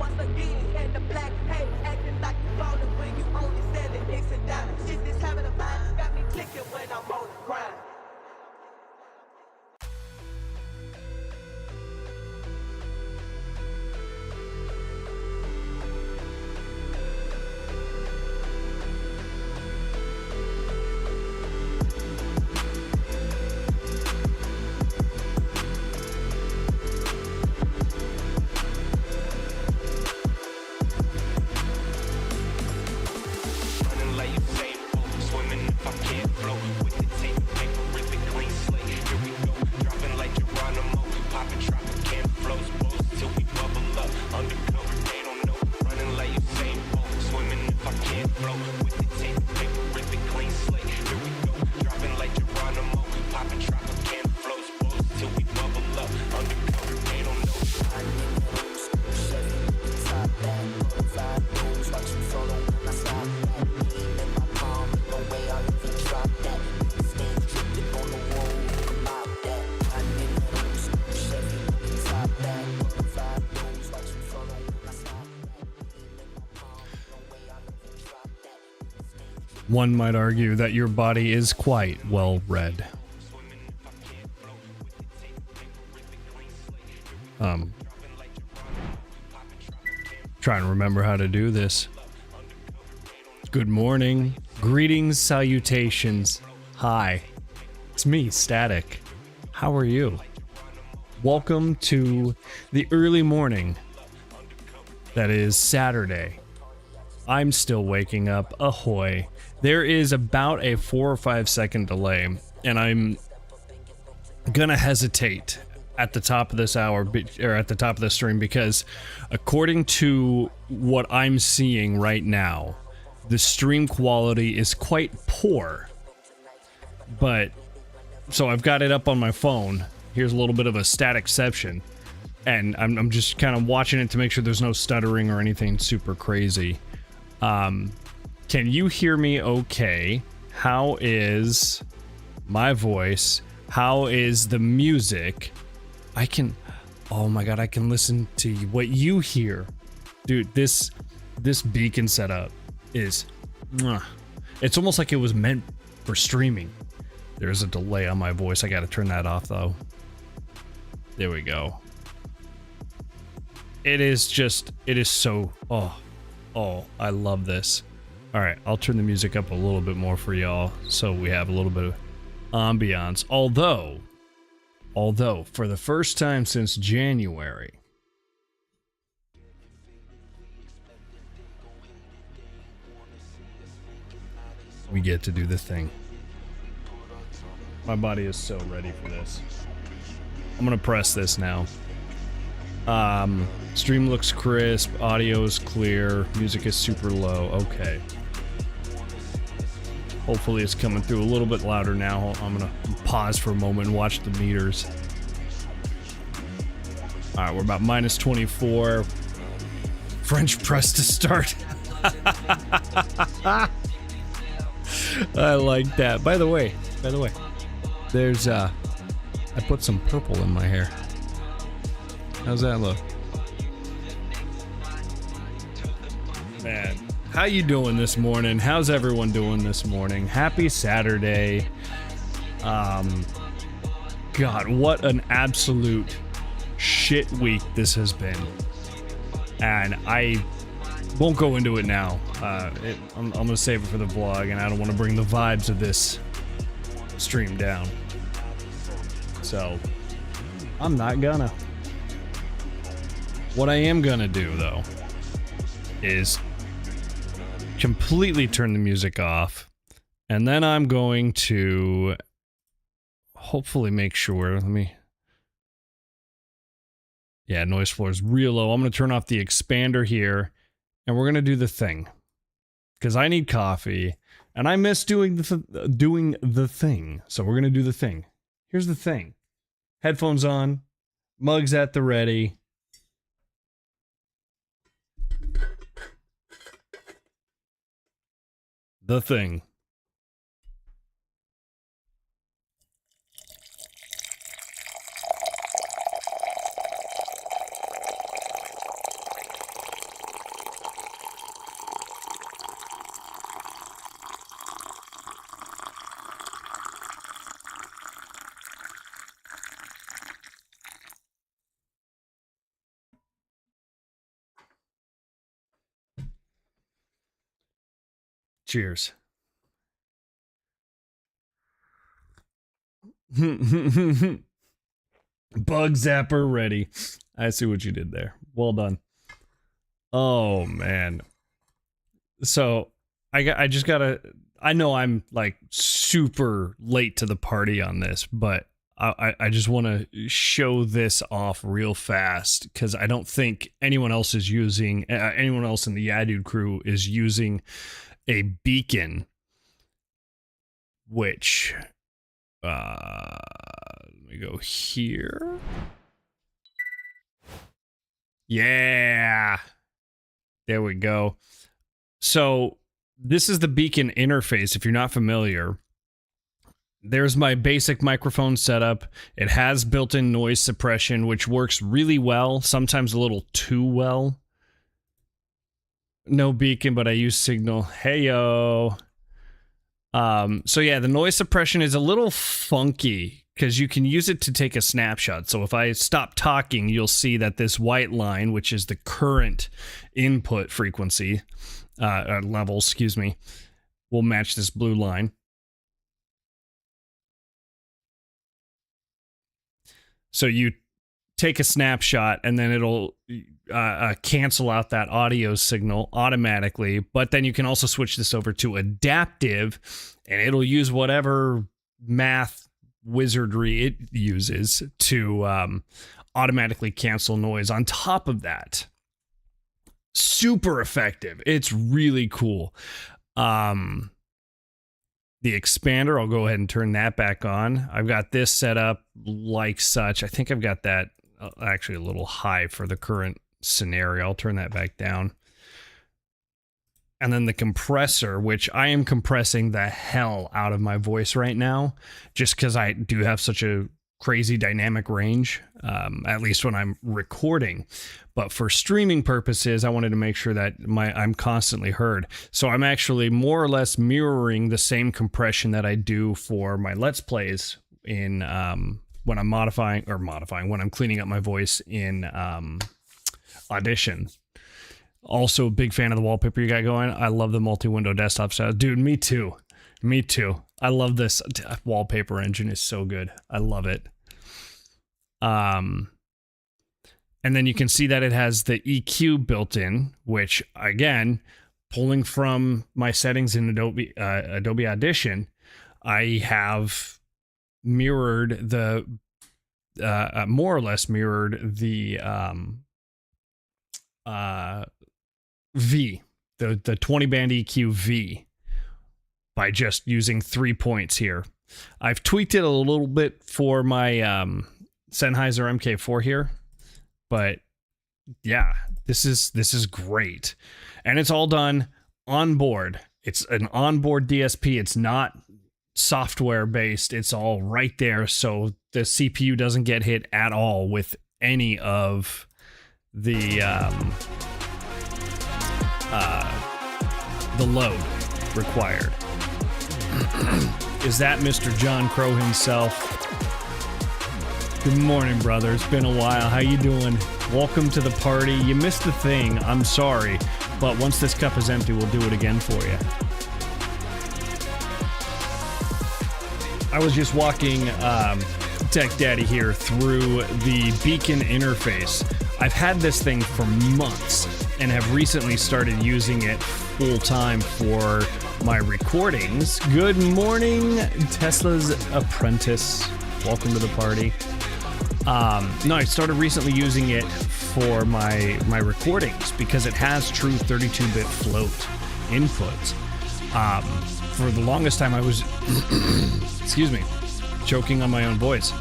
once again. And the black paint acting like you ballin' when you only selling dicks and diamonds. Shit, this habit of mine got me clicking when I'm on the grind. One might argue that your body is quite well read. Trying to remember how to do this. Good morning, greetings, salutations. Hi, it's me, Static. How are you? Welcome to the early morning. That is Saturday. I'm still waking up. Ahoy. There is about a 4 or 5 second delay, and I'm gonna hesitate at the top of this hour, or at the top of the stream, because according to what I'm seeing right now, the stream quality is quite poor. But, so I've got it up on my phone. Here's a little bit of a staticception, and I'm just kind of watching it to make sure there's no stuttering or anything super crazy. Can you hear me okay? How is my voice? How is the music? Oh my god, I can listen to what you hear. Dude, this beacon setup is, it's almost like it was meant for streaming. There's a delay on my voice. I gotta turn that off though. There we go. It is so, oh, I love this. Alright, I'll turn the music up a little bit more for y'all so we have a little bit of ambiance. Although, for the first time since January, we get to do the thing. My body is so ready for this. I'm gonna press this now. Stream looks crisp, audio is clear, music is super low. Okay. Hopefully it's coming through a little bit louder now. I'm gonna pause for a moment and watch the meters. Alright, we're about minus 24. French press to start. I like that. By the way, there's I put some purple in my hair. How's that look? Man, how you doing this morning? How's everyone doing this morning? Happy Saturday. God, what an absolute shit week this has been. And I won't go into it now. I'm gonna save it for the vlog, and I don't want to bring the vibes of this stream down. So, I'm not gonna. What I am gonna do, though, is completely turn the music off, and then I'm going to hopefully make sure, yeah, noise floor is real low. I'm gonna turn off the expander here, and we're gonna do the thing. Because I need coffee, and I miss doing the thing, so we're gonna do the thing. Here's the thing. Headphones on, mugs at the ready. The thing. Cheers. Bug zapper ready. I see what you did there. Well done. Oh man. So I just gotta. I know I'm like super late to the party on this, but I just want to show this off real fast because I don't think anyone else is using anyone else in the Yeah Dude crew is using a beacon, which let me go here. Yeah, there we go. So this is the beacon interface. If you're not familiar, there's my basic microphone setup. It has built-in noise suppression, which works really well, sometimes a little too well. No beacon, but I use signal. Heyo. So yeah, the noise suppression is a little funky because you can use it to take a snapshot. So if I stop talking, you'll see that this white line, which is the current input frequency, level, excuse me, will match this blue line. So you take a snapshot and then it'll cancel out that audio signal automatically. But then you can also switch this over to adaptive and it'll use whatever math wizardry it uses to automatically cancel noise on top of that. Super effective. It's really cool. The expander, I'll go ahead and turn that back on. I've got this set up like such. I think I've got that actually a little high for the current scenario. I'll turn that back down. And then the compressor, which I am compressing the hell out of my voice right now, just because I do have such a crazy dynamic range, at least when I'm recording. But for streaming purposes, I wanted to make sure that I'm constantly heard. So I'm actually more or less mirroring the same compression that I do for my Let's Plays in when I'm when I'm cleaning up my voice in Audition. Also, a big fan of the wallpaper you got going. I love the multi-window desktop style. Dude, me too. Me too. I love this wallpaper engine. It's so good. I love it. And then you can see that it has the EQ built in, which again, pulling from my settings in Adobe Audition, I have mirrored the more or less mirrored the V, the 20 band EQ V, by just using 3 points here. I've tweaked it a little bit for my Sennheiser MK4 here, but yeah, this is great. And it's all done on board. It's an onboard DSP. It's not software based. It's all right there. So the CPU doesn't get hit at all with any of the load required. Is that Mr. John Crow himself? Good morning, brother. It's been a while. How you doing? Welcome to the party. You missed the thing. I'm sorry. But once this cup is empty, we'll do it again for you. I was just walking Tech Daddy here through the Beacon interface. I've had this thing for months and have recently started using it full time for my recordings. Good morning, Tesla's apprentice. Welcome to the party. No, I started recently using it for my recordings because it has true 32-bit float input. For the longest time I was, excuse me, choking on my own voice.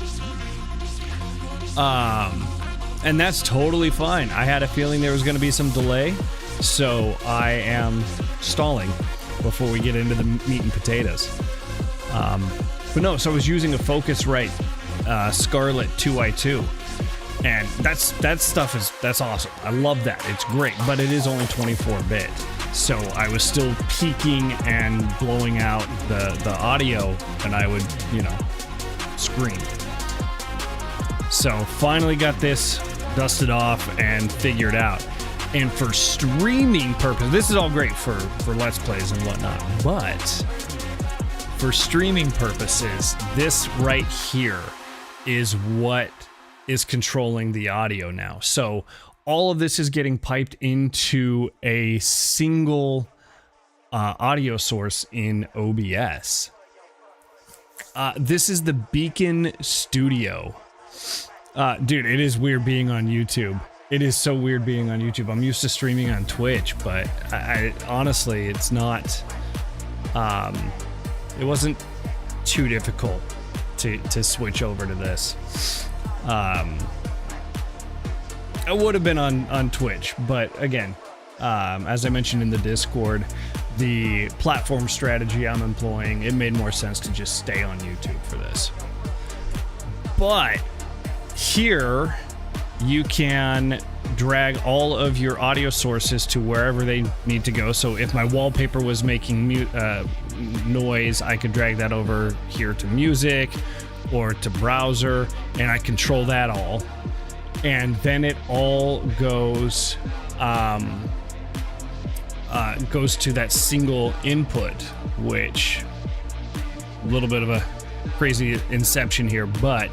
And that's totally fine. I had a feeling there was going to be some delay, so I am stalling before we get into the meat and potatoes. But no, so I was using a Focusrite Scarlett 2i2, and that's awesome. I love that. It's great, but it is only 24-bit. So I was still peaking and blowing out the audio, and I would, scream. So finally got this dusted off and figured out. And for streaming purposes, this is all great for Let's Plays and whatnot, but for streaming purposes, this right here is what is controlling the audio now. So all of this is getting piped into a single audio source in OBS. This is the Beacon Studio. Dude, it is weird being on YouTube. It is so weird being on YouTube. I'm used to streaming on Twitch, but I honestly, it's not, it wasn't too difficult to switch over to this. I would have been on Twitch, but again, as I mentioned in the Discord, the platform strategy I'm employing, it made more sense to just stay on YouTube for this. But here, you can drag all of your audio sources to wherever they need to go. So if my wallpaper was making noise, I could drag that over here to music or to browser, and I control that all. And then it all goes to that single input, which a little bit of a crazy inception here, but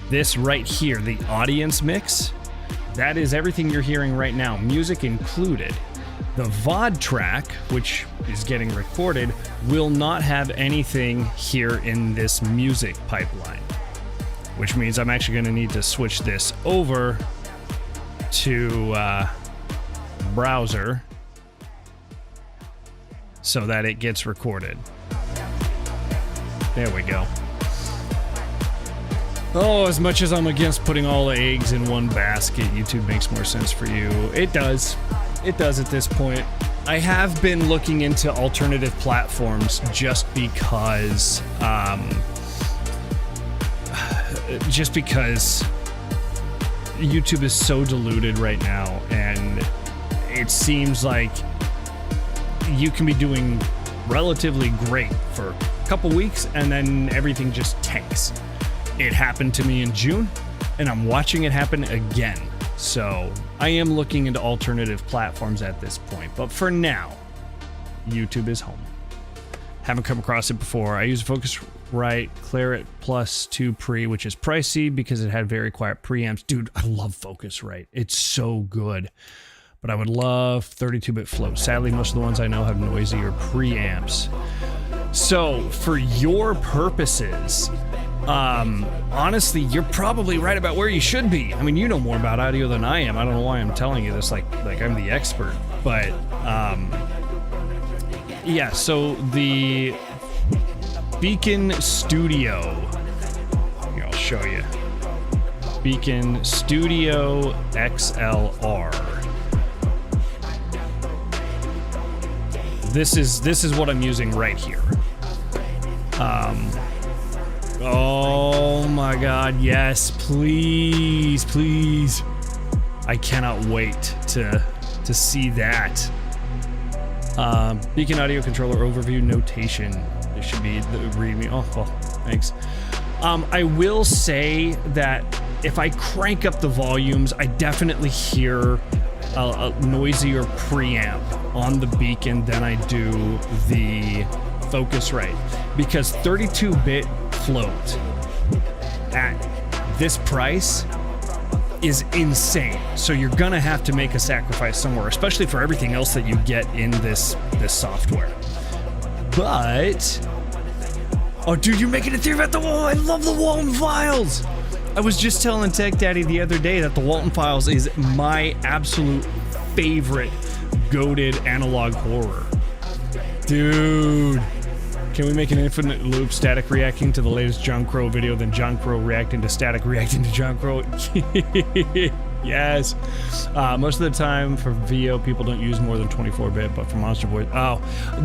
this right here, the audience mix, that is everything you're hearing right now, music included. The VOD track, which is getting recorded, will not have anything here in this music pipeline, which means I'm actually going to need to switch this over to browser so that it gets recorded. There we go. Oh, as much as I'm against putting all the eggs in one basket, YouTube makes more sense for you. It does. It does at this point. I have been looking into alternative platforms just because YouTube is so diluted right now, and it seems like you can be doing relatively great for a couple weeks and then everything just tanks. It happened to me in June, and I'm watching it happen again. So I am looking into alternative platforms at this point, but for now, YouTube is home. Haven't come across it before. I use Focusrite Claret Plus 2 Pre, which is pricey because it had very quiet preamps. Dude, I love Focusrite. It's so good. But I would love 32-bit float. Sadly, most of the ones I know have noisier preamps. So for your purposes, honestly, you're probably right about where you should be. I mean, you know more about audio than I am. I don't know why I'm telling you this like I'm the expert, but yeah, so the Beacon Studio, here, I'll show you. Beacon Studio XLR. This is what I'm using right here. Oh my God, yes, please, please. I cannot wait to see that. Beacon audio controller overview notation. It should be the readme. Oh, well, thanks. I will say that if I crank up the volumes, I definitely hear a noisier preamp on the Beacon than I do the Focusrite, because 32-bit float at this price is insane. So you're gonna have to make a sacrifice somewhere, especially for everything else that you get in this software. But oh, dude, you're making a theory about the wall. I love the Walton Files. I was just telling Tech Daddy the other day that the Walton Files is my absolute favorite goated analog horror. Dude, can we make an infinite loop static reacting to the latest John Crow video, then John Crow reacting to static reacting to John Crow? Yes. Most of the time for VO, people don't use more than 24-bit, but for Monster Boy, oh,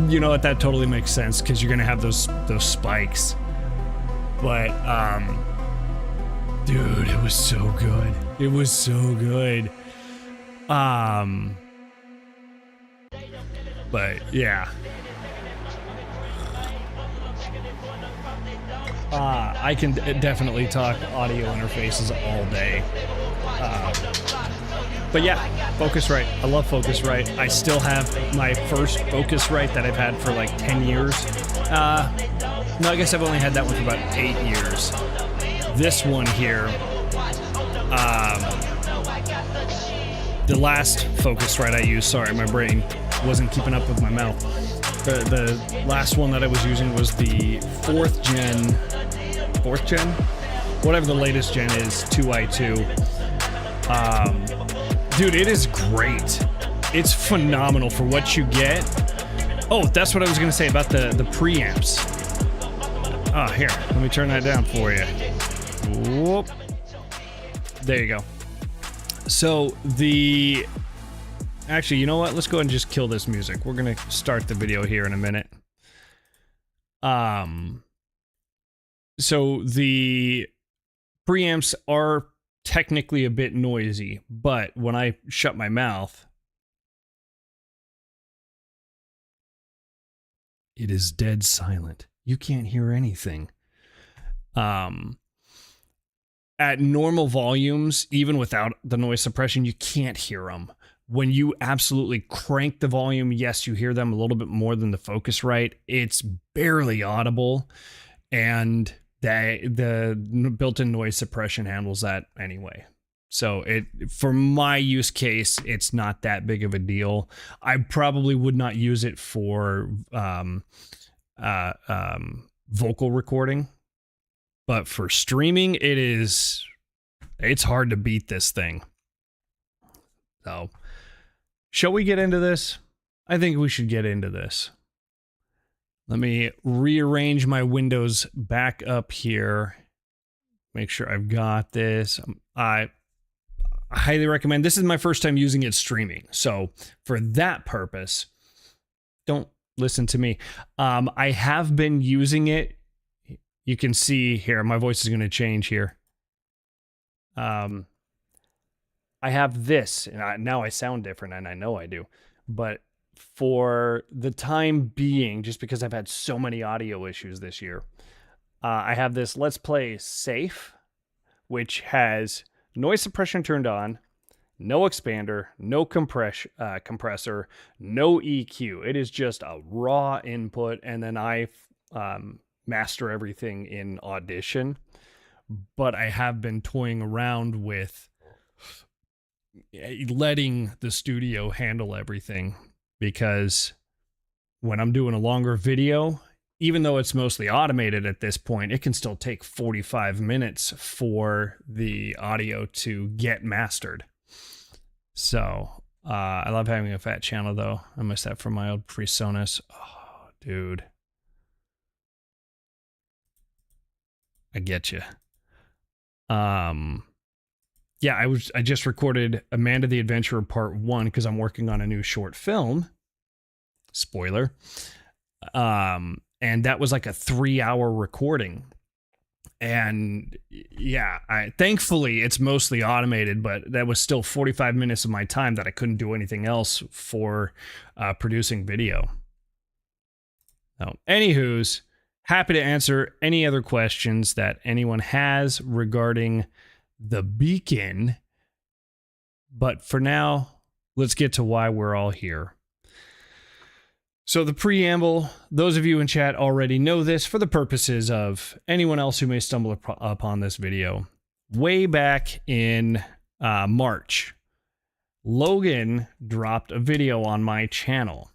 you know what? That totally makes sense because you're gonna have those spikes. But dude, it was so good. It was so good. But yeah. I can definitely talk audio interfaces all day. But yeah, Focusrite. I love Focusrite. I still have my first Focusrite that I've had for like 10 years. No, I guess I've only had that one for about 8 years. This one here, the last Focusrite I used, sorry, my brain wasn't keeping up with my mouth. The last one that I was using was the fourth gen, whatever the latest gen is, 2i2. Dude, it is great. It's phenomenal for what you get. Oh, that's what I was gonna say about the preamps. Oh, here, let me turn that down for you. Whoop. There you go. So actually, you know what? Let's go ahead and just kill this music. We're gonna start the video here in a minute. So the preamps are technically a bit noisy, but when I shut my mouth, it is dead silent. You can't hear anything. At normal volumes, even without the noise suppression, you can't hear them. When you absolutely crank the volume, yes, you hear them a little bit more than the Focusrite. It's barely audible, and the built-in noise suppression handles that anyway. So for my use case, it's not that big of a deal. I probably would not use it for vocal recording, but for streaming, it's hard to beat this thing. So, shall we get into this? I think we should get into this. Let me rearrange my windows back up here. Make sure I've got this. I highly recommend. This is my first time using it streaming. So for that purpose, don't listen to me. I have been using it. You can see here, my voice is going to change here. I have this, and now I sound different, and I know I do. But for the time being, just because I've had so many audio issues this year, I have this Let's Play Safe, which has noise suppression turned on, no expander, no compressor, no EQ. It is just a raw input, and then I master everything in Audition. But I have been toying around with letting the studio handle everything, because when I'm doing a longer video, even though it's mostly automated at this point, it can still take 45 minutes for the audio to get mastered. So I love having a fat channel, though. I miss that from my old PreSonus. Oh, dude. I get you. Yeah, I just recorded Amanda the Adventurer Part 1 because I'm working on a new short film. Spoiler. And that was like a 3-hour recording. And yeah, thankfully it's mostly automated, but that was still 45 minutes of my time that I couldn't do anything else for producing video. So, anywho's, happy to answer any other questions that anyone has regarding the beacon. But for now, let's get to why we're all here. So the preamble, those of you in chat already know this for the purposes of anyone else who may stumble upon this video. Way back in March, Logan dropped a video on my channel.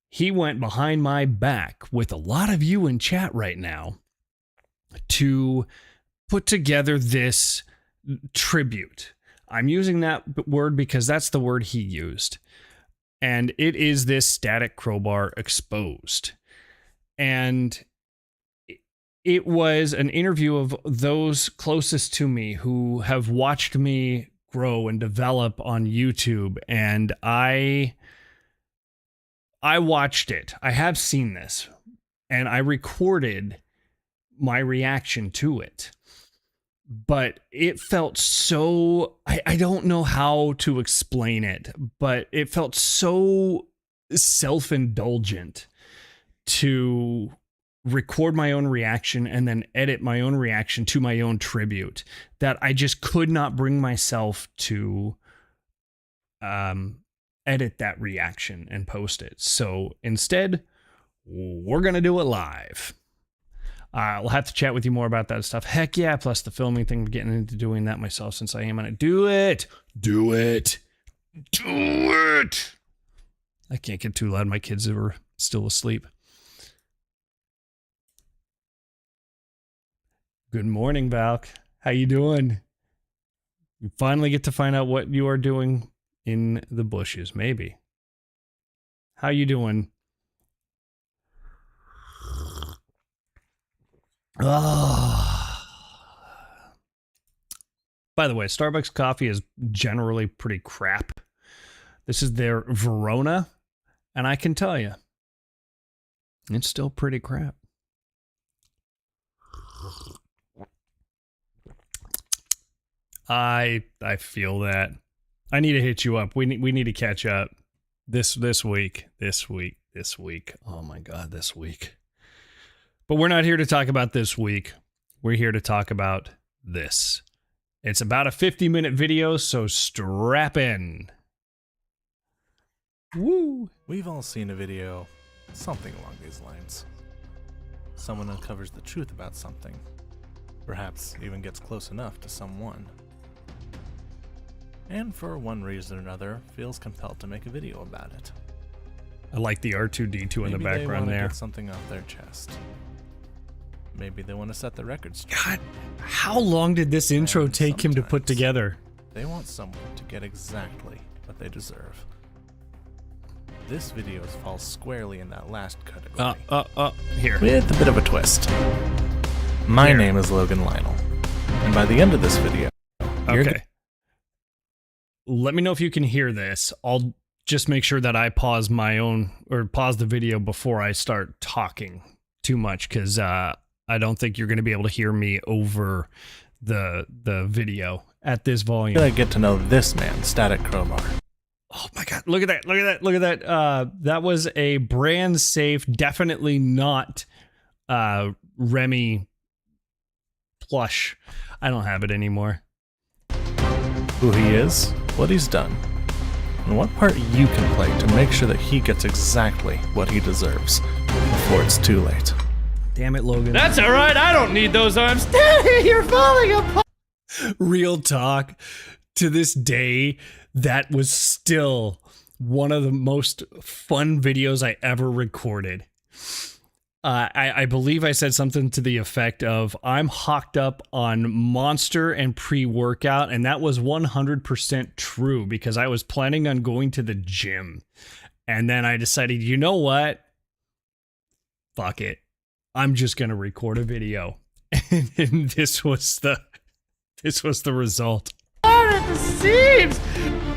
He went behind my back with a lot of you in chat right now to put together this tribute. I'm using that word because that's the word he used. And it is this Static Crowbar Exposed. And it was an interview of those closest to me who have watched me grow and develop on YouTube. And I watched it. I have seen this. And I recorded my reaction to it. But it felt so, I don't know how to explain it, but it felt so self-indulgent to record my own reaction and then edit my own reaction to my own tribute that I just could not bring myself to edit that reaction and post it. So instead, we're going to do it live. We'll have to chat with you more about that stuff. Heck yeah. Plus the filming thing, getting into doing that myself since I am on it. Do it. Do it. Do it. I can't get too loud. My kids are still asleep. Good morning, Valk. How you doing? You finally get to find out what you are doing in the bushes, maybe. How you doing? Oh. By the way, Starbucks coffee is generally pretty crap. This is their Verona, and I can tell you, it's still pretty crap. I feel that. I need to hit you up. We need to catch up this week. Oh my God, this week. But we're not here to talk about this week. We're here to talk about this. It's about a 50-minute video, so strap in. Woo! We've all seen a video, something along these lines. Someone uncovers the truth about something, perhaps even gets close enough to someone, and for one reason or another feels compelled to make a video about it. I like the R2-D2 in the background there. Get something off their chest. Maybe they want to set the record straight. God, how long did this intro take him to put together? They want someone to get exactly what they deserve. This video falls squarely in that last category. Here. With a bit of a twist. My name is Logan Lionel, and by the end of this video, okay. Let me know if you can hear this. I'll just make sure that I pause the video before I start talking too much, because I don't think you're going to be able to hear me over the video at this volume. I get to know this man, Static Crowbar. Oh my God, look at that, look at that, look at that. That was a brand safe, definitely not Remy plush. I don't have it anymore. Who he is, what he's done, and what part you can play to make sure that he gets exactly what he deserves before it's too late. Damn it, Logan. That's all right. I don't need those arms. Daddy, you're falling apart. Real talk. To this day, that was still one of the most fun videos I ever recorded. I believe I said something to the effect of, I'm hocked up on Monster and pre-workout, and that was 100% true because I was planning on going to the gym. And then I decided, you know what? Fuck it. I'm just going to record a video. And this was the result. At the seams.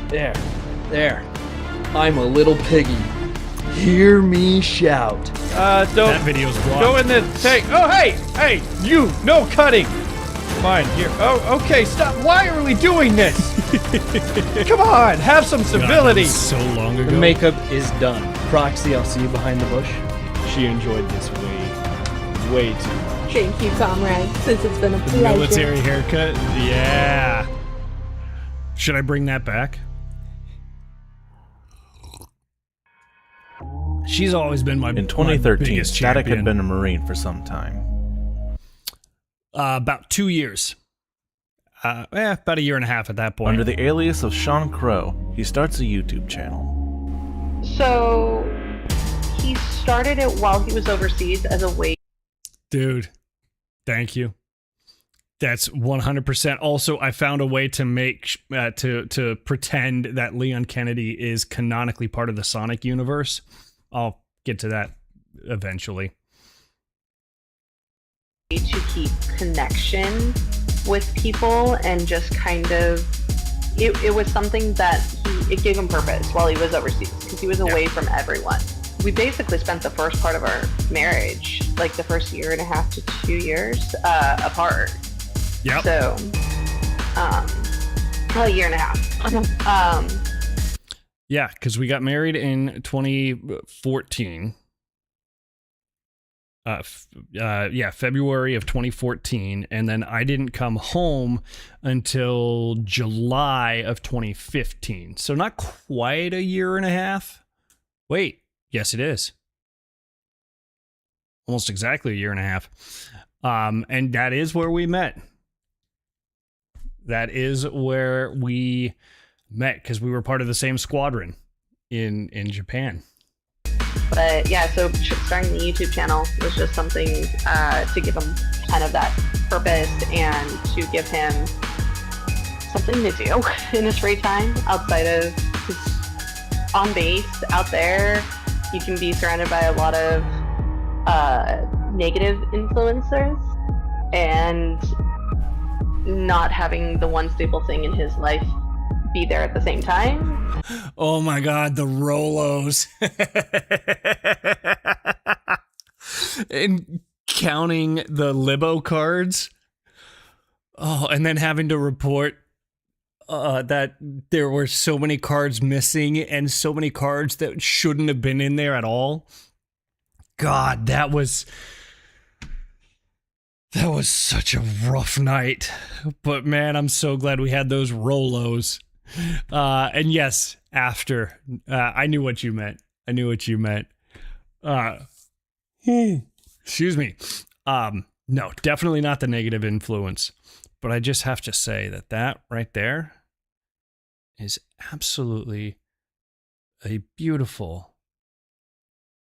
There. I'm a little piggy. Hear me shout. Don't. That video's blocked. Go in the tank. Oh, hey, you, no cutting. Fine, here. Oh, okay, stop. Why are we doing this? Come on, have some civility. God, so long ago. The makeup is done. Proxy, I'll see you behind the bush. She enjoyed this way too much. Thank you, comrade, since it's been a pleasure. Military haircut? Yeah. Should I bring that back? She's always been my In 2013, Static champion. had been a Marine for some time. About 2 years. About a year and a half at that point. Under the alias of Sean Crow, he starts a YouTube channel. So he started it while he was overseas as a way. Dude, thank you. That's 100%. Also, I found a way to make to pretend that Leon Kennedy is canonically part of the Sonic universe. I'll get to that eventually. To keep connection with people and just kind of, it was something that it gave him purpose while he was overseas because he was away from everyone. We basically spent the first part of our marriage, like the first year and a half to 2 years, apart. Yep. So, a year and a half. Yeah, because we got married in 2014. February of 2014, and then I didn't come home until July of 2015. So not quite a year and a half. Wait, yes, it is. Almost exactly a year and a half. And that is where we met. That is where we met because we were part of the same squadron in Japan. But yeah, so starting the YouTube channel was just something to give him kind of that purpose and to give him something to do in his free time outside of his on base out there. You can be surrounded by a lot of negative influencers and not having the one stable thing in his life be there at the same time. Oh my God, the Rolos. And counting the Libo cards. Oh, and then having to report that there were so many cards missing and so many cards that shouldn't have been in there at all. God, that was such a rough night. But man, I'm so glad we had those Rolos. And yes, after I knew what you meant. Excuse me. No, definitely not the negative influence. But I just have to say that right there is absolutely a beautiful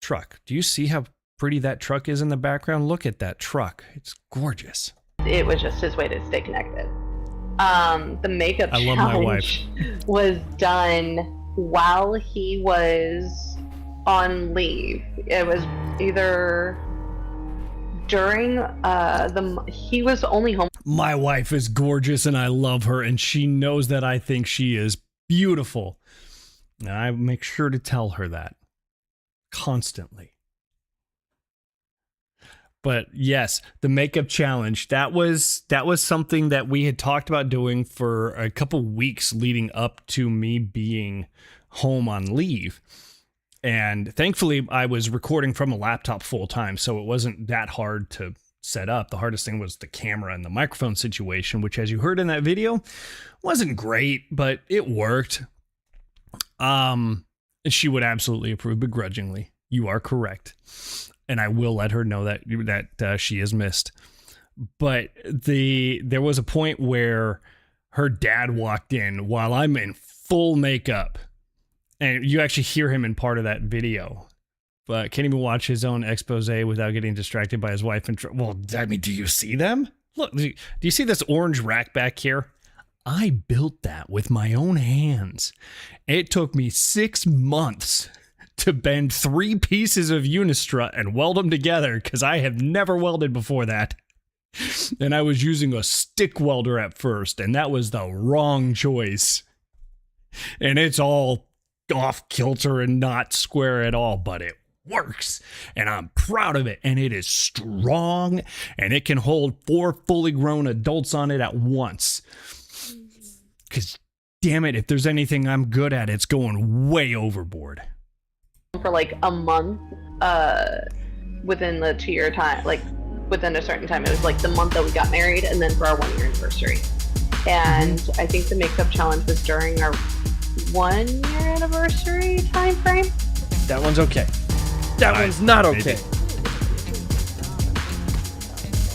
truck. Do you see how pretty that truck is in the background? Look at that truck. It's gorgeous. It was just his way to stay connected. The makeup I love my wife. challenge was done while he was on leave. It was either during he was only home. My wife is gorgeous and I love her, and she knows that I think she is beautiful. And I make sure to tell her that constantly. But yes, the makeup challenge, that was something that we had talked about doing for a couple weeks leading up to me being home on leave. And thankfully, I was recording from a laptop full time, so it wasn't that hard to set up. The hardest thing was the camera and the microphone situation, which, as you heard in that video, wasn't great, but it worked. She would absolutely approve begrudgingly. You are correct. And I will let her know that she is missed. But there was a point where her dad walked in while I'm in full makeup. And you actually hear him in part of that video. But can't even watch his own expose without getting distracted by his wife. Well, I mean, do you see them? Look, do you see this orange rack back here? I built that with my own hands. It took me 6 months to bend 3 pieces of Unistrut and weld them together because I have never welded before that. And I was using a stick welder at first, and that was the wrong choice. And it's all off kilter and not square at all, but it works, and I'm proud of it, and it is strong, and it can hold 4 fully grown adults on it at once. Because, damn it, if there's anything I'm good at, it's going way overboard. For like a month within the 2-year time, like within a certain time. It was like the month that we got married, and then for our 1-year anniversary. And I think the makeup challenge was during our 1-year anniversary time frame. That one's okay. That one's not okay.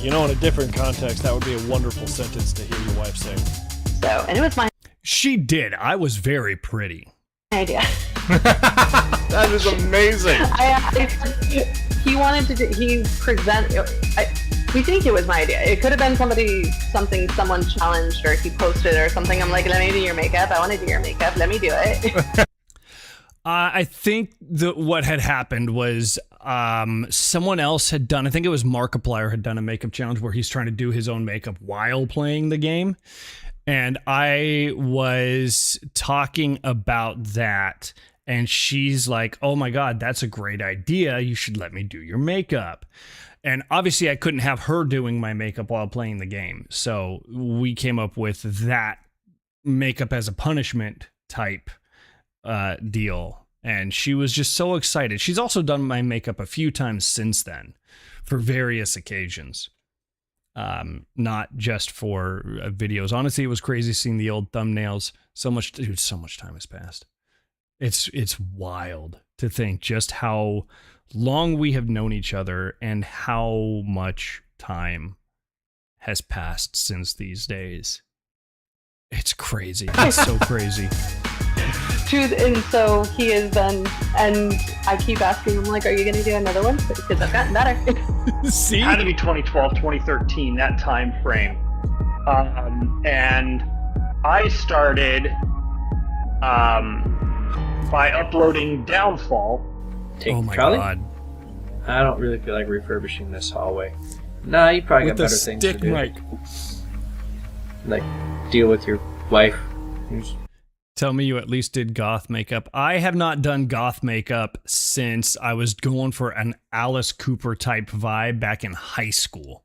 You know, in a different context, that would be a wonderful sentence to hear your wife say. So, and it was my She did. I was very pretty. idea. That is amazing. He wanted to we think it was my idea. It could have been something someone challenged, or he posted or something. I'm like, let me do your makeup. I want to do your makeup. Let me do it. I think what had happened was someone else had done, I think it was Markiplier had done a makeup challenge where he's trying to do his own makeup while playing the game. And I was talking about that, and she's like, oh my God, that's a great idea. You should let me do your makeup. And obviously I couldn't have her doing my makeup while playing the game. So we came up with that makeup as a punishment type deal. And she was just so excited. She's also done my makeup a few times since then for various occasions. Not just for videos. Honestly, it was crazy seeing the old thumbnails. So much time has passed. It's wild to think just how long we have known each other and how much time has passed since these days. It's crazy. It's so crazy. And so he has been, and I keep asking him, like, are you going to do another one? Because I've gotten better. See? It had to be 2012, 2013, that time frame. And I started by uploading Downfall. Oh my Charlie? god. I don't really feel like refurbishing this hallway. Nah, you probably got With better the things to stick do. mic. Like, deal with your wife. who's- Tell me you at least did goth makeup. I have not done goth makeup since I was going for an Alice Cooper type vibe back in high school.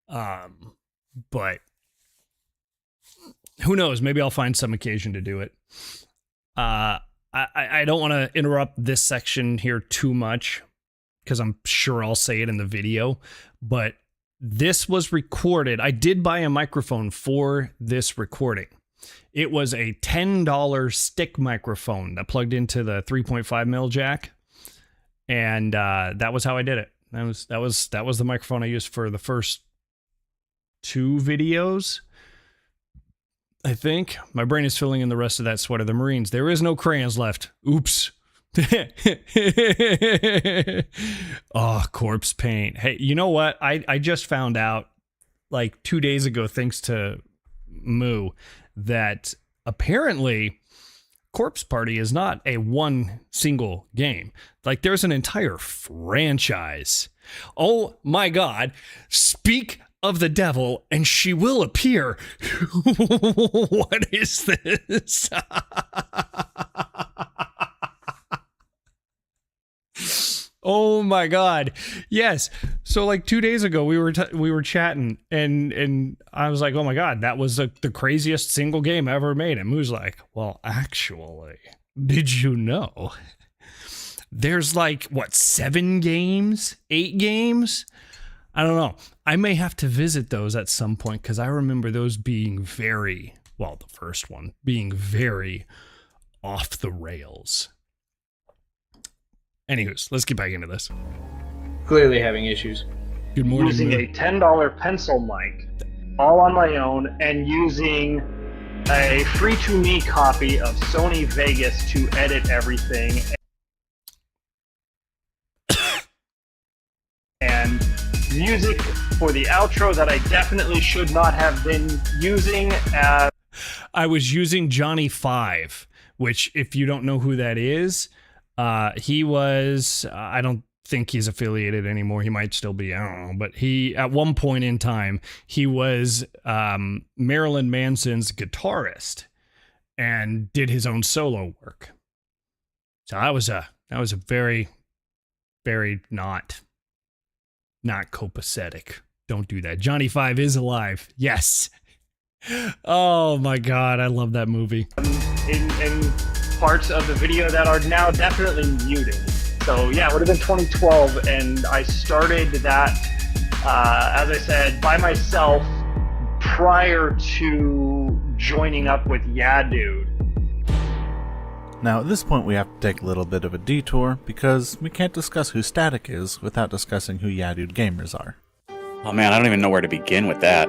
But who knows? Maybe I'll find some occasion to do it. I don't want to interrupt this section here too much because I'm sure I'll say it in the video, but this was recorded. I did buy a microphone for this recording. It was a $10 stick microphone that plugged into the 3.5 mil jack, and that was how I did it. That was the microphone I used for the first 2 videos. I think my brain is filling in the rest of that Sweat of the Marines. There is no crayons left. Oops. Oh, corpse paint. Hey, you know what? I just found out like 2 days ago, thanks to Moo, that apparently Corpse Party is not a one single game. Like there's an entire franchise. Oh my God. Speak of the devil and she will appear. What is this? Oh my God. Yes. So like 2 days ago we were chatting and I was like, "Oh my God, that was the craziest single game ever made." And Moo's like, "Well, actually, did you know there's like what 7 games, 8 games?" I don't know. I may have to visit those at some point because I remember those being the first one being very off the rails. Anywho's, let's get back into this. Clearly having issues. Good morning. Using Moo. a $10 pencil mic, all on my own, and using a free-to-me copy of Sony Vegas to edit everything. And music for the outro that I definitely should not have been using. I was using Johnny 5, which if you don't know who that is, he was, I don't think he's affiliated anymore. He might still be, I don't know. But he, at one point in time, he was Marilyn Manson's guitarist and did his own solo work. So that was a very, very not copacetic. Don't do that. Johnny 5 is alive. Yes. Oh my God, I love that movie. In parts of the video that are now definitely muted. So yeah, it would have been 2012, and I started that, as I said, by myself prior to joining up with Yeah Dude. Now, at this point, we have to take a little bit of a detour because we can't discuss who Static is without discussing who Yeah Dude gamers are. Oh man, I don't even know where to begin with that.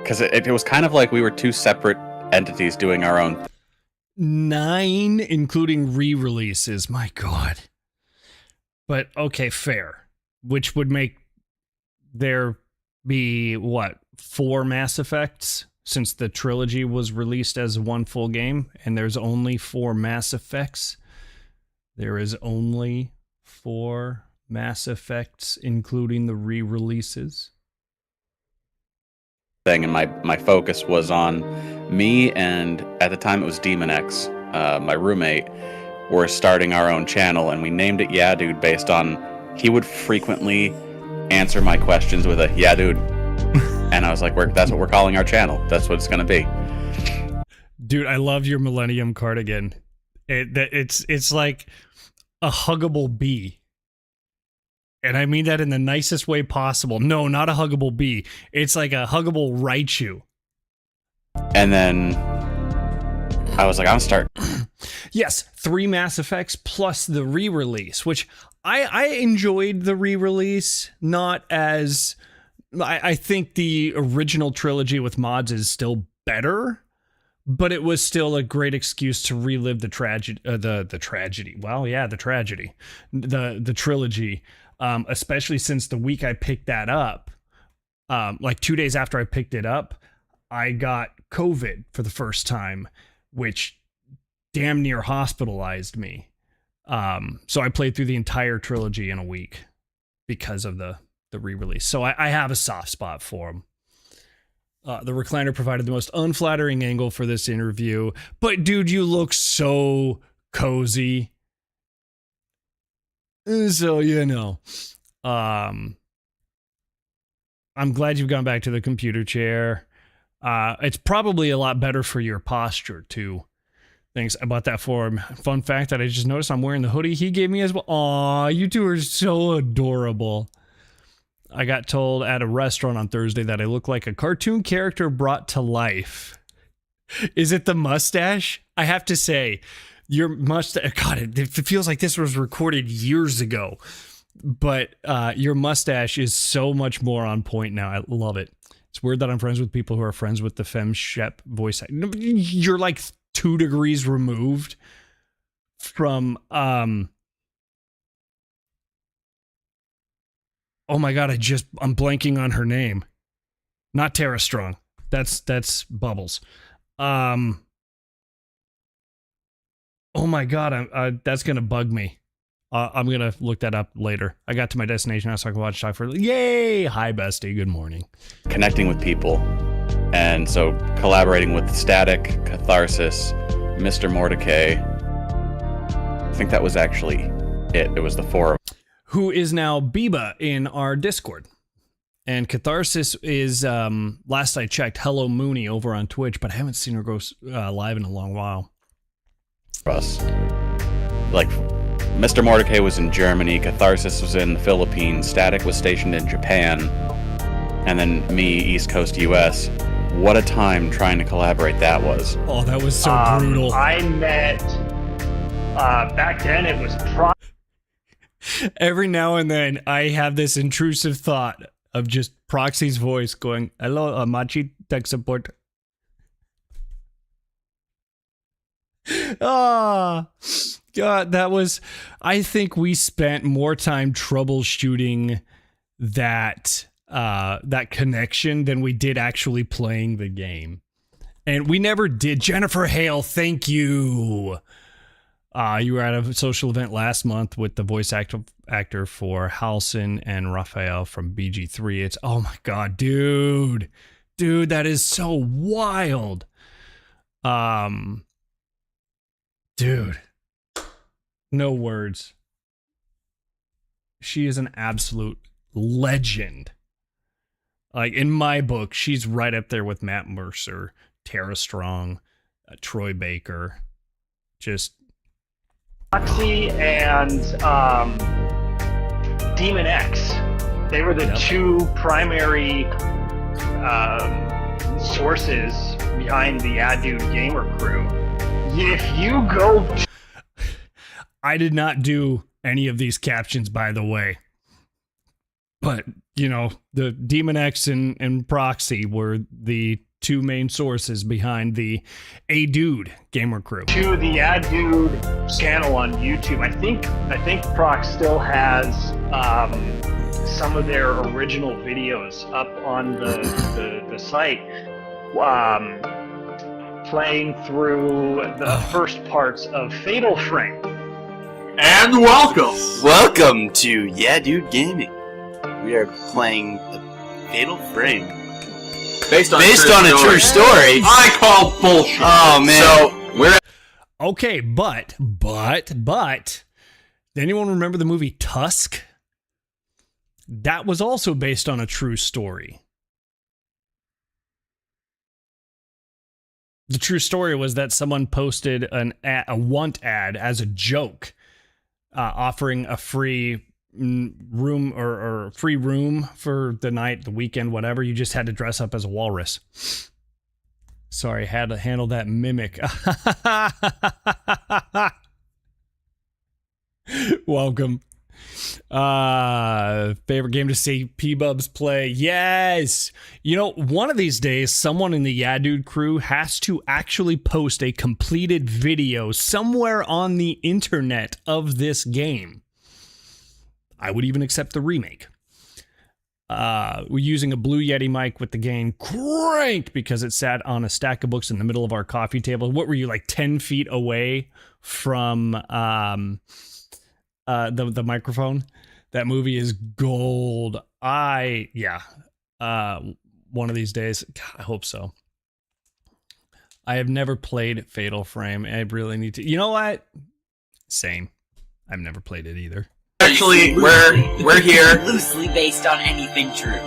Because it was kind of like we were 2 separate entities doing our own 9, including re-releases. My God. But okay, fair. Which would make there be, 4 Mass Effects? Since the trilogy was released as one full game, and there's only 4 Mass Effects. There is only 4 Mass Effects, including the re-releases. thing, and my focus was on me, and at the time it was Demon X, my roommate, were starting our own channel, and we named it Yeah Dude based on he would frequently answer my questions with a Yeah Dude. And I was like, that's what we're calling our channel. That's what it's going to be. Dude, I love your Millennium cardigan. It's like a huggable bee. And I mean that in the nicest way possible. No, not a huggable bee. It's like a huggable Raichu. And then I was like, I'm start. Yes, 3 Mass Effects plus the re-release, which I enjoyed the re-release, not as... I think the original trilogy with mods is still better, but it was still a great excuse to relive the tragedy. The tragedy. Well, yeah, the tragedy. The trilogy. Especially since the week I picked that up, like 2 days after I picked it up, I got COVID for the first time, which damn near hospitalized me. So I played through the entire trilogy in a week because of the re-release. So I have a soft spot for them. The recliner provided the most unflattering angle for this interview, but dude, you look so cozy. So, you know, I'm glad you've gone back to the computer chair. It's probably a lot better for your posture, too. Thanks. I bought that for him. Fun fact that I just noticed, I'm wearing the hoodie he gave me as well. Aw, you two are so adorable. I got told at a restaurant on Thursday that I look like a cartoon character brought to life. Is it the mustache? I have to say, your mustache, God, it feels like this was recorded years ago, but your mustache is so much more on point now. I love it. It's weird that I'm friends with people who are friends with the Fem Shep voice. You're like 2 degrees removed from, oh my God, I'm blanking on her name. Not Tara Strong. That's Bubbles. Oh my God, that's going to bug me. I'm going to look that up later. I got to my destination. I was talking about talk for, yay. Hi, bestie. Good morning. Connecting with people. And so collaborating with Static, Catharsis, Mr. Mordecai. I think that was actually it. It was the 4 of them. Who is now Biba in our Discord. And Catharsis is, last I checked, Hello Mooney over on Twitch, but I haven't seen her go live in a long while. Us. Like, Mr. Mordecai was in Germany, Catharsis was in the Philippines, Static was stationed in Japan, and then me, East Coast US. What a time trying to collaborate that was. Oh, that was so brutal. I met, back then it was Every now and then I have this intrusive thought of just Proxy's voice going, hello, Machi tech support. Ah, God, that was, I think we spent more time troubleshooting that connection than we did actually playing the game. And we never did. Jennifer Hale, thank you. You were at a social event last month with the voice actor for Halson and Raphael from BG3. It's, oh my God, dude, that is so wild. Dude, no words. She is an absolute legend. Like, in my book, she's right up there with Matt Mercer, Tara Strong, Troy Baker. Just Foxy and Demon X. They were the 2 primary sources behind the Ad Dude Gamer crew. If you go... I did not do any of these captions, by the way. But, you know, the Demon X and Proxy were the 2 main sources behind the A Dude Gamer crew. To the Ad Dude channel on YouTube. I think Prox still has some of their original videos up on the site. Playing through the first parts of Fatal Frame. And welcome to Yeah Dude Gaming. We are playing Fatal Frame. Based on a true story. I call bullshit. Oh man. So we're okay, but did anyone remember the movie Tusk? That was also based on a true story. The true story was that someone posted a want ad as a joke, offering a free room or free room for the night, the weekend, whatever. You just had to dress up as a walrus. Sorry, had to handle that mimic. Welcome. Favorite game to see P-Bubs play? Yes. You know, one of these days, someone in the Yeah Dude crew has to actually post a completed video somewhere on the internet of this game. I would even accept the remake. We're using a Blue Yeti mic with the gain cranked because it sat on a stack of books in the middle of our coffee table. What were you, like 10 feet away from the microphone? That movie is gold. One of these days, God, I hope so. I have never played Fatal Frame. I really need to. You know what? Same. I've never played it either. Actually, we're here. Loosely based on anything true.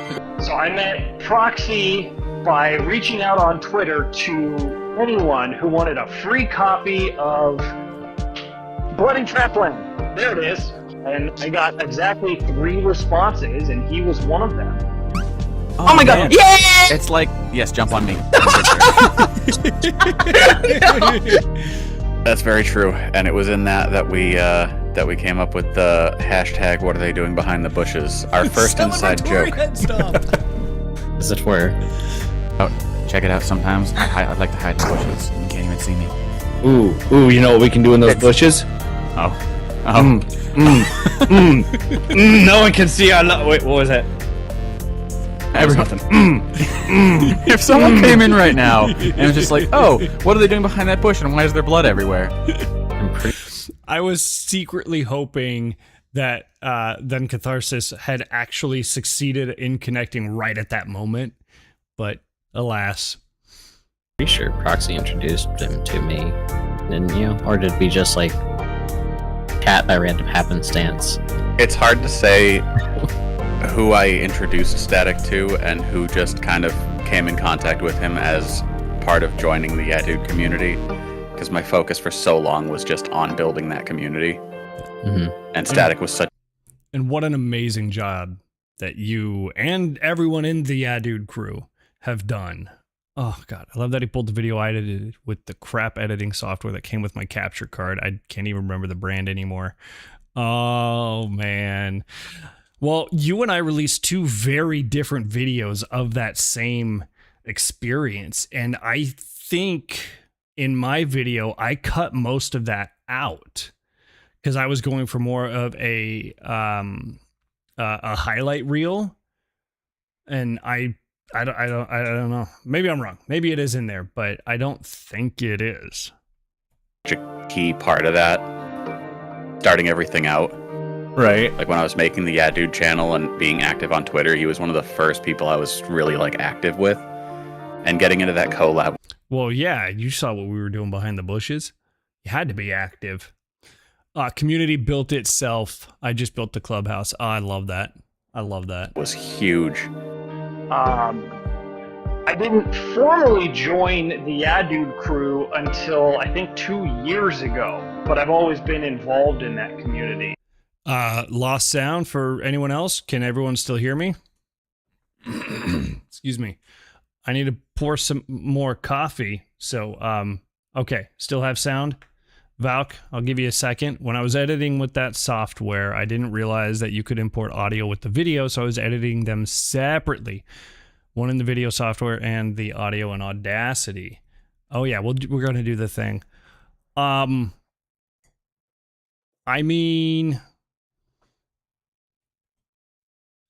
So I met Proxy by reaching out on Twitter to anyone who wanted a free copy of Blood and Trapland. There it is. And I got exactly 3 responses, and he was one of them. Oh my god! Yeah! It's like, yes, jump on me. That's very true, and it was in that we came up with the hashtag. What are they doing behind the bushes? Our first inside joke. Is it where? Oh, check it out. Sometimes I'd like to hide in the bushes. You can't even see me. Ooh, you know what we can do in those bushes? Oh. No one can see our wait, what was that? Nothing. If someone came in right now and was just like, oh, what are they doing behind that bush and why is there blood everywhere? I was secretly hoping that then Catharsis had actually succeeded in connecting right at that moment, but alas. Pretty sure Proxy introduced him to me, didn't you? Or did we just like chat by random happenstance? It's hard to say who I introduced Static to and who just kind of came in contact with him as part of joining the Yeah Dude community, because my focus for so long was just on building that community. Mm-hmm. And Static was such. And what an amazing job that you and everyone in the Yeah Dude crew have done. Oh god, I love that he pulled the video I edited with the crap editing software that came with my capture card. I can't even remember the brand anymore. Oh man. Well, you and I released 2 very different videos of that same experience, and I think in my video I cut most of that out because I was going for more of a highlight reel, and I don't know. Maybe I'm wrong. Maybe it is in there, but I don't think it is. A key part of that, starting everything out. Right. Like when I was making the Yeah Dude channel and being active on Twitter, he was one of the first people I was really like active with, and getting into that collab. Well, yeah, you saw what we were doing behind the bushes. You had to be active. Community built itself. I just built the clubhouse. Oh, I love that. I love that. Was huge. I didn't formally join the Yeah Dude crew until I think 2 years ago, but I've always been involved in that community. Lost sound for anyone else? Can everyone still hear me? Excuse me. I need to pour some more coffee. So, okay, still have sound? Valk, I'll give you a second. When I was editing with that software, I didn't realize that you could import audio with the video, so I was editing them separately. One in the video software and the audio in Audacity. Oh yeah, we're going to do the thing. I mean,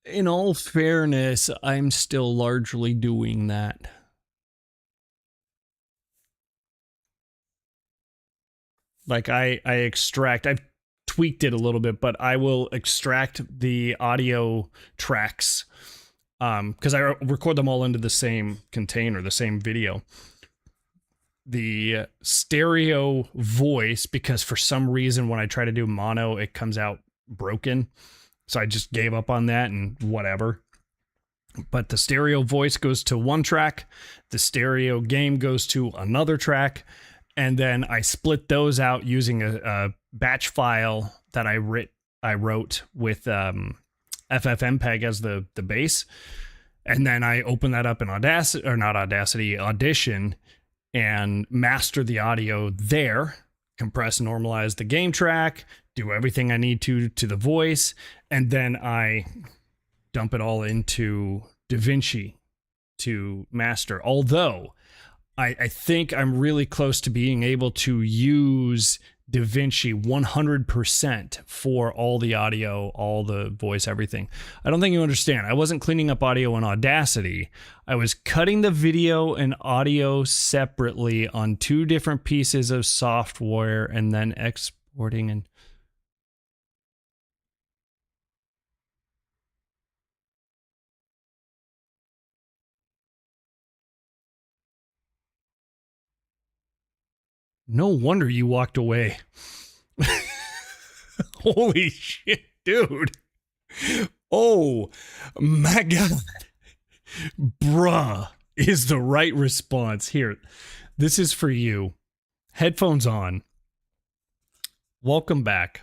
in all fairness, I'm still largely doing that. Like I've tweaked it a little bit, but I will extract the audio tracks because I record them all into the same container, the same video. The stereo voice, because for some reason when I try to do mono, it comes out broken. So I just gave up on that and whatever. but the stereo voice goes to one track, the stereo game goes to another track, and then I split those out using a batch file that I wrote with FFmpeg as the base. And then I open that up in Audition, and master the audio there, compress, normalize the game track, do everything I need to the voice, and then I dump it all into DaVinci to master. Although I think I'm really close to being able to use DaVinci 100% for all the audio, all the voice, everything. I don't think you understand. I wasn't cleaning up audio in Audacity. I was cutting the video and audio separately on two different pieces of software and then exporting and... No wonder you walked away. Holy shit, dude. Oh my God. Bruh is the right response. Here, this is for you. Headphones on. Welcome back.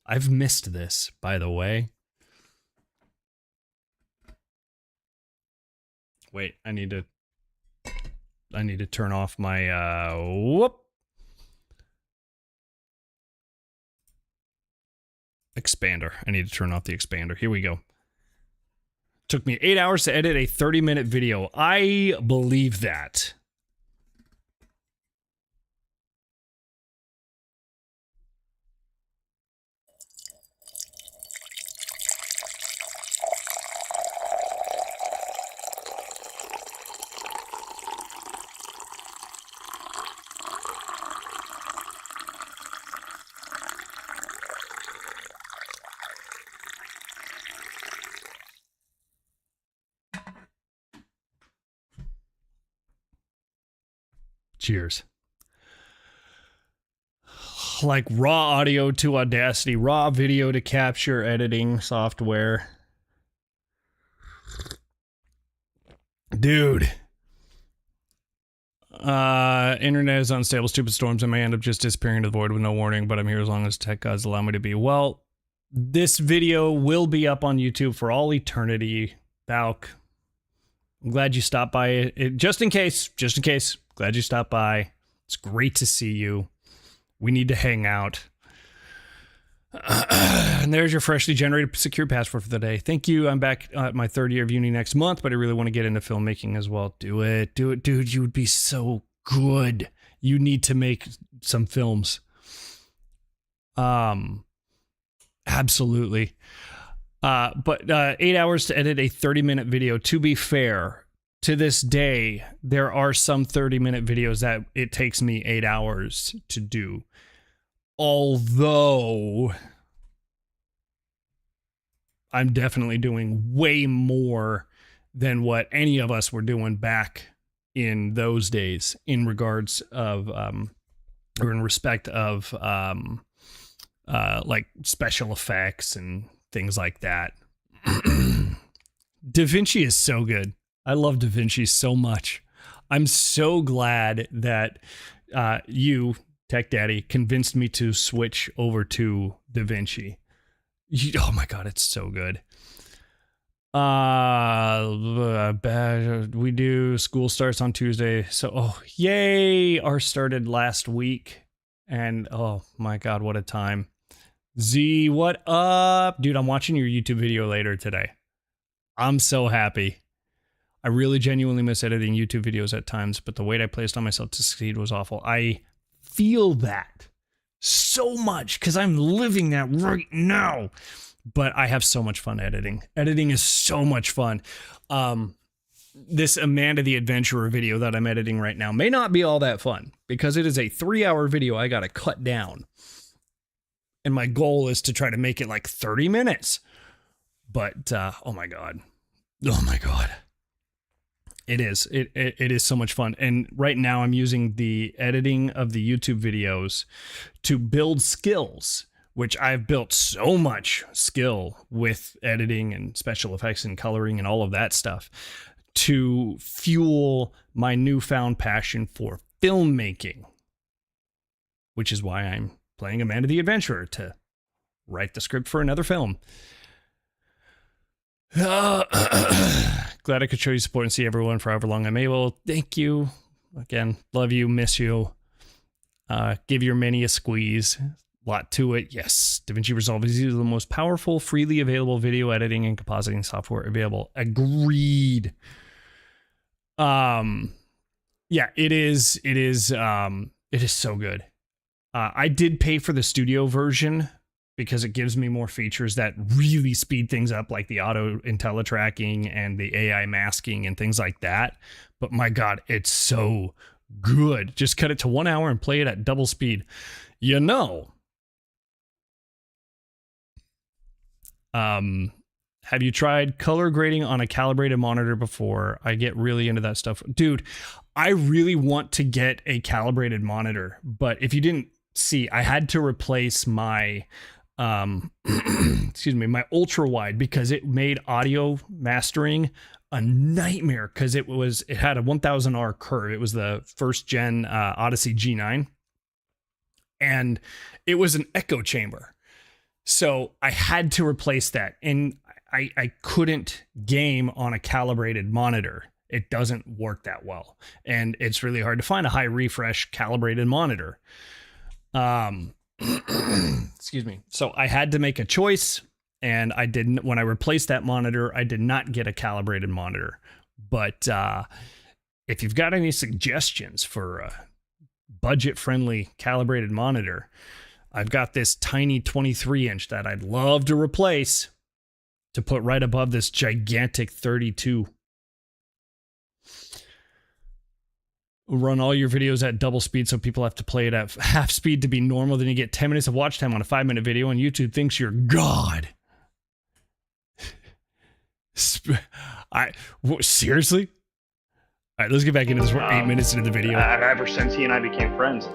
I've missed this, by the way. Wait, I need to turn off my expander. I need to turn off the expander. Here we go. Took me 8 hours to edit a 30-minute video. I believe that. Cheers. Like raw audio to Audacity, raw video to capture editing software. Dude. Internet is unstable, stupid storms. I may end up just disappearing into the void with no warning, but I'm here as long as tech gods allow me to be. Well, this video will be up on YouTube for all eternity. Valk, I'm glad you stopped by. Just in case. Glad you stopped by. It's great to see you. We need to hang out. And there's your freshly generated secure password for the day. Thank you. I'm back at my third year of uni next month, but I really want to get into filmmaking as well. Do it, dude. You would be so good. You need to make some films. Absolutely. But 8 hours to edit a 30-minute video. To be fair, to this day, there are some 30-minute videos that it takes me 8 hours to do. Although I'm definitely doing way more than what any of us were doing back in those days in regards of, or in respect of, like special effects and things like that. DaVinci is so good. I love DaVinci so much. I'm so glad that you, Tech Daddy, convinced me to switch over to DaVinci. Oh my God, it's so good. We do school starts on Tuesday. So, yay. Ours started last week. And oh my God, what a time. Z, what up? Dude, I'm watching your YouTube video later today. I'm so happy. I really genuinely miss editing YouTube videos at times, but the weight I placed on myself to succeed was awful. I feel that so much because I'm living that right now. But I have so much fun editing. Editing is so much fun. This Amanda the Adventurer video that I'm editing right now may not be all that fun because it is a 3-hour video I got to cut down. And my goal is to try to make it like 30 minutes. But, oh my God. Oh my God. It is. It is so much fun. And right now I'm using the editing of the YouTube videos to build skills which I've built so much skill with editing and special effects and coloring and all of that stuff to fuel my newfound passion for filmmaking, which is why I'm playing Amanda the Adventurer to write the script for another film. Glad I could show you support and see everyone for however long I'm able. Thank you. Again, love you, miss you. Give your mini a squeeze. Lot to it. Yes. DaVinci Resolve is the most powerful, freely available video editing and compositing software available. Agreed. Yeah, it is so good. I did pay for the studio version because it gives me more features that really speed things up, like the auto IntelliTracking and the AI masking and things like that. But my God, it's so good. Just cut it to 1 hour and play it at double speed. You know. Have you tried color grading on a calibrated monitor before? I get really into that stuff. Dude, I really want to get a calibrated monitor, but if you didn't see, I had to replace my excuse me, my ultra wide because it made audio mastering a nightmare because it had a 1000R curve. It was the first gen Odyssey G9, and it was an echo chamber. So I had to replace that, and I couldn't game on a calibrated monitor. It doesn't work that well, and it's really hard to find a high refresh calibrated monitor. Excuse me. So I had to make a choice, and I didn't. When I replaced that monitor, I did not get a calibrated monitor. But if you've got any suggestions for a budget-friendly calibrated monitor, I've got this tiny 23-inch that I'd love to replace to put right above this gigantic 32. Run all your videos at double speed so people have to play it at half speed to be normal. Then you get 10 minutes of watch time on a 5-minute video, and YouTube thinks you're God. Seriously? All right, let's get back into this. We're 8 minutes into the video. Ever since he and I became friends.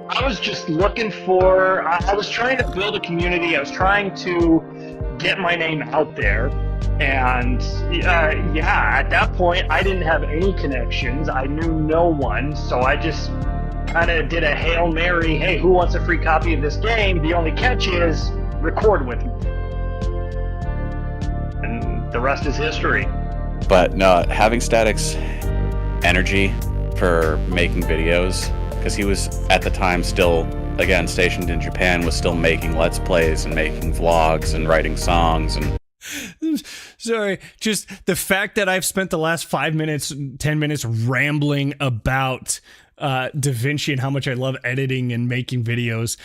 I was just looking for, I was trying to build a community. I was trying to get my name out there. And yeah, at that point, I didn't have any connections. I knew no one. So I just kind of did a Hail Mary. Hey, who wants a free copy of this game? The only catch is record with me. And the rest is history. But no, having Static's energy for making videos, because he was at the time still, again, stationed in Japan, was still making Let's Plays and making vlogs and writing songs. And sorry, just the fact that I've spent the last 5 minutes, 10 minutes rambling about DaVinci and how much I love editing and making videos,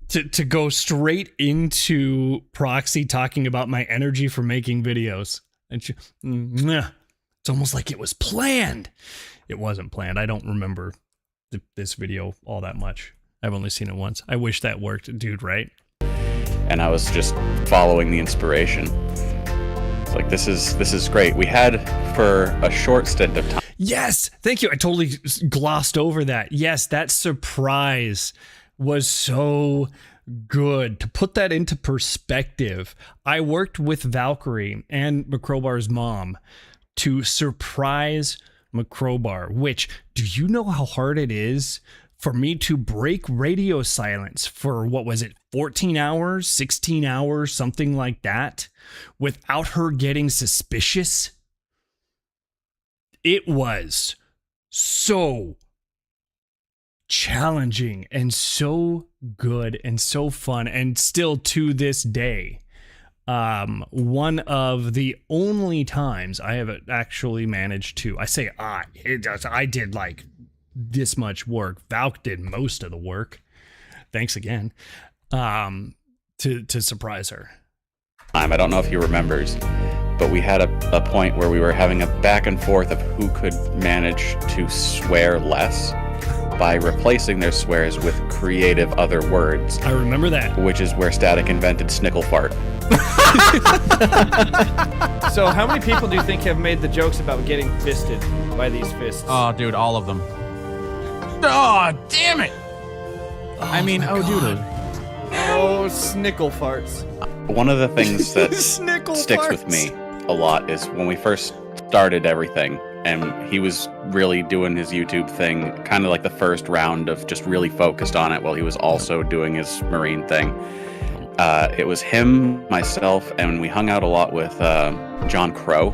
to go straight into Proxy talking about my energy for making videos. And it's almost like it was planned. It wasn't planned. I don't remember this video all that much. I've only seen it once. I wish that worked, dude, right? And I was just following the inspiration. It's like, this is great. We had, for a short stint of time. Yes, thank you. I totally glossed over that. Yes, that surprise was so good. To put that into perspective, I worked with Valkyrie and Macrobar's mom to surprise Macrobar, which, do you know how hard it is for me to break radio silence for, what was it, 14 hours, 16 hours, something like that, without her getting suspicious? It was so challenging and so good and so fun, and still to this day, one of the only times I have actually managed to, I did like this much work. Valk did most of the work. Thanks again. To surprise her. I don't know if he remembers, but we had a point where we were having a back and forth of who could manage to swear less by replacing their swears with creative other words. I remember that. Which is where Static invented Snickle Fart. So how many people do you think have made the jokes about getting fisted by these fists? Oh, dude, all of them. Oh, damn it! Dude. Oh, snickle farts. One of the things that Snickle sticks with me a lot is when we first started everything, and he was really doing his YouTube thing, kind of like the first round of just really focused on it while he was also doing his Marine thing. It was him, myself, and we hung out a lot with John Crow,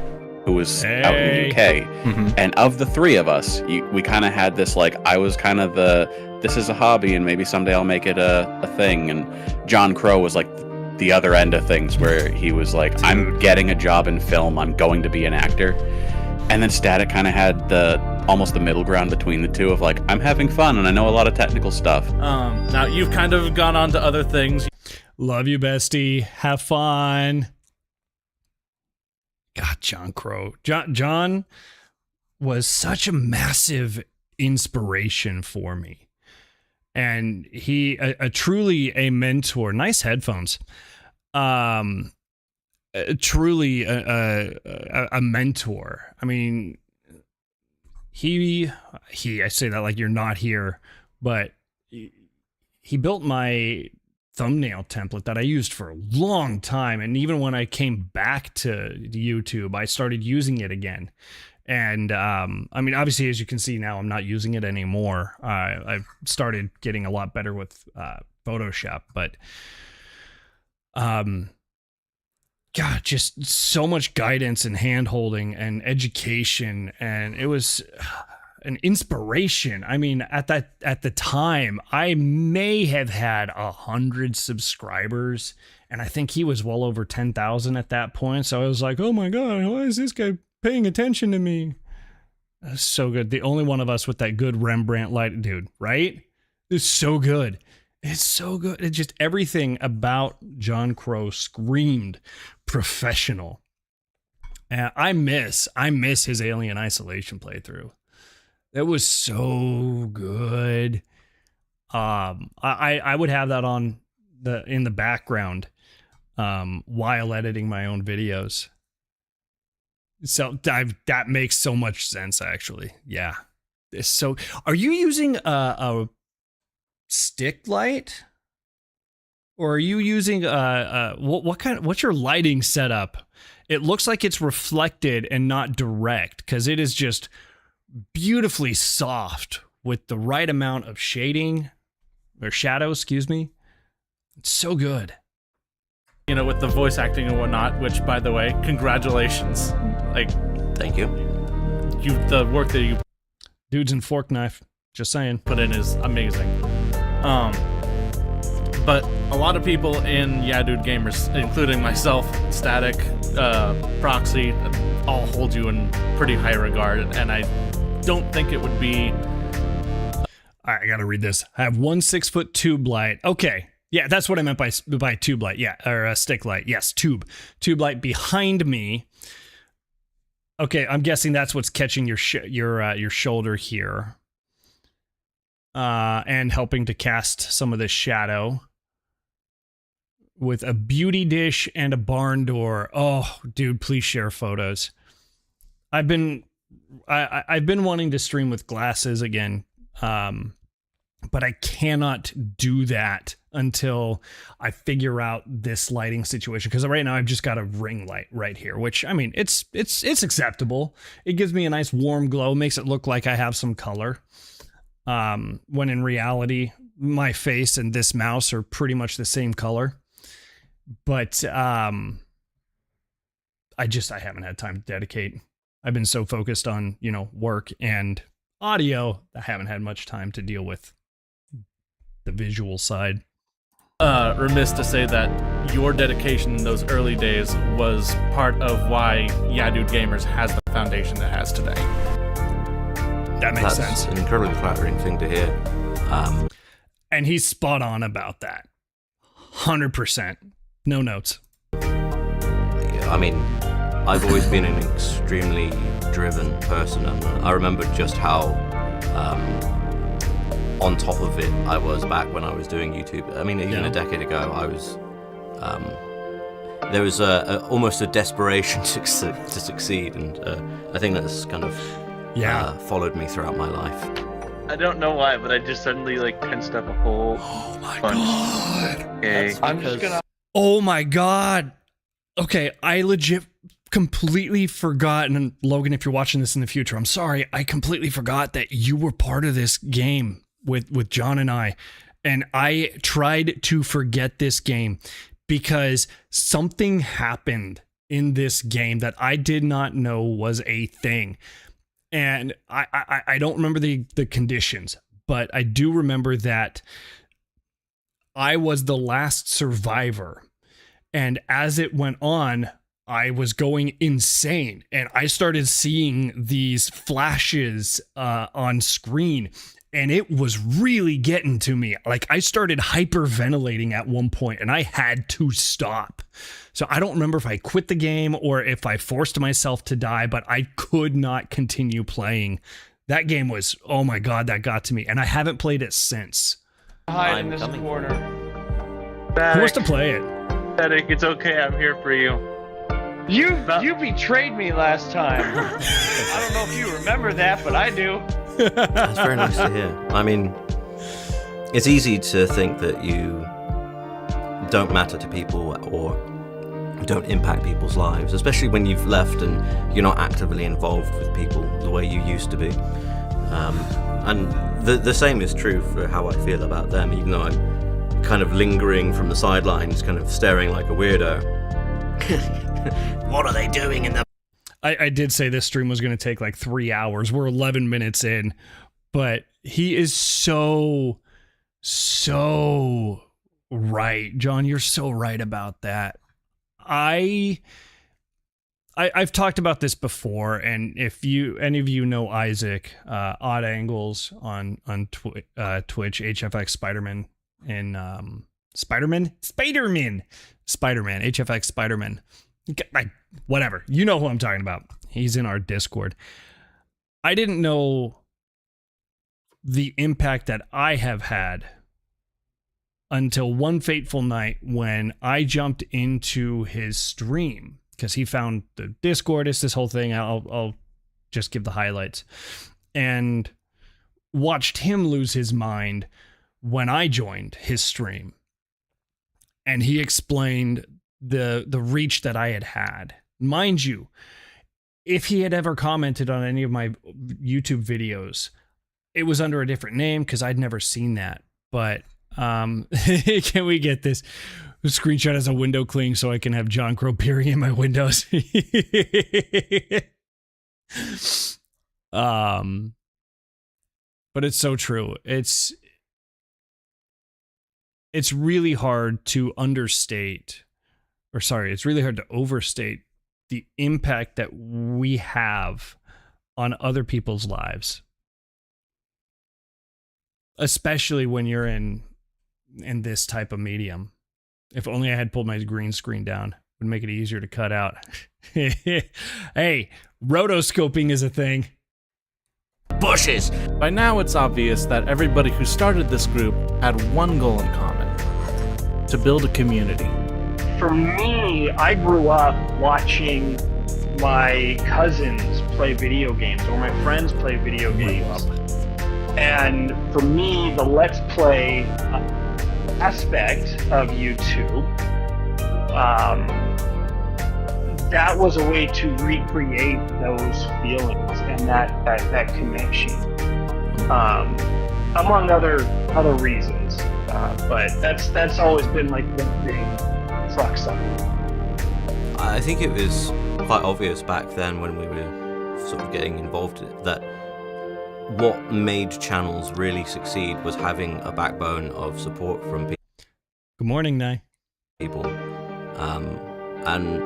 who was out in the UK. And of the three of us, we kind of had this, like, I was kind of this is a hobby and maybe someday I'll make it a thing. And John Crow was like the other end of things, where he was like, I'm getting a job in film, I'm going to be an actor. And then Static kind of had almost the middle ground between the two of like, I'm having fun and I know a lot of technical stuff. Now you've kind of gone on to other things. Love you, bestie. Have fun. God, John Crow. John was such a massive inspiration for me. And he, truly a mentor. Nice headphones. Truly a mentor. I mean, I say that like you're not here, but he built my thumbnail template that I used for a long time. And even when I came back to YouTube, I started using it again. And I mean, obviously, as you can see now, I'm not using it anymore. I've started getting a lot better with Photoshop, but God, just so much guidance and hand-holding and education, and it was an inspiration. I mean, at the time, I may have had 100 subscribers, and I think he was well over 10,000 at that point. So I was like, oh my God, why is this guy paying attention to me? That's so good. The only one of us with that good Rembrandt light, dude, right? It's so good. It's so good. It just, everything about John Crow screamed professional. And I miss his Alien Isolation playthrough. It was so good. I would have that on in the background while editing my own videos. So that makes so much sense, actually. Yeah. So, are you using a stick light, or are you using what's your lighting setup? It looks like it's reflected and not direct, because it is just beautifully soft with the right amount of shading or shadow, excuse me. It's so good. You know, with the voice acting and whatnot, which, by the way, congratulations. Like, thank you. The work that you Dudes and Fork Knife, just saying, put in is amazing. But a lot of people in Yeah Dude Gamers, including myself, Static, Proxy, all hold you in pretty high regard, and I don't think it would be... All right, I gotta read this. I have 1 6-foot tube light. Okay. Yeah, that's what I meant by tube light. Yeah, or a stick light. Yes, tube light behind me. Okay, I'm guessing that's what's catching your shoulder here, and helping to cast some of this shadow with a beauty dish and a barn door. Oh, dude, please share photos. I've been wanting to stream with glasses again, but I cannot do that until I figure out this lighting situation. Because right now I've just got a ring light right here, which, I mean, it's acceptable. It gives me a nice warm glow, makes it look like I have some color. When in reality, my face and this mouse are pretty much the same color. But I haven't had time to dedicate. I've been so focused on, work and audio, I haven't had much time to deal with the visual side. Remiss to say that your dedication in those early days was part of why Yeah Dude Gamers has the foundation it has today. That makes sense. That's an incredibly flattering thing to hear. And he's spot on about that. 100%. No notes. I mean, I've always been an extremely driven person, and I remember just how on top of it I was back when I was doing YouTube. I mean, even a decade ago, I was there was almost a desperation to succeed, and I think that's kind of followed me throughout my life. I don't know why, but I just suddenly like tensed up a whole bunch. Okay. I'm just gonna. Oh my god. Okay, I legit completely forgot, and Logan, if you're watching this in the future, I'm sorry, I completely forgot that you were part of this game with John and I. And I tried to forget this game because something happened in this game that I did not know was a thing. And I don't remember the conditions, but I do remember that I was the last survivor. And as it went on, I was going insane. And I started seeing these flashes on screen. And it was really getting to me. Like, I started hyperventilating at one point, and I had to stop. So I don't remember if I quit the game or if I forced myself to die, but I could not continue playing. That game was, oh my god, that got to me. And I haven't played it since. Hide in this corner. Who wants to play it? Static, it's okay, I'm here for you. You betrayed me last time. I don't know if you remember that, but I do. That's very nice to hear. I mean, it's easy to think that you don't matter to people or don't impact people's lives, especially when you've left and you're not actively involved with people the way you used to be. And the same is true for how I feel about them, even though I'm kind of lingering from the sidelines, kind of staring like a weirdo. What are they doing in the... I did say this stream was going to take like 3 hours. We're 11 minutes in, but he is so right. John, you're so right about that. I've talked about this before, and if any of you know Isaac, Odd Angles on Twitch, HFX Spider-Man, and Spider-Man, HFX Spider-Man. Whatever. You know who I'm talking about. He's in our Discord. I didn't know the impact that I have had until one fateful night when I jumped into his stream because he found the Discord. It's this whole thing. I'll just give the highlights. And watched him lose his mind when I joined his stream. And he explained the reach that I had. Mind you, if he had ever commented on any of my YouTube videos, it was under a different name because I'd never seen that. But can we get this screenshot as a window cling so I can have John Crow Peary in my windows? But it's so true. It's really hard to understate, or sorry, it's really hard to overstate the impact that we have on other people's lives. Especially when you're in this type of medium. If only I had pulled my green screen down, it would make it easier to cut out. Hey, rotoscoping is a thing. Bushes! By now it's obvious that everybody who started this group had one goal in common: to build a community. For me, I grew up watching my cousins play video games or my friends play video games. And for me, the Let's Play aspect of YouTube, that was a way to recreate those feelings and that connection, among other reasons. But that's always been like the big crux of it. I think it was quite obvious back then when we were sort of getting involved in it that what made channels really succeed was having a backbone of support from people. Good morning, Nye. People. And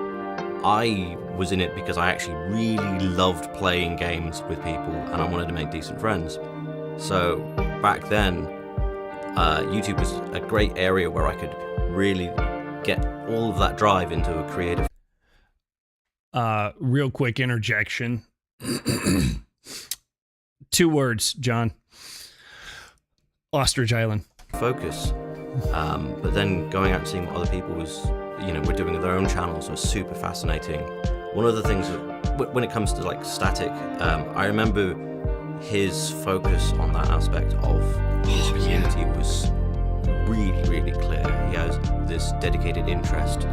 I was in it because I actually really loved playing games with people and I wanted to make decent friends. So back then, YouTube was a great area where I could really get all of that drive into a creative... Real quick interjection. 2 words, John. Ostrich Island. Focus. But then going out and seeing what other people were doing their own channels was super fascinating. One of the things that, when it comes to like Static, I remember his focus on that aspect of his community was really, really clear. He has this dedicated interest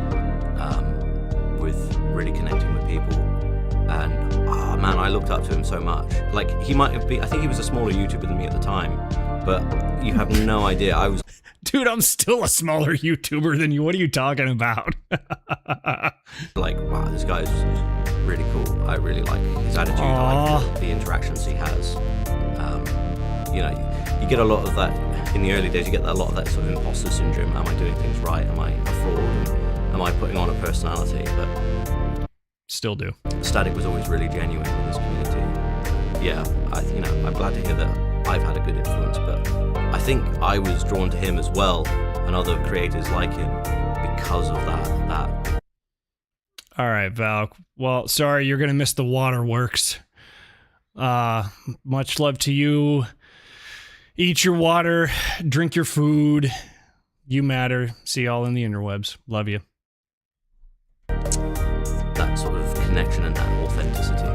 with really connecting with people. And man, I looked up to him so much. Like, he might have been, I think he was a smaller YouTuber than me at the time, but you have no idea. I was, dude, I'm still a smaller YouTuber than you. What are you talking about? like, wow, this guy's really cool. I really like his attitude. I like the interactions he has. You know, you get a lot of that in the early days. You get a lot of that sort of imposter syndrome. Am I doing things right? Am I a fraud? Am I putting on a personality? But still do. Static was always really genuine with his community. Yeah, I'm glad to hear that I've had a good influence, but I think I was drawn to him as well and other creators like him because of that. All right, Val. Well, sorry, you're gonna miss the waterworks. Much love to you. Eat your water, drink your food. You matter. See y'all in the interwebs. Love you. That sort of connection and that authenticity.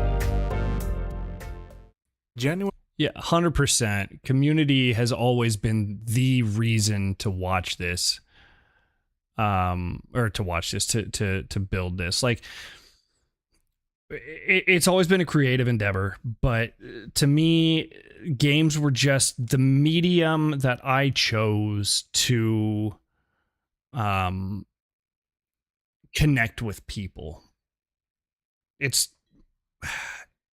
Genuine. Yeah, 100%. Community has always been the reason to watch this. Or to watch this, to build this. Like, it's always been a creative endeavor, but to me, games were just the medium that I chose to connect with people. It's,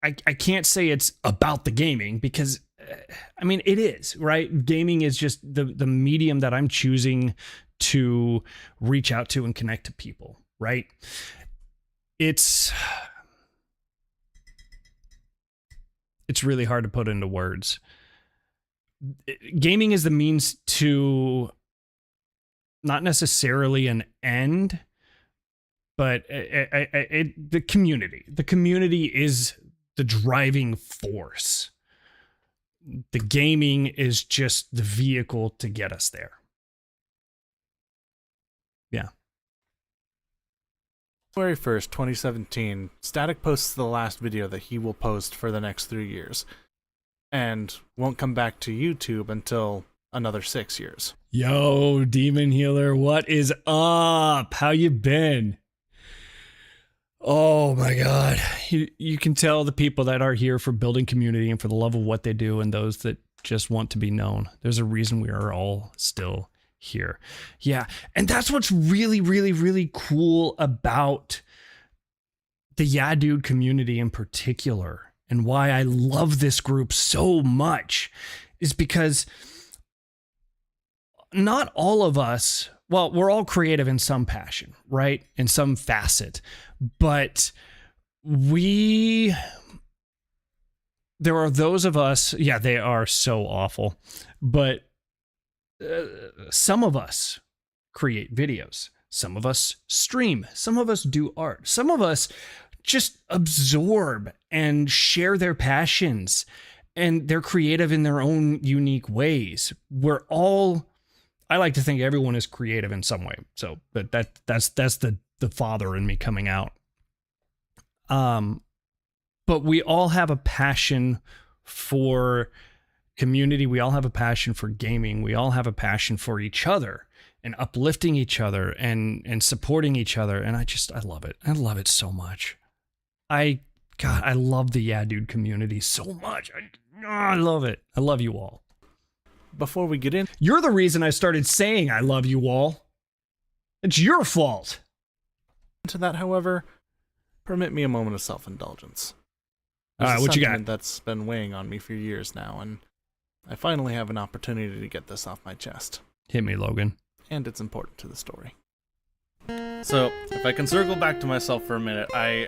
I can't say it's about the gaming because, I mean, it is, right? Gaming is just the medium that I'm choosing to reach out to and connect to people, right? It's really hard to put into words. Gaming is the means to not necessarily an end, but the community. The community is the driving force. The gaming is just the vehicle to get us there. Yeah. January 1st, 2017, Static posts the last video that he will post for the next 3 years, and won't come back to YouTube until another 6 years. Yo, Demon Healer, what is up? How you been? Oh my God. You can tell the people that are here for building community and for the love of what they do and those that just want to be known. There's a reason we are all still here. Yeah. And that's what's really, really, really cool about the Yeah Dude community in particular, and why I love this group so much, is because not all of us, well, we're all creative in some passion, right? In some facet, but there are those of us, yeah, they are so awful, but some of us create videos, some of us stream, some of us do art, some of us just absorb and share their passions, and they're creative in their own unique ways. We're all, I like to think everyone is creative in some way. So, but that's the father in me coming out. But we all have a passion for community. We all have a passion for gaming. We all have a passion for each other and uplifting each other and supporting each other. And I love it. I love it so much. I love the Yeah Dude community so much. I love it. I love you all. Before we get in, you're the reason I started saying I love you all. It's your fault. To that, however, permit me a moment of self-indulgence. All right, what you got? That's been weighing on me for years now, and I finally have an opportunity to get this off my chest. Hit me, Logan. And it's important to the story. So, if I can circle back to myself for a minute, I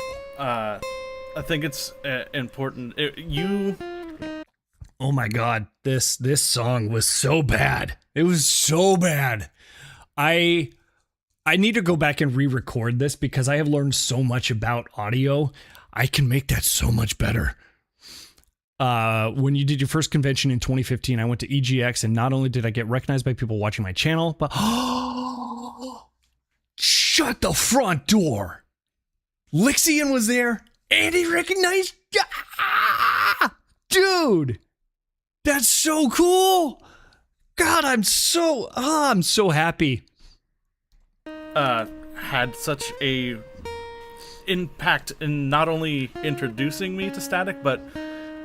think it's important. Oh my God, this song was so bad. It was so bad. I need to go back and re-record this because I have learned so much about audio. I can make that so much better. When you did your first convention in 2015, I went to EGX, and not only did I get recognized by people watching my channel, but shut the front door. Lixian was there, and he recognized. Dude, that's so cool. God, I'm so happy. Had such a impact in not only introducing me to Static, but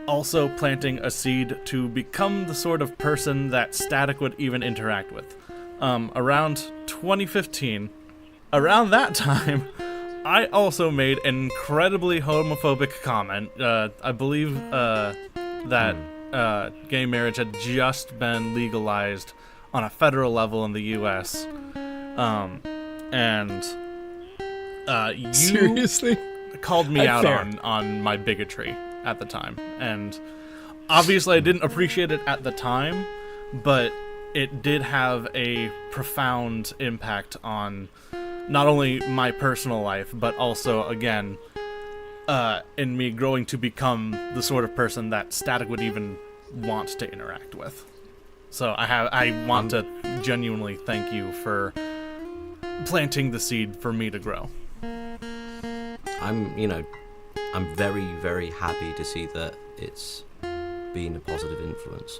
also planting a seed to become the sort of person that Static would even interact with. Around 2015, around that time, I also made an incredibly homophobic comment. I believe that gay marriage had just been legalized on a federal level in the U.S. And you Seriously called me out on my bigotry at the time. And obviously I didn't appreciate it at the time, but it did have a profound impact on not only my personal life, but also, again, in me growing to become the sort of person that Static would even want to interact with. So I want to genuinely thank you for planting the seed for me to grow. I'm very, very happy to see that it's been a positive influence.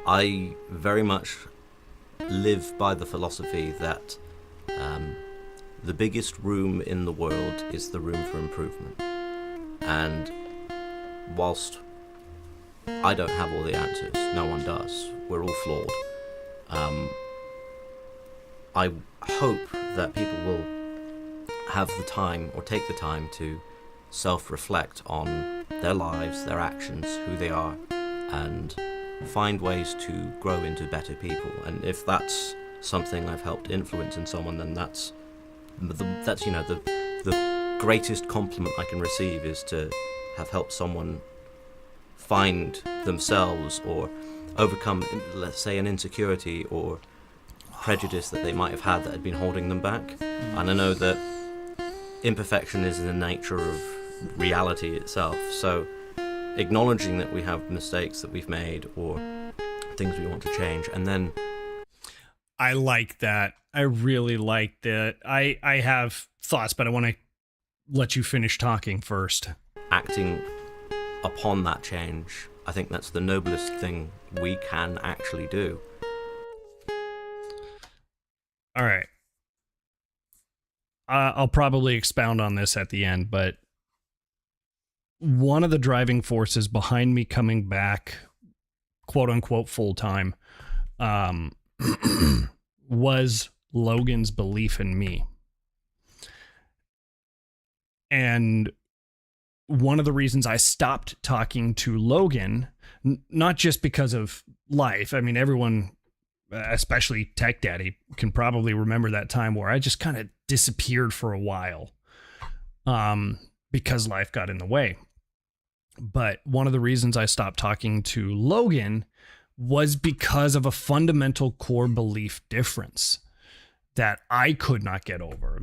I very much live by the philosophy that the biggest room in the world is the room for improvement. And whilst I don't have all the answers, no one does, we're all flawed, I hope that people will have the time, or take the time, to self-reflect on their lives, their actions, who they are, and find ways to grow into better people. And if that's something I've helped influence in someone, then that's the greatest compliment I can receive, is to have helped someone find themselves or overcome, let's say, an insecurity or prejudice that they might have had that had been holding them back. And I know that imperfection is in the nature of reality itself, so acknowledging that we have mistakes that we've made or things we want to change, and then I like that. I really like that. I have thoughts, but I want to let you finish talking first. Acting upon that change, I think that's the noblest thing we can actually do. All right. I'll probably expound on this at the end, but one of the driving forces behind me coming back, quote unquote, full time, was Logan's belief in me. And one of the reasons I stopped talking to Logan, not just because of life. I mean, everyone, especially Tech Daddy, can probably remember that time where I just kind of disappeared for a while, because life got in the way. But one of the reasons I stopped talking to Logan was because of a fundamental core belief difference that I could not get over.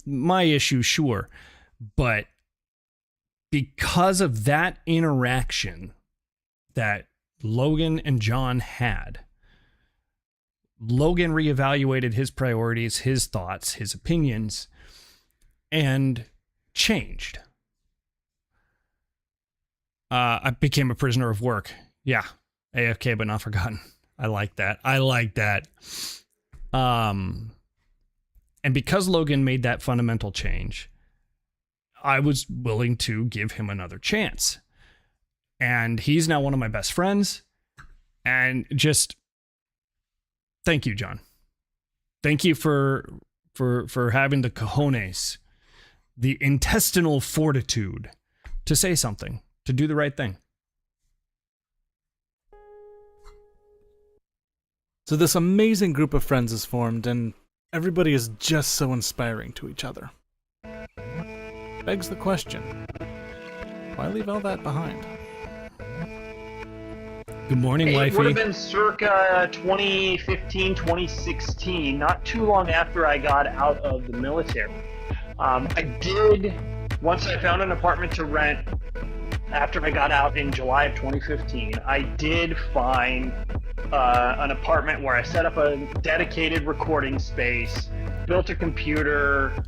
My issue, sure, but because of that interaction that Logan and John had, Logan reevaluated his priorities, his thoughts, his opinions, and changed. I became a prisoner of work. Yeah. AFK, but not forgotten. I like that. And because Logan made that fundamental change, I was willing to give him another chance. And he's now one of my best friends. And just thank you, John. Thank you for having the cojones, the intestinal fortitude to say something, to do the right thing. So this amazing group of friends is formed, and everybody is just so inspiring to each other. Begs the question, why leave all that behind? Good morning, wifey. It would have been circa 2015, 2016, not too long after I got out of the military. I did, once I found an apartment to rent after I got out in July of 2015, I did find an apartment where I set up a dedicated recording space, built a computer,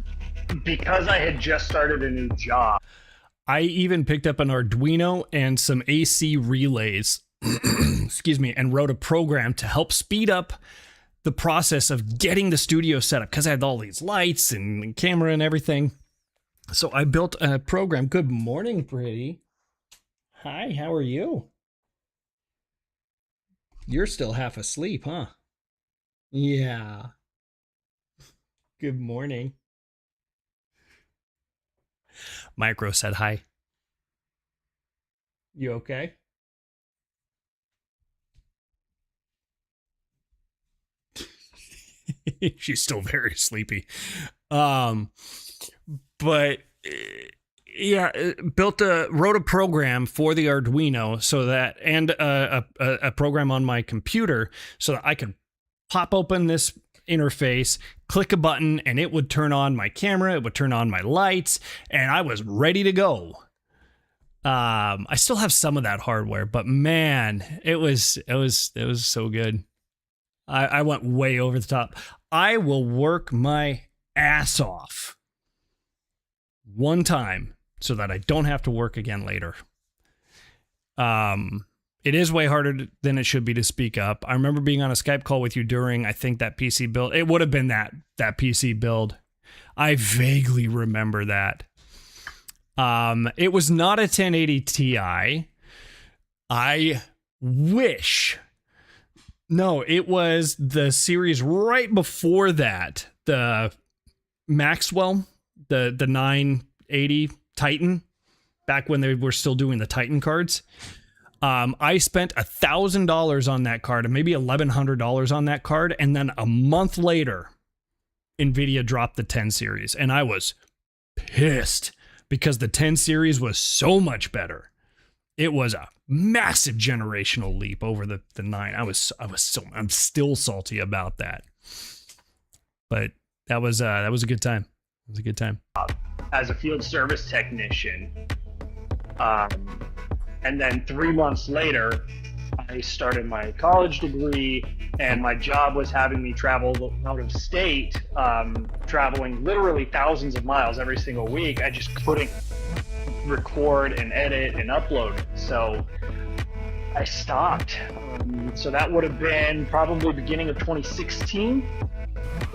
because I had just started a new job. I even picked up an Arduino and some AC relays, excuse me, and wrote a program to help speed up the process of getting the studio set up because I had all these lights and camera and everything. So I built a program. Good morning, Pretty. Hi, how are you? You're still half asleep, huh? Yeah. Good morning. Micro said hi. You okay? She's still very sleepy. But yeah, wrote a program for the Arduino so that, and a program on my computer so that I could pop open this interface, click a button, and it would turn on my camera, it would turn on my lights, and I was ready to go. I still have some of that hardware, but man, it was so good. I went way over the top. I will work my ass off one time so that I don't have to work again later. It is way harder than it should be to speak up. I remember being on a Skype call with you during, I think, that PC build. It would have been that PC build. I vaguely remember that. It was not a 1080 Ti. I wish. No, it was the series right before that. The Maxwell, the 980 Titan, back when they were still doing the Titan cards. I spent $1,000 on that card and maybe $1,100 on that card. And then a month later, NVIDIA dropped the 10 series. And I was pissed because the 10 series was so much better. It was a massive generational leap over the 9. I'm still salty about that. But that was a good time. It was a good time. As a field service technician, and then 3 months later, I started my college degree, and my job was having me travel out of state, traveling literally thousands of miles every single week. I just couldn't record and edit and upload. So I stopped. So that would have been probably beginning of 2016.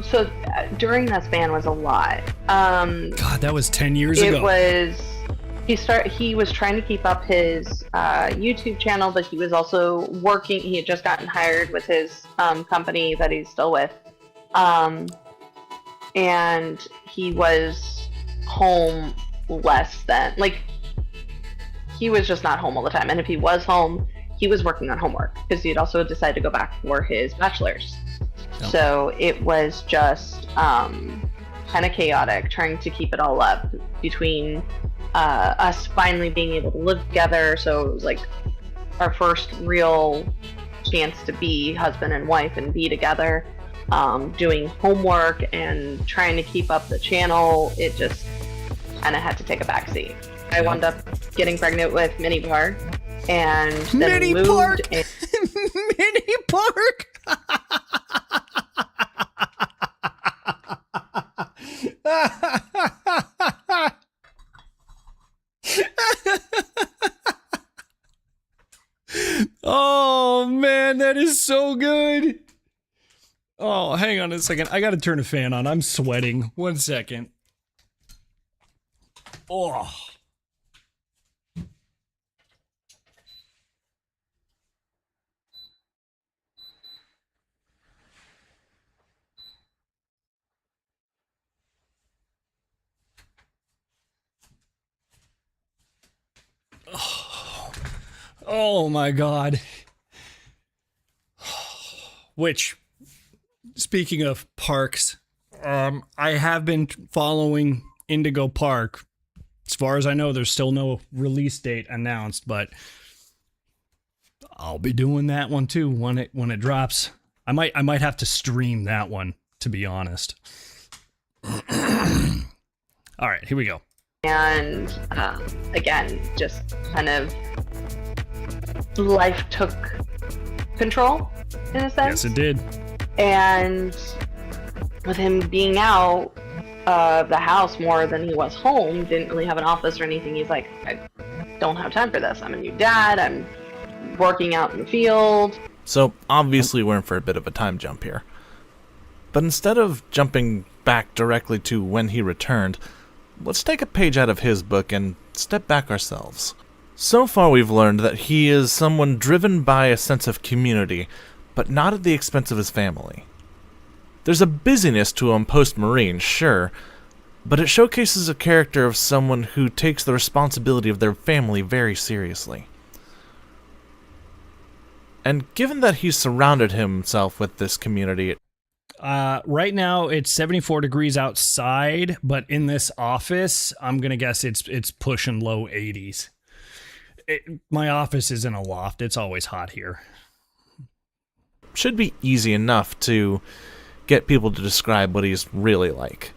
So during that span was a lot. God, that was 10 years ago. It was. He was trying to keep up his YouTube channel, but he was also working. He had just gotten hired with his company that he's still with, and he was home less than, like, he was just not home all the time. And if he was home, he was working on homework because he had also decided to go back for his bachelor's. Oh. So it was just kind of chaotic trying to keep it all up between us finally being able to live together. So it was like our first real chance to be husband and wife and be together, doing homework and trying to keep up the channel. It just kind of had to take a backseat. I wound up getting pregnant with Mini Park, and then Mini moved Park. in- Mini Park. Oh man, that is so good. Oh, hang on a second. I gotta turn a fan on. I'm sweating. 1 second. Oh. Oh my God. Which, speaking of parks, I have been following Indigo Park. As far as I know, there's still no release date announced, but I'll be doing that one too when it drops. I might have to stream that one, to be honest. All right, here we go. And again, just kind of life took control in a sense. Yes, it did. And with him being out, of the house more than he was home. Didn't really have an office or anything. He's like, I don't have time for this. I'm a new dad. I'm working out in the field. So obviously we're in for a bit of a time jump here. But instead of jumping back directly to when he returned, let's take a page out of his book and step back ourselves. So far we've learned that he is someone driven by a sense of community, but not at the expense of his family. There's a busyness to him post-Marine, sure, but it showcases a character of someone who takes the responsibility of their family very seriously. And given that he's surrounded himself with this community... Right now it's 74 degrees outside, but in this office, I'm going to guess it's pushing low 80s. My office is in a loft. It's always hot here. Should be easy enough to get people to describe what he's really like.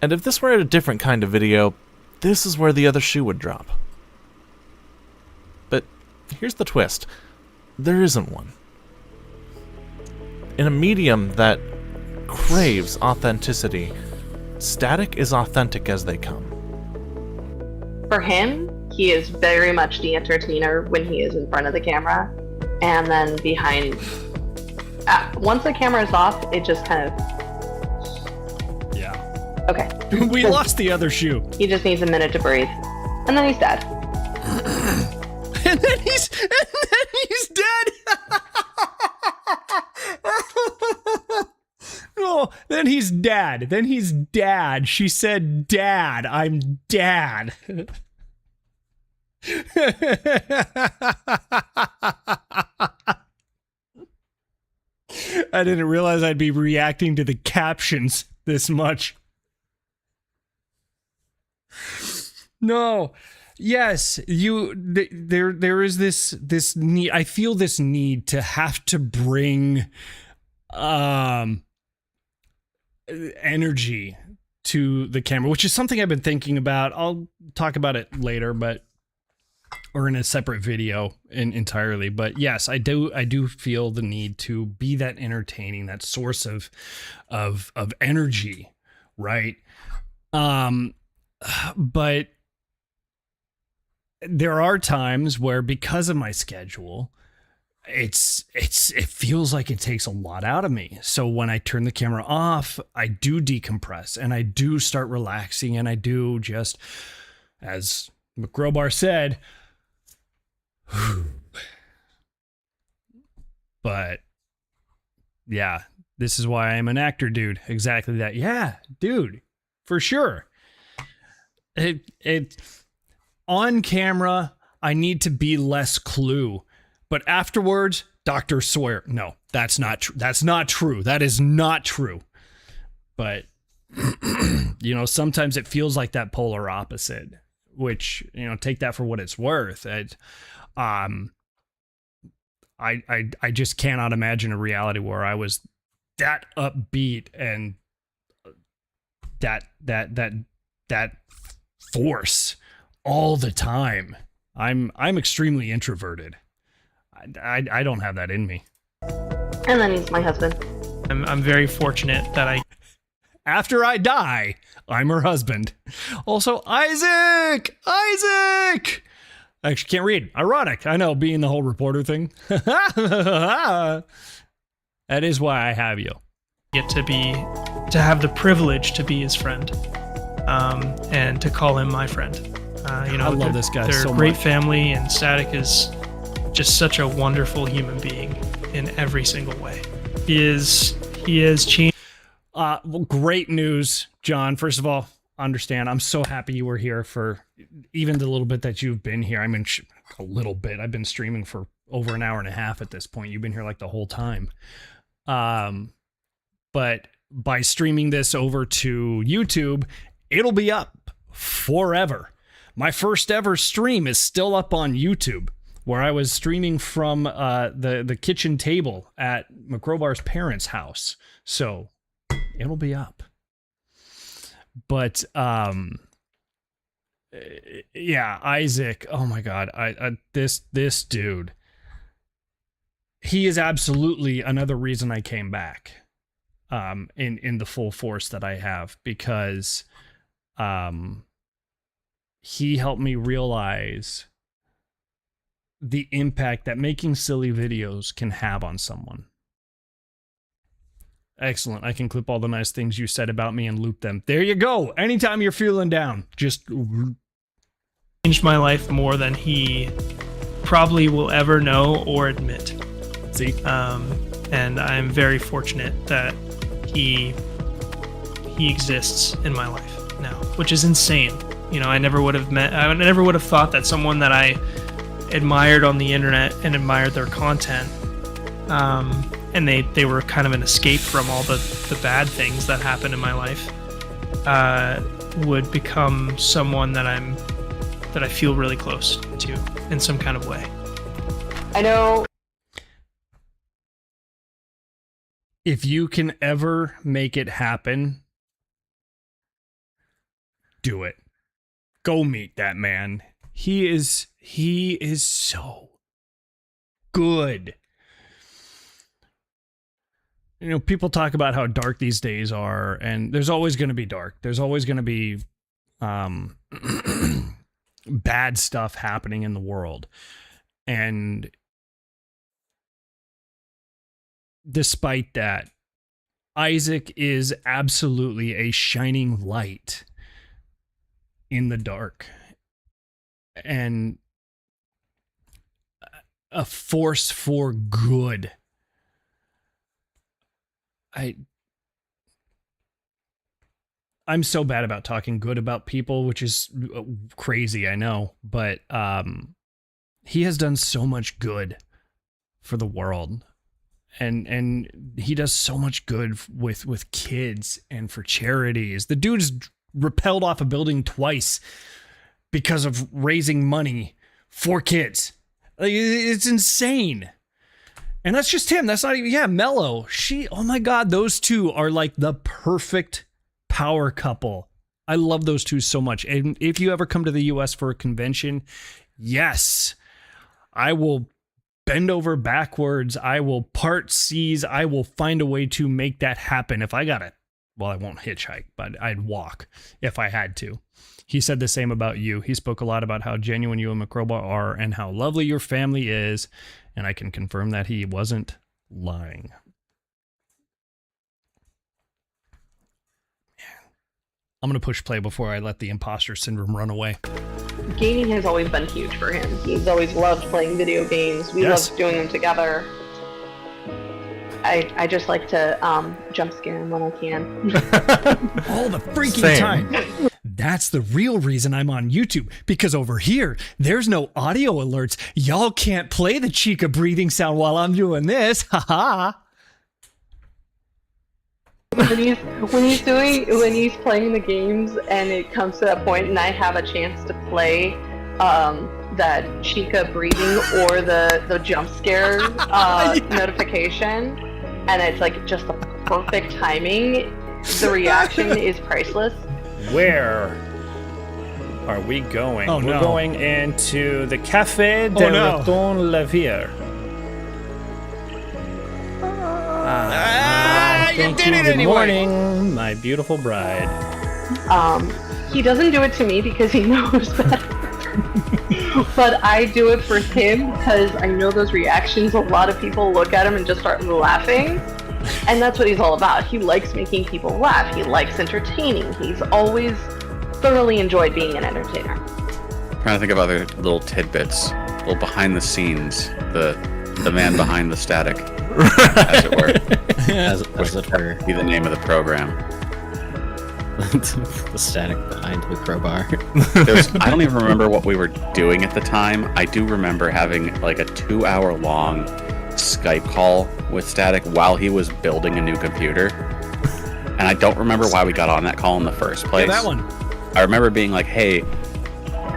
And if this were a different kind of video, this is where the other shoe would drop. But here's the twist. There isn't one. In a medium that craves authenticity, Static is authentic as they come. For him, he is very much the entertainer when he is in front of the camera, and then behind. Once the camera is off, it just kind of. Yeah. Okay. We lost the other shoe. He just needs a minute to breathe, and then he's dead. and then he's dead. No, then he's dad. Then he's dad. She said, "Dad, I'm dad." I didn't realize I'd be reacting to the captions this much. No. Yes, there is this need. I feel this need to have to bring energy to the camera, which is something I've been thinking about. I'll talk about it later, or in a separate video entirely. But yes, I do feel the need to be that entertaining, that source of energy, right? But there are times where, because of my schedule, it feels like it takes a lot out of me. So when I turn the camera off, I do decompress and I do start relaxing, and I do just, as McGrobar said, but yeah, this is why I'm an actor, dude. Exactly that. Yeah, dude, for sure. It on camera, I need to be less Clue. But afterwards, Dr. Sawyer. No, that's not true. That's not true. That is not true. But, sometimes it feels like that polar opposite, which, take that for what it's worth. I just cannot imagine a reality where I was that upbeat and that force all the time. I'm extremely introverted. I don't have that in me. And then he's my husband. I'm very fortunate that after I die, I'm her husband. Also, Isaac! I actually can't read. Ironic. I know, being the whole reporter thing. That is why I have you. Get to have the privilege to be his friend, and to call him my friend. I love this guy they're so a great much. family, and Static is just such a wonderful human being in every single way. He is changed. Well, great news, John. First of all, understand, I'm so happy you were here for even the little bit that you've been here. I mean, a little bit. I've been streaming for over an hour and a half at this point. You've been here like the whole time. But by streaming this over to YouTube, it'll be up forever. My first ever stream is still up on YouTube, where I was streaming from the kitchen table at McGrobar's parents' house. So it'll be up. But yeah, Isaac, oh my God, this dude, he is absolutely another reason I came back. in the full force that I have, because he helped me realize the impact that making silly videos can have on someone. Excellent. I can clip all the nice things you said about me and loop them. There you go. Anytime you're feeling down, just changed my life more than he probably will ever know or admit. See? And I'm very fortunate that he exists in my life now, which is insane. You know, I never would have thought that someone that I admired on the internet and admired their content, and they were kind of an escape from all the bad things that happened in my life, would become someone that I feel really close to in some kind of way. I know. If you can ever make it happen, do it. Go meet that man. He is so good. You know, people talk about how dark these days are, and there's always going to be dark. There's always going to be bad stuff happening in the world. And despite that, Isaac is absolutely a shining light in the dark and a force for good. I'm so bad about talking good about people, which is crazy, I know, but he has done so much good for the world. And he does so much good with kids and for charities. The dude's rappelled off a building twice because of raising money for kids. Like, it's insane. And that's just him. That's not even, Mello. Oh my God, those two are like the perfect power couple. I love those two so much. And if you ever come to the US for a convention, yes, I will bend over backwards. I will part seas. I will find a way to make that happen. If I gotta, well, I won't hitchhike, but I'd walk if I had to. He said the same about you. He spoke a lot about how genuine you and Macroba are and how lovely your family is. And I can confirm that he wasn't lying. I'm going to push play before I let the imposter syndrome run away. Gaming has always been huge for him. He's always loved playing video games. We love doing them together. I just like to jump scare him when I can. All the freaking time. That's the real reason I'm on YouTube, because over here, there's no audio alerts. Y'all can't play the Chica breathing sound while I'm doing this. Haha. When he's playing the games and it comes to that point and I have a chance to play that Chica breathing or the jump scare notification, and it's like just the perfect timing, the reaction is priceless. Where are we going? Oh, We're going into the Café de Raton Lavire. You did it Good anyway. morning, my beautiful bride. He doesn't do it to me because he knows better. But I do it for him because I know those reactions. A lot of people look at him and just start laughing. And that's what he's all about. He likes making people laugh. He likes entertaining. He's always thoroughly enjoyed being an entertainer. I'm trying to think of other little tidbits, little behind the scenes, the man behind the static, as it were. as it were. Be the name of the program. The static behind the crowbar. I don't even remember what we were doing at the time. I do remember having like a 2-hour-long Skype call with Static while he was building a new computer. And I don't remember why we got on that call in the first place. Yeah, that one. I remember being like, hey,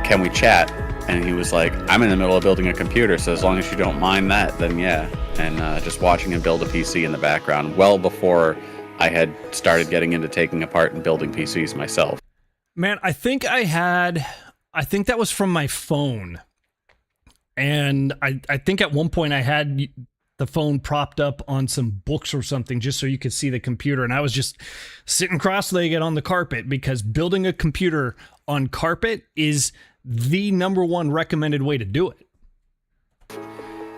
can we chat? And he was like, I'm in the middle of building a computer, so as long as you don't mind that, then yeah. And just watching him build a PC in the background well before I had started getting into taking apart and building PCs myself. Man, I think that was from my phone. And I think at one point I had the phone propped up on some books or something just so you could see the computer. And I was just sitting cross-legged on the carpet because building a computer on carpet is the #1 recommended way to do it.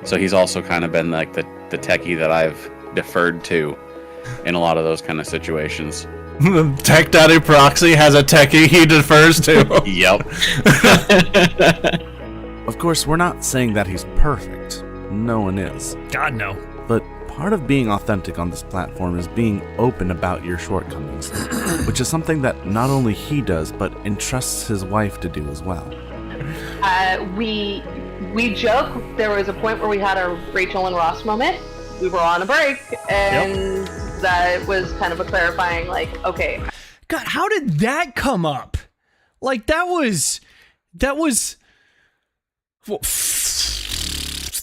So he's also kind of been like the techie that I've deferred to in a lot of those kind of situations. Tech Daddy Proxy has a techie he defers to. Yep. Of course, we're not saying that he's perfect. No one is. God, no. But part of being authentic on this platform is being open about your shortcomings, which is something that not only he does, but entrusts his wife to do as well. We joke. There was a point where we had a Rachel and Ross moment. We were on a break, and that was kind of a clarifying, like, okay. God, how did that come up? Like, that was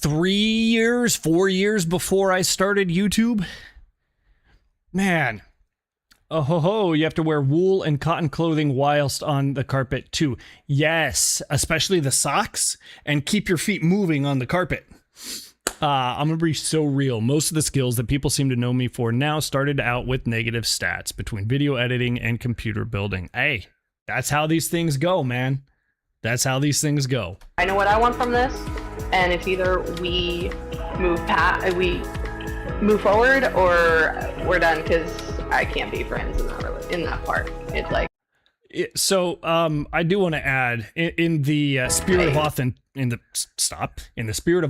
3 years, 4 years before I started YouTube. Man. Oh ho ho, you have to wear wool and cotton clothing whilst on the carpet too. Yes, especially the socks, and keep your feet moving on the carpet. I'm gonna be so real. Most of the skills that people seem to know me for now started out with negative stats between video editing and computer building. Hey, that's how these things go, man. That's how these things go. I know what I want from this, and it's either we move forward or we're done, because I can't be friends in that part. It's like. So I do want to add in the spirit of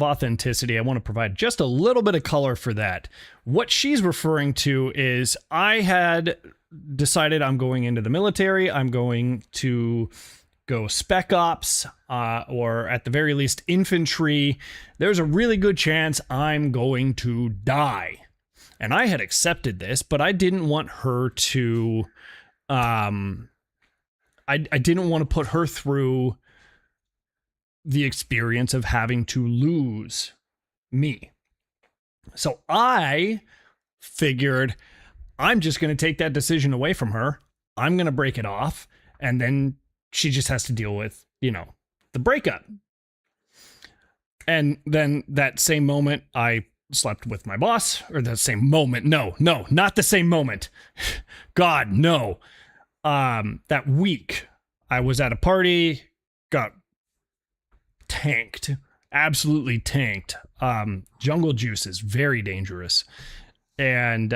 authenticity, I want to provide just a little bit of color for that. What she's referring to is I had decided I'm going into the military. I'm going to go spec ops, or at the very least infantry. There's a really good chance I'm going to die. And I had accepted this, but I didn't want her to, I didn't want to put her through the experience of having to lose me. So I figured I'm just going to take that decision away from her. I'm going to break it off, and then she just has to deal with, the breakup. And then that same moment, I slept with my boss, or the same moment. No, not the same moment. God, no. That week I was at a party, got tanked, absolutely tanked. Jungle juice is very dangerous. And,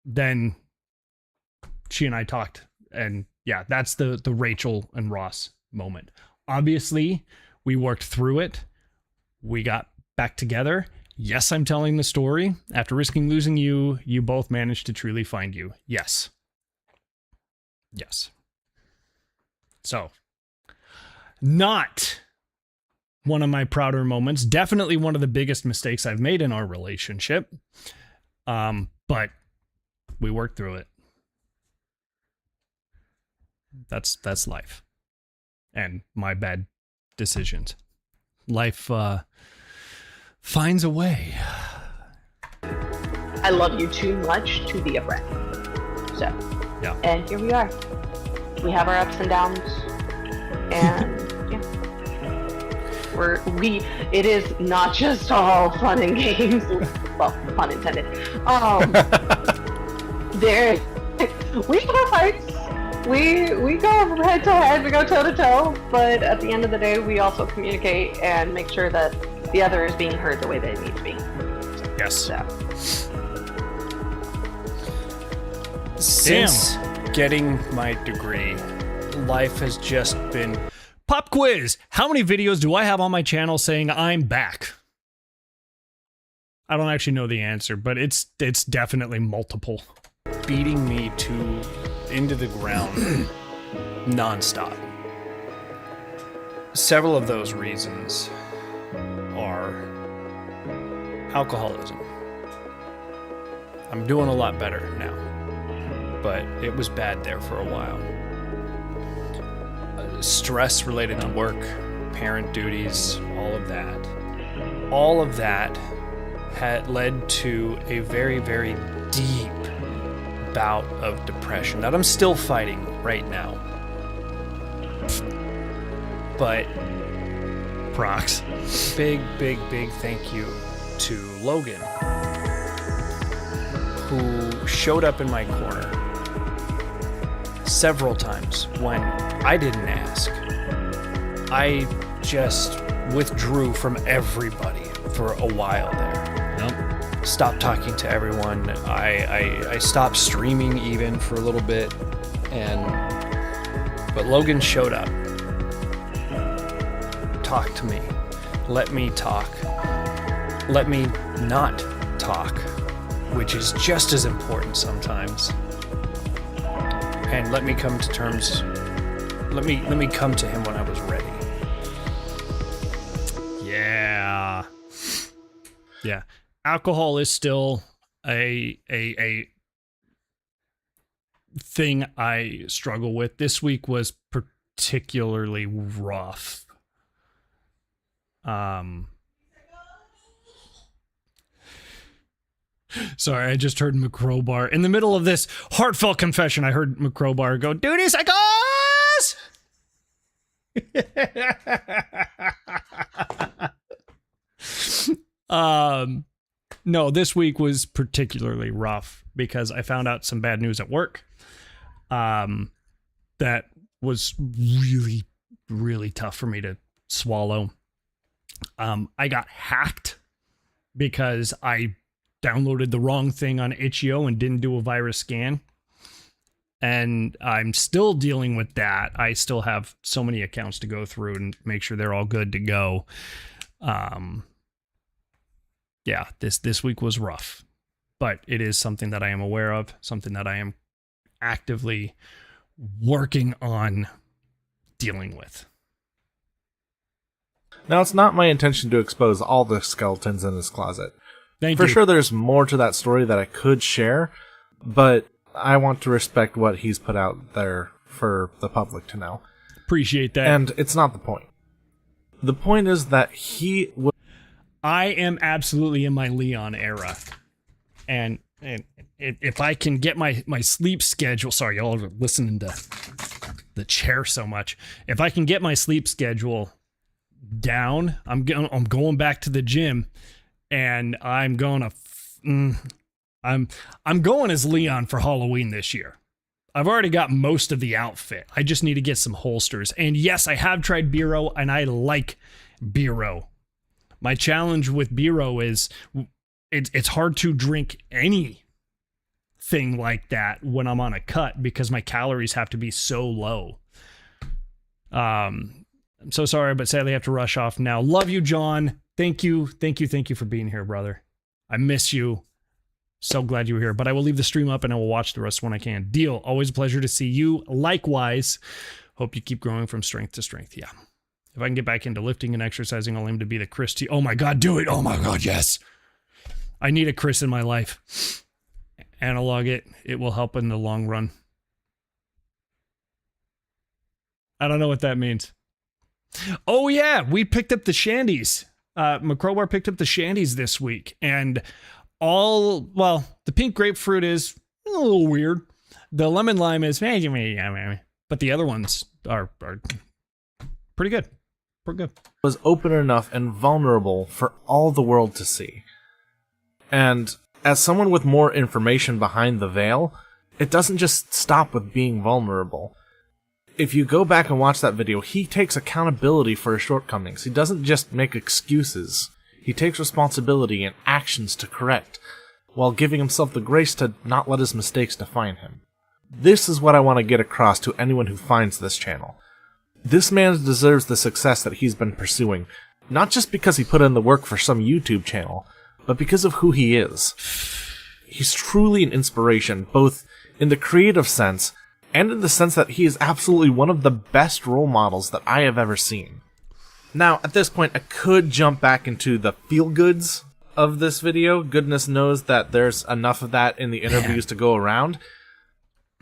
then she and I talked, and yeah, that's the Rachel and Ross moment. Obviously we worked through it. We got back together. Yes, I'm telling the story. After risking losing you, you both managed to truly find you. Yes. So, not one of my prouder moments. Definitely one of the biggest mistakes I've made in our relationship. But we worked through it. That's life. And my bad decisions. Life finds a way. I love you too much to be a friend. So, yeah. And here we are. We have our ups and downs, and yeah, it is not just all fun and games. Well, pun intended. We have our fights. We go head to head. We go toe to toe. But at the end of the day, we also communicate and make sure that the other is being heard the way they need to be. Yes. So. Since getting my degree, life has just been... Pop quiz! How many videos do I have on my channel saying I'm back? I don't actually know the answer, but it's definitely multiple. Beating me into the ground nonstop. Several of those reasons are alcoholism. I'm doing a lot better now, but it was bad there for a while. Stress related to work, parent duties, all of that had led to a very, very deep bout of depression that I'm still fighting right now. But Prox, big thank you to Logan, who showed up in my corner several times when I didn't ask. I just withdrew from everybody for a while there. Yep. Stopped talking to everyone. I stopped streaming even for a little bit, but Logan showed up. Talk to me. Let me talk. Let me not talk, which is just as important sometimes. And let me come to terms. Let me come to him when I was ready. Yeah. Alcohol is still a thing I struggle with. This week was particularly rough. Sorry, I just heard McCrowbar. In the middle of this heartfelt confession, I heard McCrowbar go, "Duty psychos!" No, this week was particularly rough because I found out some bad news at work. That was really, really tough for me to swallow. I got hacked because I downloaded the wrong thing on itch.io and didn't do a virus scan. And I'm still dealing with that. I still have so many accounts to go through and make sure they're all good to go. Yeah, this week was rough, but it is something that I am aware of, something that I am actively working on dealing with. Now, it's not my intention to expose all the skeletons in his closet. Thank For you. sure, there's more to that story that I could share, but I want to respect what he's put out there for the public to know. Appreciate that. And it's not the point. The point is that I am absolutely in my Leon era. And if I can get my sleep schedule... Sorry, y'all are listening to the chair so much. If I can get my sleep schedule down, I'm going back to the gym, and I'm going as Leon for Halloween this year. I've already got most of the outfit. I just need to get some holsters. And yes, I have tried Biro, and I like Biro. My challenge with Biro is it's hard to drink anything like that when I'm on a cut because my calories have to be so low. I'm so sorry, but sadly I have to rush off now. Love you, John. Thank you for being here, brother. I miss you. So glad you were here. But I will leave the stream up and I will watch the rest when I can. Deal. Always a pleasure to see you. Likewise. Hope you keep growing from strength to strength. Yeah. If I can get back into lifting and exercising, I'll aim to be the Chris T. Oh my God, do it. Oh my God, yes. I need a Chris in my life. Analog it. It will help in the long run. I don't know what that means. Oh yeah, we picked up the shandies. McCrowbar picked up the shandies this week. And the pink grapefruit is a little weird. The lemon lime is, but the other ones are pretty good. Pretty good. Was open enough and vulnerable for all the world to see. And as someone with more information behind the veil, it doesn't just stop with being vulnerable. If you go back and watch that video, he takes accountability for his shortcomings. He doesn't just make excuses. He takes responsibility and actions to correct, while giving himself the grace to not let his mistakes define him. This is what I want to get across to anyone who finds this channel. This man deserves the success that he's been pursuing, not just because he put in the work for some YouTube channel, but because of who he is. He's truly an inspiration, both in the creative sense and in the sense that he is absolutely one of the best role models that I have ever seen. Now, at this point, I could jump back into the feel-goods of this video. Goodness knows that there's enough of that in the interviews to go around.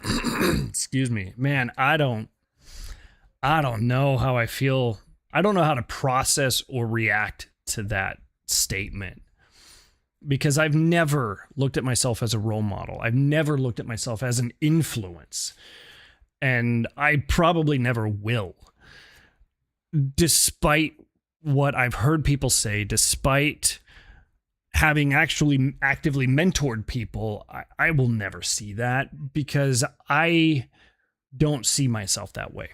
Excuse me. Man, I don't know how I feel. I don't know how to process or react to that statement. Because I've never looked at myself as a role model. I've never looked at myself as an influence. And I probably never will. Despite what I've heard people say, despite having actually actively mentored people, I will never see that because I don't see myself that way.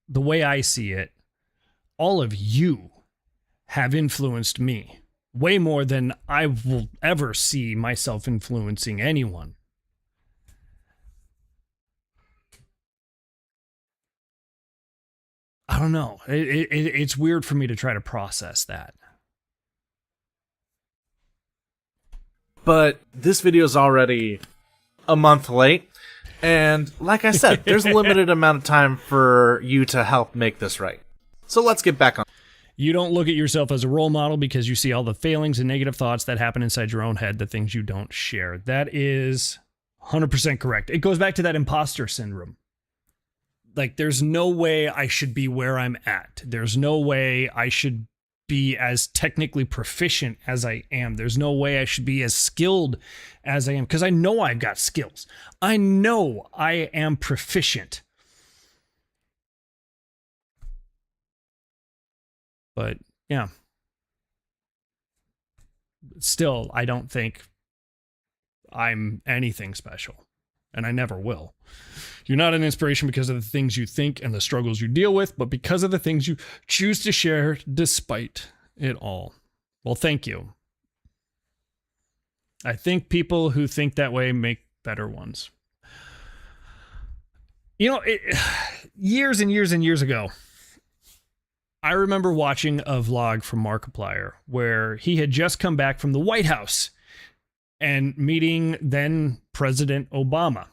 The way I see it, all of you have influenced me way more than I will ever see myself influencing anyone. I don't know. It's weird for me to try to process that. But this video is already a month late. And like I said, there's a limited amount of time for you to help make this right. So let's get back on. You don't look at yourself as a role model because you see all the failings and negative thoughts that happen inside your own head, the things you don't share. That is 100% correct. It goes back to that imposter syndrome. Like, there's no way I should be where I'm at. There's no way I should be as technically proficient as I am. There's no way I should be as skilled as I am, because I know I've got skills. I know I am proficient. But yeah, still, I don't think I'm anything special, and I never will. You're not an inspiration because of the things you think and the struggles you deal with, but because of the things you choose to share despite it all. Well, thank you. I think people who think that way make better ones. You know, years and years and years ago, I remember watching a vlog from Markiplier where he had just come back from the White House and meeting then President Obama.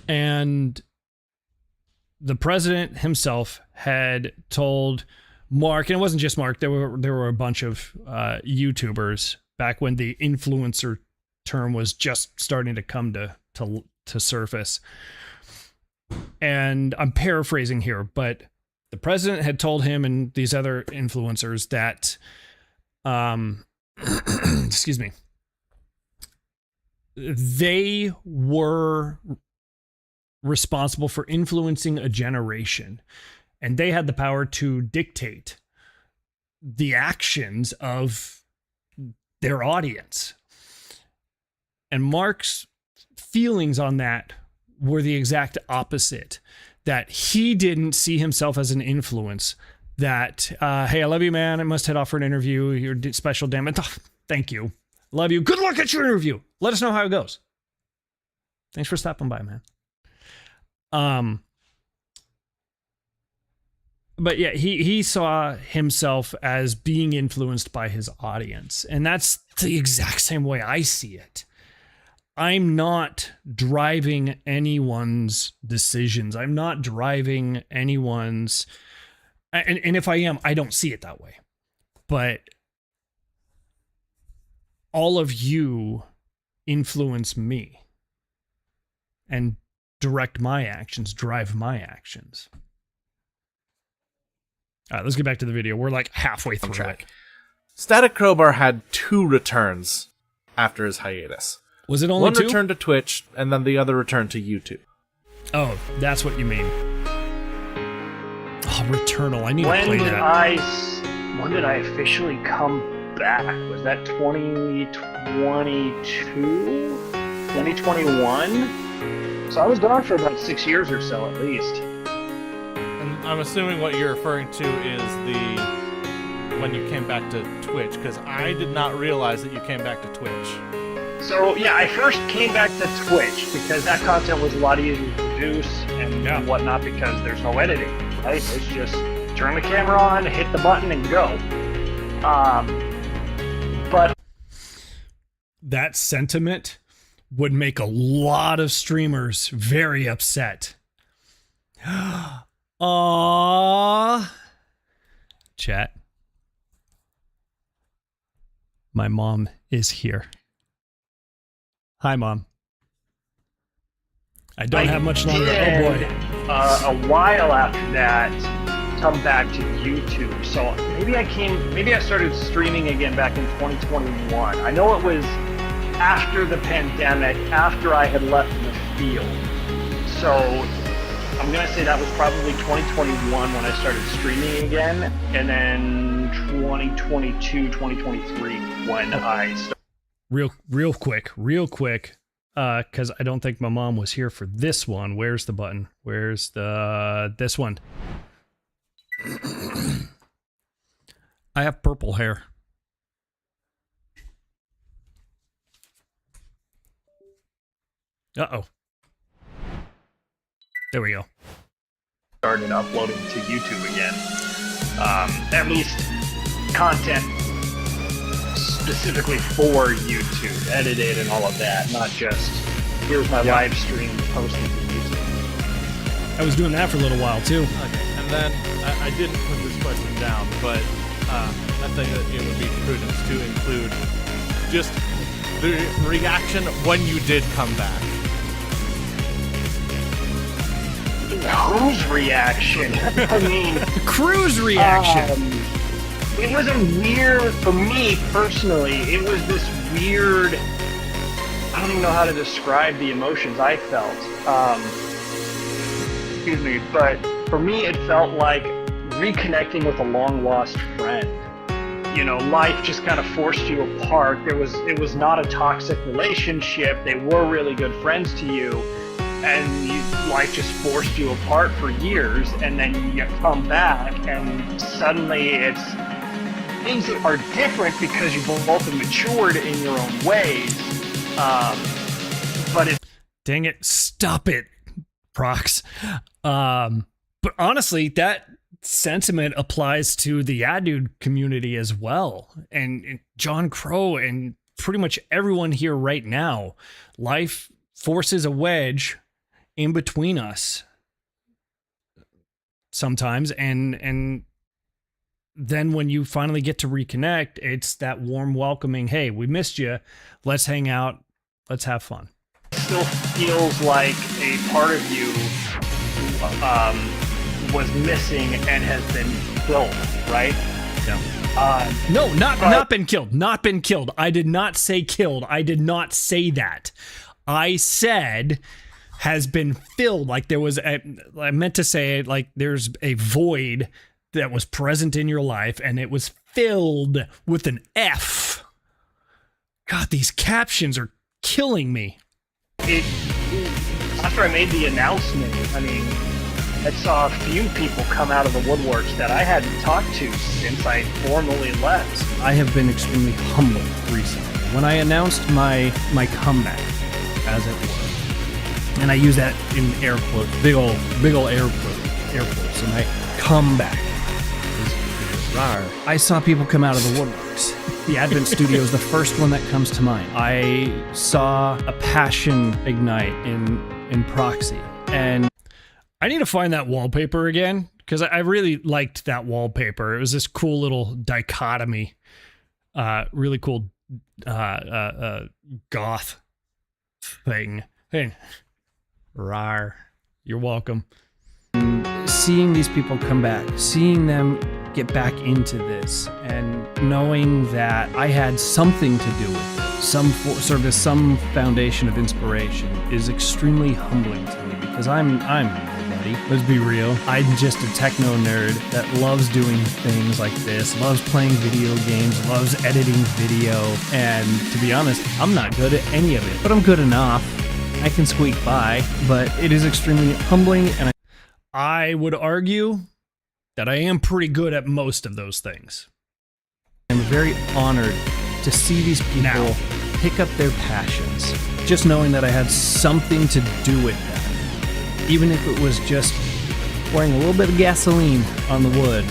And the president himself had told Mark, and it wasn't just Mark, there were a bunch of YouTubers back when the influencer term was just starting to come to surface. And I'm paraphrasing here, but the president had told him and these other influencers that, excuse me, they were responsible for influencing a generation, and they had the power to dictate the actions of their audience. And Mark's feelings on that were the exact opposite, that he didn't see himself as an influence, that, hey, I love you, man. I must head off for an interview. You're special, damn it. Oh, thank you. Love you. Good luck at your interview. Let us know how it goes. Thanks for stopping by, man. But yeah, he saw himself as being influenced by his audience. And that's the exact same way I see it. I'm not driving anyone's decisions. I'm not driving anyone's, and if I am, I don't see it that way. But all of you influence me and direct my actions, drive my actions. All right, let's get back to the video. We're like halfway through it. Static Crowbar had 2 returns after his hiatus. Was it only one 2? Return to Twitch, and then the other return to YouTube. Oh, that's what you mean. Oh, Returnal. I need to play that. When did I officially come back? Was that 2022? 2021? So I was gone for about 6 years or so, at least. And I'm assuming what you're referring to is when you came back to Twitch, because I did not realize that you came back to Twitch. So yeah, I first came back to Twitch because that content was a lot easier to produce and whatnot because there's no editing, right? It's just turn the camera on, hit the button, and go. But that sentiment would make a lot of streamers very upset. Aww. Chat. My mom is here. Hi, Mom. I don't have much longer. Oh, boy. A while after that, come back to YouTube. So maybe I started streaming again back in 2021. I know it was after the pandemic, after I had left the field. So I'm gonna say that was probably 2021 when I started streaming again, and then 2022, 2023 when I started. Real quick, because I don't think my mom was here for this one. Where's the button? Where's this one? I have purple hair. Uh-oh. There we go. Started uploading to YouTube again. At least content specifically for YouTube, edited and all of that, not just here's my live stream posted to YouTube. I was doing that for a little while too. Okay, and then I didn't put this question down, but I think that it would be prudent to include just the reaction when you did come back. Whose reaction? I mean, the crew's reaction. It was a weird, for me personally, it was this weird, I don't even know how to describe the emotions I felt. Excuse me, but for me it felt like reconnecting with a long lost friend. You know, life just kind of forced you apart. It was not a toxic relationship. They were really good friends to you, and life just forced you apart for years, and then you come back and suddenly things are different because you both have matured in your own ways. But dang it, stop it, Prox. But honestly, that sentiment applies to the Yeah Dude community as well, and John Crow and pretty much everyone here right now. Life forces a wedge in between us sometimes, and then when you finally get to reconnect, it's that warm welcoming, hey, we missed you, let's hang out, let's have fun. It still feels like a part of you was missing and has been killed, right? Yeah. No, not been killed. Not been killed. I did not say killed. I did not say that. I said has been filled. Like there was I meant to say like there's a void that was present in your life and it was filled with an F. God, these captions are killing me. After I made the announcement, I mean, I saw a few people come out of the woodworks that I hadn't talked to since I formally left. I have been extremely humbled recently. When I announced my comeback, as it were, and I use that in air quotes, big ol' air quotes, and I come back. I saw people come out of the woodworks. The Advent Studio is the first one that comes to mind. I saw a passion ignite in Proxy, and I need to find that wallpaper again, because I really liked that wallpaper. It was this cool little dichotomy, really cool goth thing. Hey, rar, you're welcome. Seeing these people come back, seeing them get back into this, and knowing that I had something to do with it, served as some foundation of inspiration, is extremely humbling to me, because I'm nobody. Let's be real. I'm just a techno nerd that loves doing things like this, loves playing video games, loves editing video, and to be honest, I'm not good at any of it, but I'm good enough. I can squeak by, but it is extremely humbling, and I would argue that I am pretty good at most of those things. I'm very honored to see these people pick up their passions, just knowing that I had something to do with that. Even if it was just pouring a little bit of gasoline on the wood.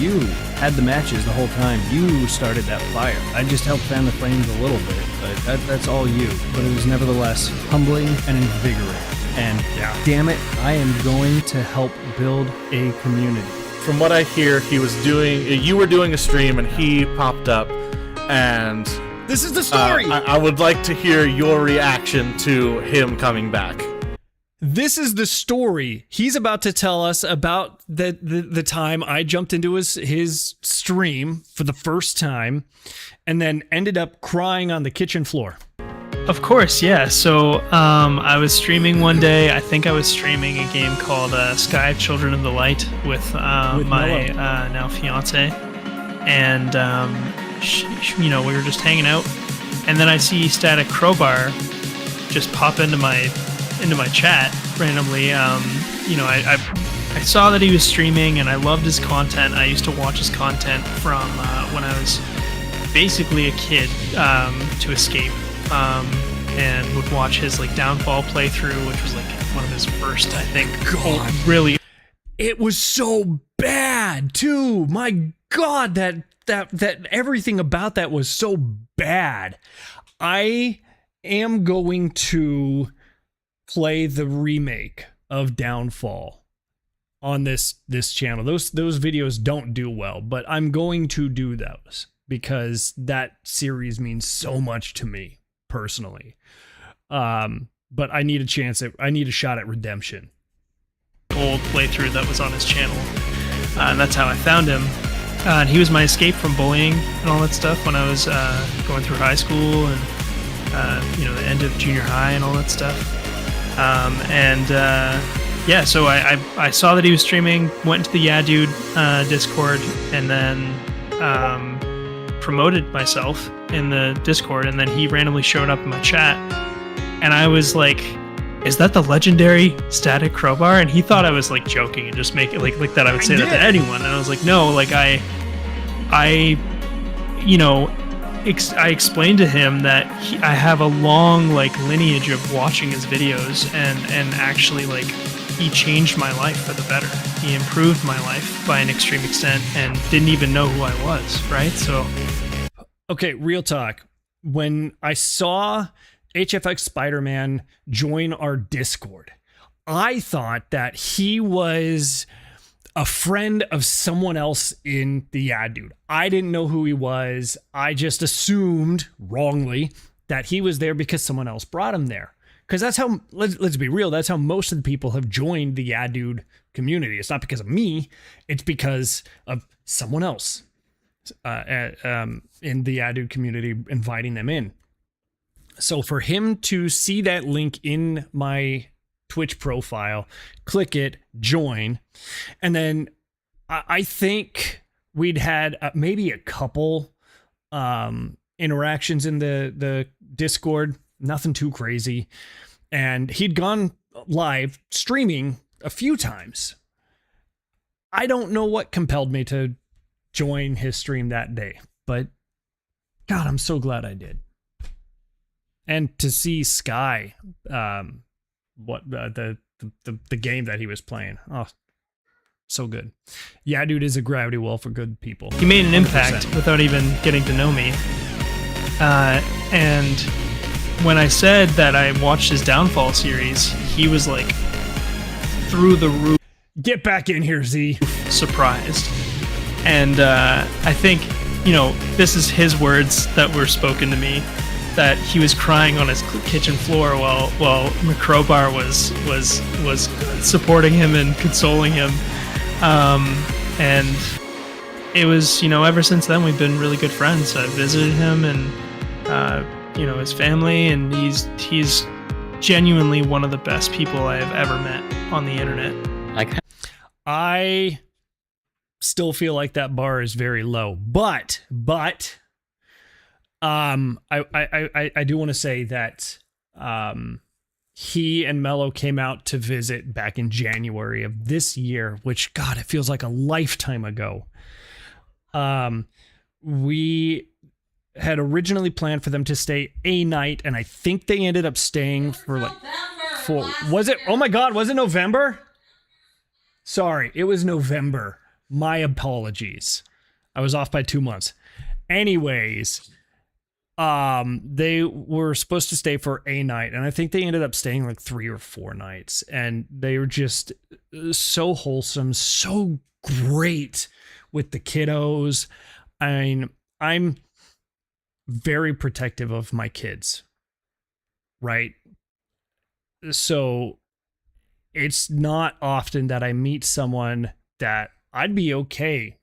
You had the matches the whole time. You started that fire. I just helped fan the flames a little bit, but that's all you. But it was nevertheless humbling and invigorating. And damn it, I am going to help build a community. From what I hear, you were doing a stream and he popped up, and this is the story. I would like to hear your reaction to him coming back. This is the story. He's about to tell us about the time I jumped into his stream for the first time and then ended up crying on the kitchen floor. Of course, yeah. So I was streaming one day. I think I was streaming a game called Sky Children of the Light with my now fiance, and we were just hanging out, and then I see Static Crowbar just pop into my chat randomly. I saw that he was streaming, and I loved his content. I used to watch his content from when I was basically a kid to Escape. And would watch his Downfall playthrough, which was one of his first, I think. God, really, it was so bad too. My God, that everything about that was so bad. I am going to play the remake of Downfall on this channel. Those videos don't do well, but I'm going to do those because that series means so much to me personally. But I need a shot at redemption. Old playthrough that was on his channel, and that's how I found him. And he was my escape from bullying and all that stuff when I was going through high school and the end of junior high and all that stuff. So I saw that he was streaming, went to the Yeah Dude Discord, and then promoted myself in the Discord, and then he randomly showed up in my chat, and I was like, is that the legendary Static Crowbar? And he thought I was joking and just make it like that I would say that to anyone, and I was like, no, I explained to him that I have a long lineage of watching his videos, and actually he changed my life for the better. He improved my life by an extreme extent and didn't even know who I was, right? So okay, real talk. When I saw HFX Spider-Man join our Discord, I thought that he was a friend of someone else in the Yeah Dude. I didn't know who he was. I just assumed, wrongly, that he was there because someone else brought him there. Because that's how, let's be real, that's how most of the people have joined the Yeah Dude community. It's not because of me, it's because of someone else in the Yeah Dude community inviting them in. So for him to see that link in my Twitch profile, click it, join, and then I think we'd had maybe a couple interactions in the Discord, nothing too crazy, and he'd gone live streaming a few times. I don't know what compelled me to join his stream that day, but God, I'm so glad I did. And to see Sky, the game that he was playing, oh, so good. Yeah, Dude is a gravity well for good people. He made an 100%. impact without even getting to know me. And when I said that I watched his Downfall series, he was through the roof. Get back in here, Z. Surprised. And I think, this is his words that were spoken to me, that he was crying on his kitchen floor while Crowbar was supporting him and consoling him. And it was, ever since then we've been really good friends. I visited him and his family, and he's genuinely one of the best people I have ever met on the internet. I still feel like that bar is very low, but I do want to say that he and Mello came out to visit back in January of this year, which, God, it feels like a lifetime ago. We had originally planned for them to stay a night, and I think they ended up staying for was it? Oh my God, was it November? Sorry, it was November. My apologies. I was off by 2 months. Anyways, they were supposed to stay for a night, and I think they ended up staying 3 or 4 nights, and they were just so wholesome, so great with the kiddos. I mean, I'm very protective of my kids, right? So it's not often that I meet someone that I'd be okay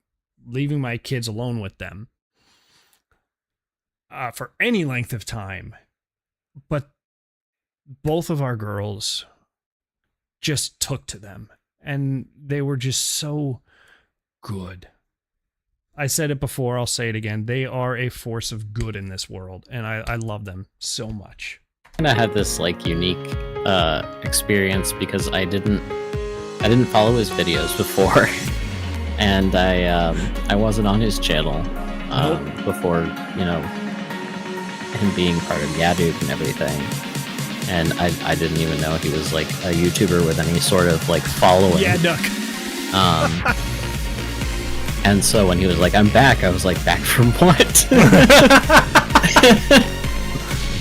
leaving my kids alone with them for any length of time. but both of our girls just took to them, and they were just so good. I said it before, I'll say it again. They are a force of good in this world, and I love them so much. And I had this like unique experience because I didn't follow his videos before, and I wasn't on his channel before, you know, him being part of Yadude and everything. And I didn't even know he was like a YouTuber with any sort of like following. Yeah, duck. And so when he was like, "I'm back," I was like, "Back from what?"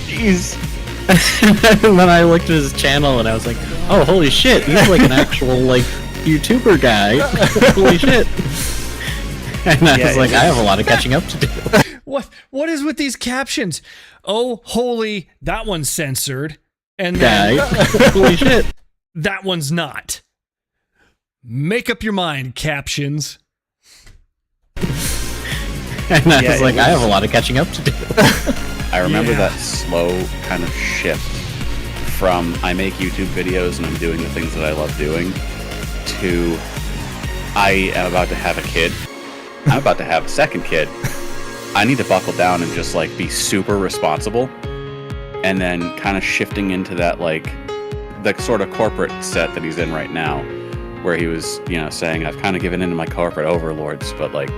Jeez. And then I looked at his channel and I was like, "Oh, holy shit! He's like an actual like YouTuber guy." Holy shit! And I was like, "I have a lot of catching up to do." What is with these captions? Oh, holy, that one's censored. And then, holy shit, that one's not. Make up your mind, captions. And I was like, I have a lot of catching up to do. I remember that slow kind of shift from I make YouTube videos and I'm doing the things that I love doing to I am about to have a kid. I'm about to have a second kid. I need to buckle down and just like be super responsible, and then kind of shifting into that like the sort of corporate set that he's in right now, where he was, you know, saying I've kind of given in to my corporate overlords, but like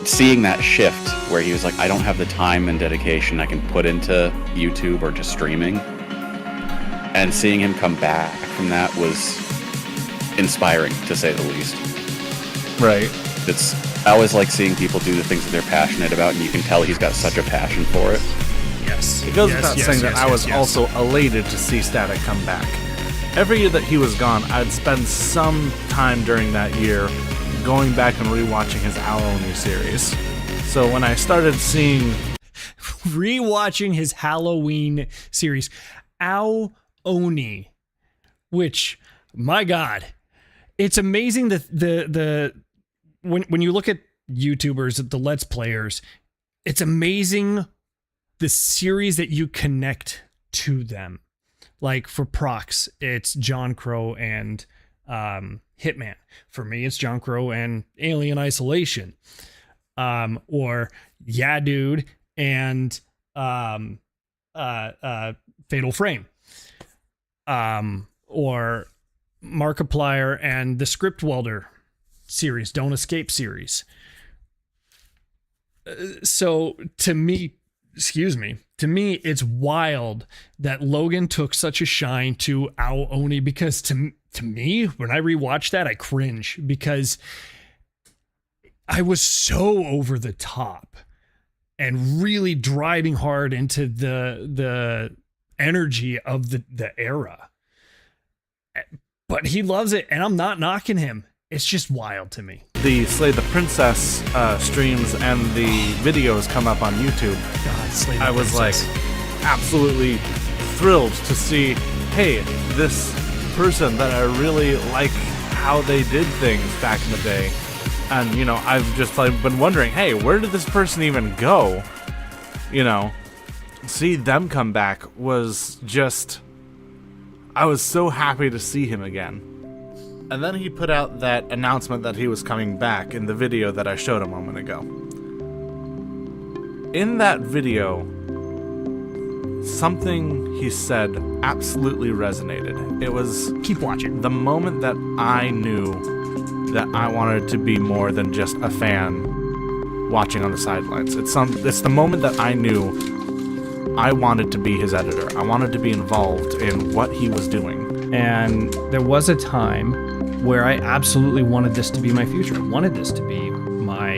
seeing that shift where he was like, I don't have the time and dedication I can put into YouTube or just streaming, and seeing him come back from that was inspiring, to say the least. Right. I always like seeing people do the things that they're passionate about, and you can tell he's got such a passion for it. Yes. It goes without saying that I was also elated to see Static come back. Every year that he was gone, I'd spend some time during that year going back and rewatching his Aoni series. So when I started seeing... rewatching his Halloween series, Aoni, which, my God, it's amazing that when you look at YouTubers, the Let's Players, it's amazing the series that you connect to them. Like for Prox, it's John Crow and Hitman. For me, it's John Crow and Alien Isolation. Or Yadude and Fatal Frame. Or Markiplier and the Script Welder series, Don't Escape series. So to me, it's wild that Logan took such a shine to Aoni, because to me, when I rewatch that, I cringe, because I was so over the top and really driving hard into the energy of the era. But he loves it, and I'm not knocking him. It's just wild to me. The Slay the Princess streams and the videos come up on YouTube. God, Slay the I was Princess. like absolutely thrilled to see, hey, this person that I really like how they did things back in the day. And, you know, I've just like been wondering, hey, where did this person even go? You know, see them come back was just... I was so happy to see him again. And then he put out that announcement that he was coming back in the video that I showed a moment ago. In that video, something he said absolutely resonated. It was... Keep watching. The moment that I knew that I wanted to be more than just a fan watching on the sidelines. It's the moment that I knew I wanted to be his editor. I wanted to be involved in what he was doing. And there was a time where I absolutely wanted this to be my future. I wanted this to be my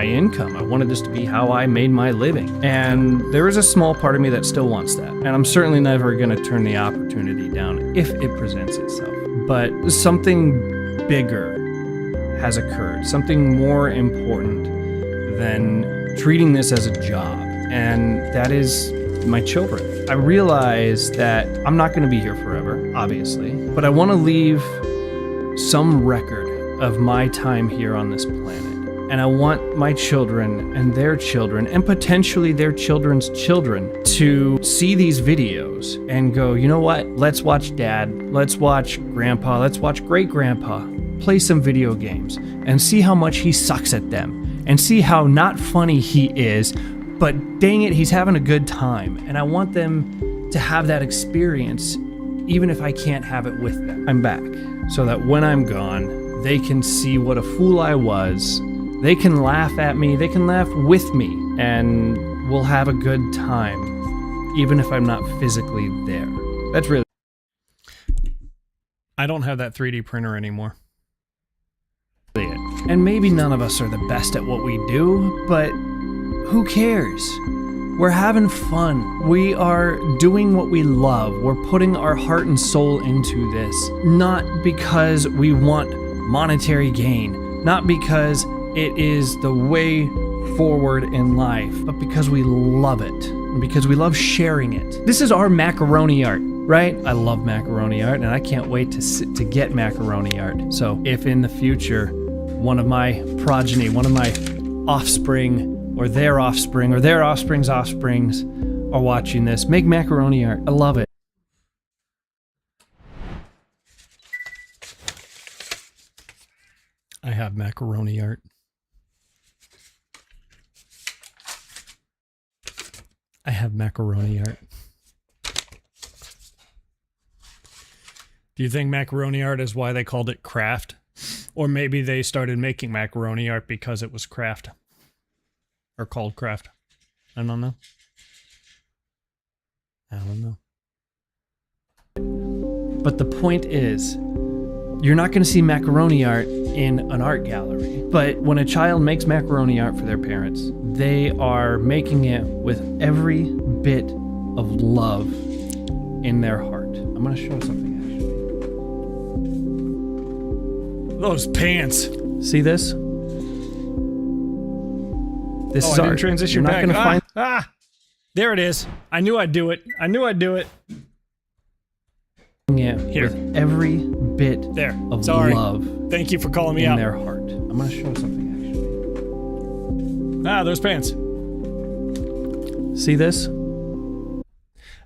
income. I wanted this to be how I made my living. And there is a small part of me that still wants that. And I'm certainly never going to turn the opportunity down if it presents itself. But something bigger has occurred. Something more important than treating this as a job. And that is my children. I realize that I'm not going to be here forever, obviously, but I want to leave some record of my time here on this planet. And I want my children and their children and potentially their children's children to see these videos and go, you know what? Let's watch Dad, let's watch Grandpa, let's watch Great Grandpa play some video games and see how much he sucks at them and see how not funny he is, but dang it, he's having a good time. And I want them to have that experience even if I can't have it with them. I'm back so that when I'm gone, they can see what a fool I was. They can laugh at me, they can laugh with me, and we'll have a good time, even if I'm not physically there. That's really... I don't have that 3D printer anymore. And maybe none of us are the best at what we do, but who cares? We're having fun. We are doing what we love. We're putting our heart and soul into this. Not because we want monetary gain, not because it is the way forward in life, but because we love it, and because we love sharing it. This is our macaroni art, right? I love macaroni art, and I can't wait to get macaroni art. So if in the future, one of my progeny, one of my offspring, or their offspring's offsprings are watching this, make macaroni art. I love it. I have macaroni art. I have macaroni art. Do you think macaroni art is why they called it craft? Or maybe they started making macaroni art because it was craft. Or called craft. I don't know. I don't know. But the point is, you're not going to see macaroni art in an art gallery. But when a child makes macaroni art for their parents, they are making it with every bit of love in their heart. I'm going to show something, actually. Those pants. See this? This is I didn't art. transition You're not back. going to find... There it is. I knew I'd do it. I knew I'd do it. Here. With every bit of love. Thank you for calling me in out. their heart. I'm going to show something, actually. Those pants. See this?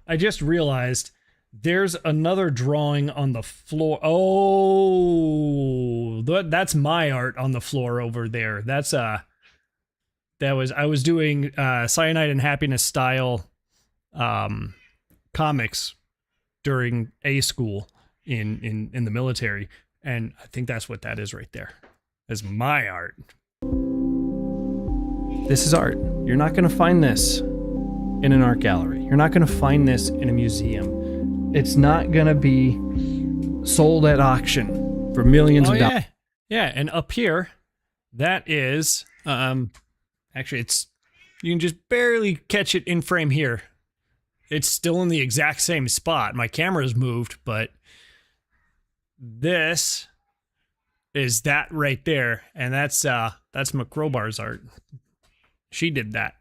I just realized there's another drawing on the floor. Oh, that's my art on the floor over there. That's I was doing Cyanide and Happiness style comics during A school in the military, and I think that's what that is right there. That's my art. This is art. You're not going to find this in an art gallery. You're not going to find this in a museum. It's not going to be sold at auction for millions of dollars. Yeah, and up here, that is, actually it's, you can just barely catch it in frame here. It's still in the exact same spot. My camera's moved, but this is that right there, and that's McCrowbar's art. She did that.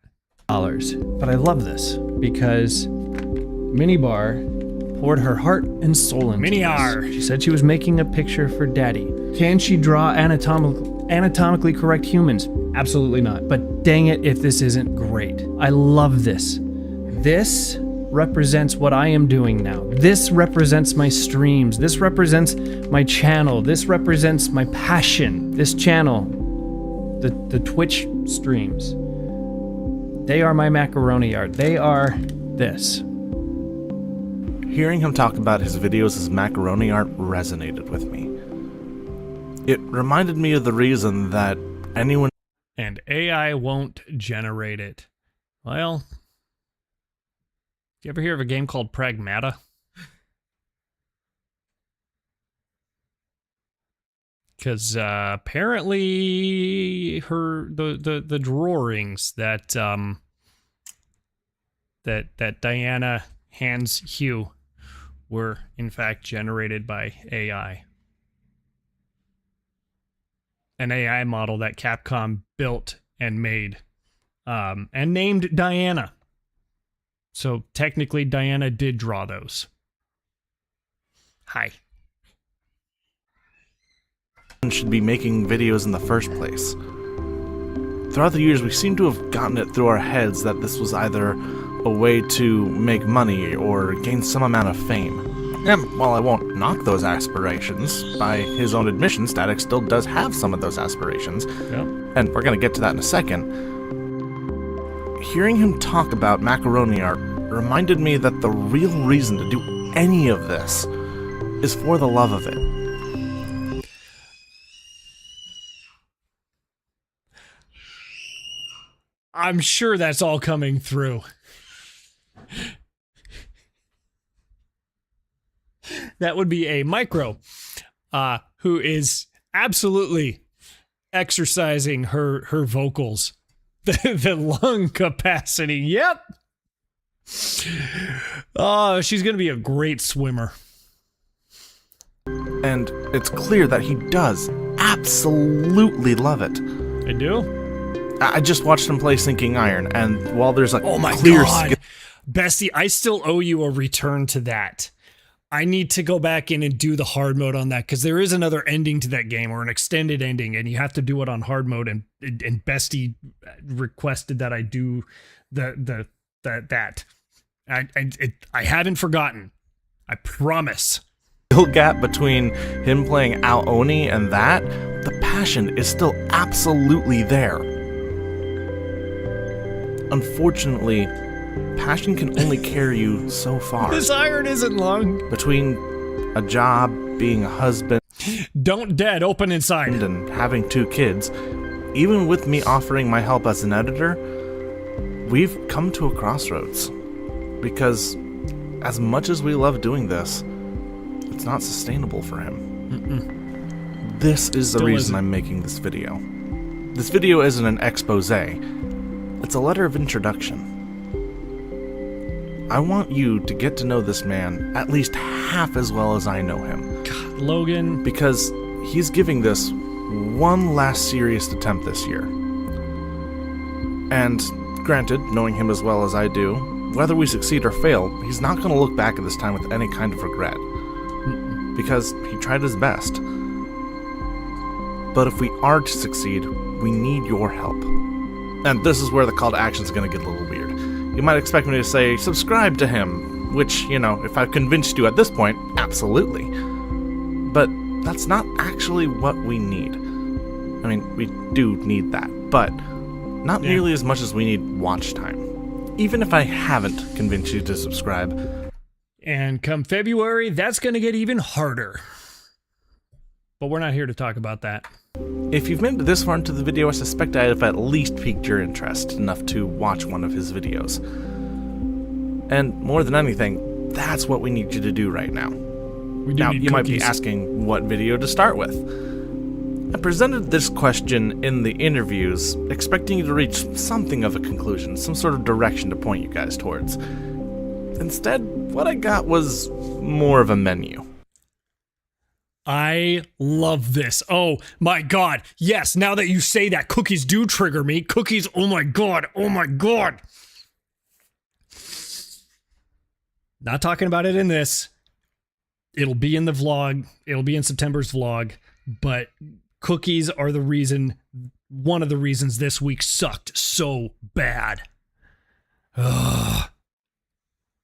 But I love this because Minibar poured her heart and soul into Mini-R. this. She said she was making a picture for Daddy. Can she draw anatomically correct humans? Absolutely not. But dang it if this isn't great. I love this. This represents what I am doing now. This represents my streams. This represents my channel. This represents my passion. This channel, the Twitch streams. They are my macaroni art. They are this. Hearing him talk about his videos as macaroni art resonated with me. It reminded me of the reason that anyone... And AI won't generate it. Well... You ever hear of a game called Pragmata? Because apparently the drawings that that Diana hands Hugh were in fact generated by AI. An AI model that Capcom built and made and named Diana. So technically Diana did draw those. Hi. Should be making videos in the first place. throughout the years, we seem to have gotten it through our heads that this was either a way to make money or gain some amount of fame. And while I won't knock those aspirations, by his own admission, Static still does have some of those aspirations. Yep. And we're going to get to that in a second. Hearing him talk about macaroni art reminded me that the real reason to do any of this is for the love of it. I'm sure that's all coming through. That would be a Micro, who is absolutely exercising her vocals. The lung capacity. Yep. Oh, she's going to be a great swimmer. And it's clear that he does absolutely love it. I do? I just watched him play Sinking Iron, and while there's a oh my clear God. Bestie, I still owe you a return to that. I need to go back in and do the hard mode on that, because there is another ending to that game, or an extended ending, and you have to do it on hard mode, and Bestie requested that I do that. I haven't forgotten. I promise. The gap between him playing Ao Oni and that, the passion is still absolutely there. Unfortunately, passion can only carry you so far. This iron isn't long. Between a job, being a husband, don't dead, open inside, and having 2 kids, even with me offering my help as an editor, we've come to a crossroads. Because as much as we love doing this, it's not sustainable for him. This is the reason I'm making this video. This video isn't an expose. It's a letter of introduction. I want you to get to know this man at least half as well as I know him. God, Logan. Because he's giving this one last serious attempt this year. And granted, knowing him as well as I do, whether we succeed or fail, he's not going to look back at this time with any kind of regret. Because he tried his best. But if we are to succeed, we need your help. And this is where the call to action is going to get a little weird. You might expect me to say, subscribe to him, which, you know, if I've convinced you at this point, absolutely. But that's not actually what we need. I mean, we do need that, but not nearly as much as we need watch time. Even if I haven't convinced you to subscribe. And come February, that's going to get even harder. But we're not here to talk about that. If you've made it this far into the video, I suspect I have at least piqued your interest enough to watch one of his videos. And more than anything, that's what we need you to do right now. Now, you might be asking what video to start with. I presented this question in the interviews, expecting you to reach something of a conclusion, some sort of direction to point you guys towards. Instead, what I got was more of a menu. I love this. Oh my God. Yes, now that you say that, cookies do trigger me. Cookies, oh my God. Oh my God. Not talking about it in this. It'll be in the vlog. It'll be in September's vlog. But cookies are the reason, one of the reasons this week sucked so bad. Ugh.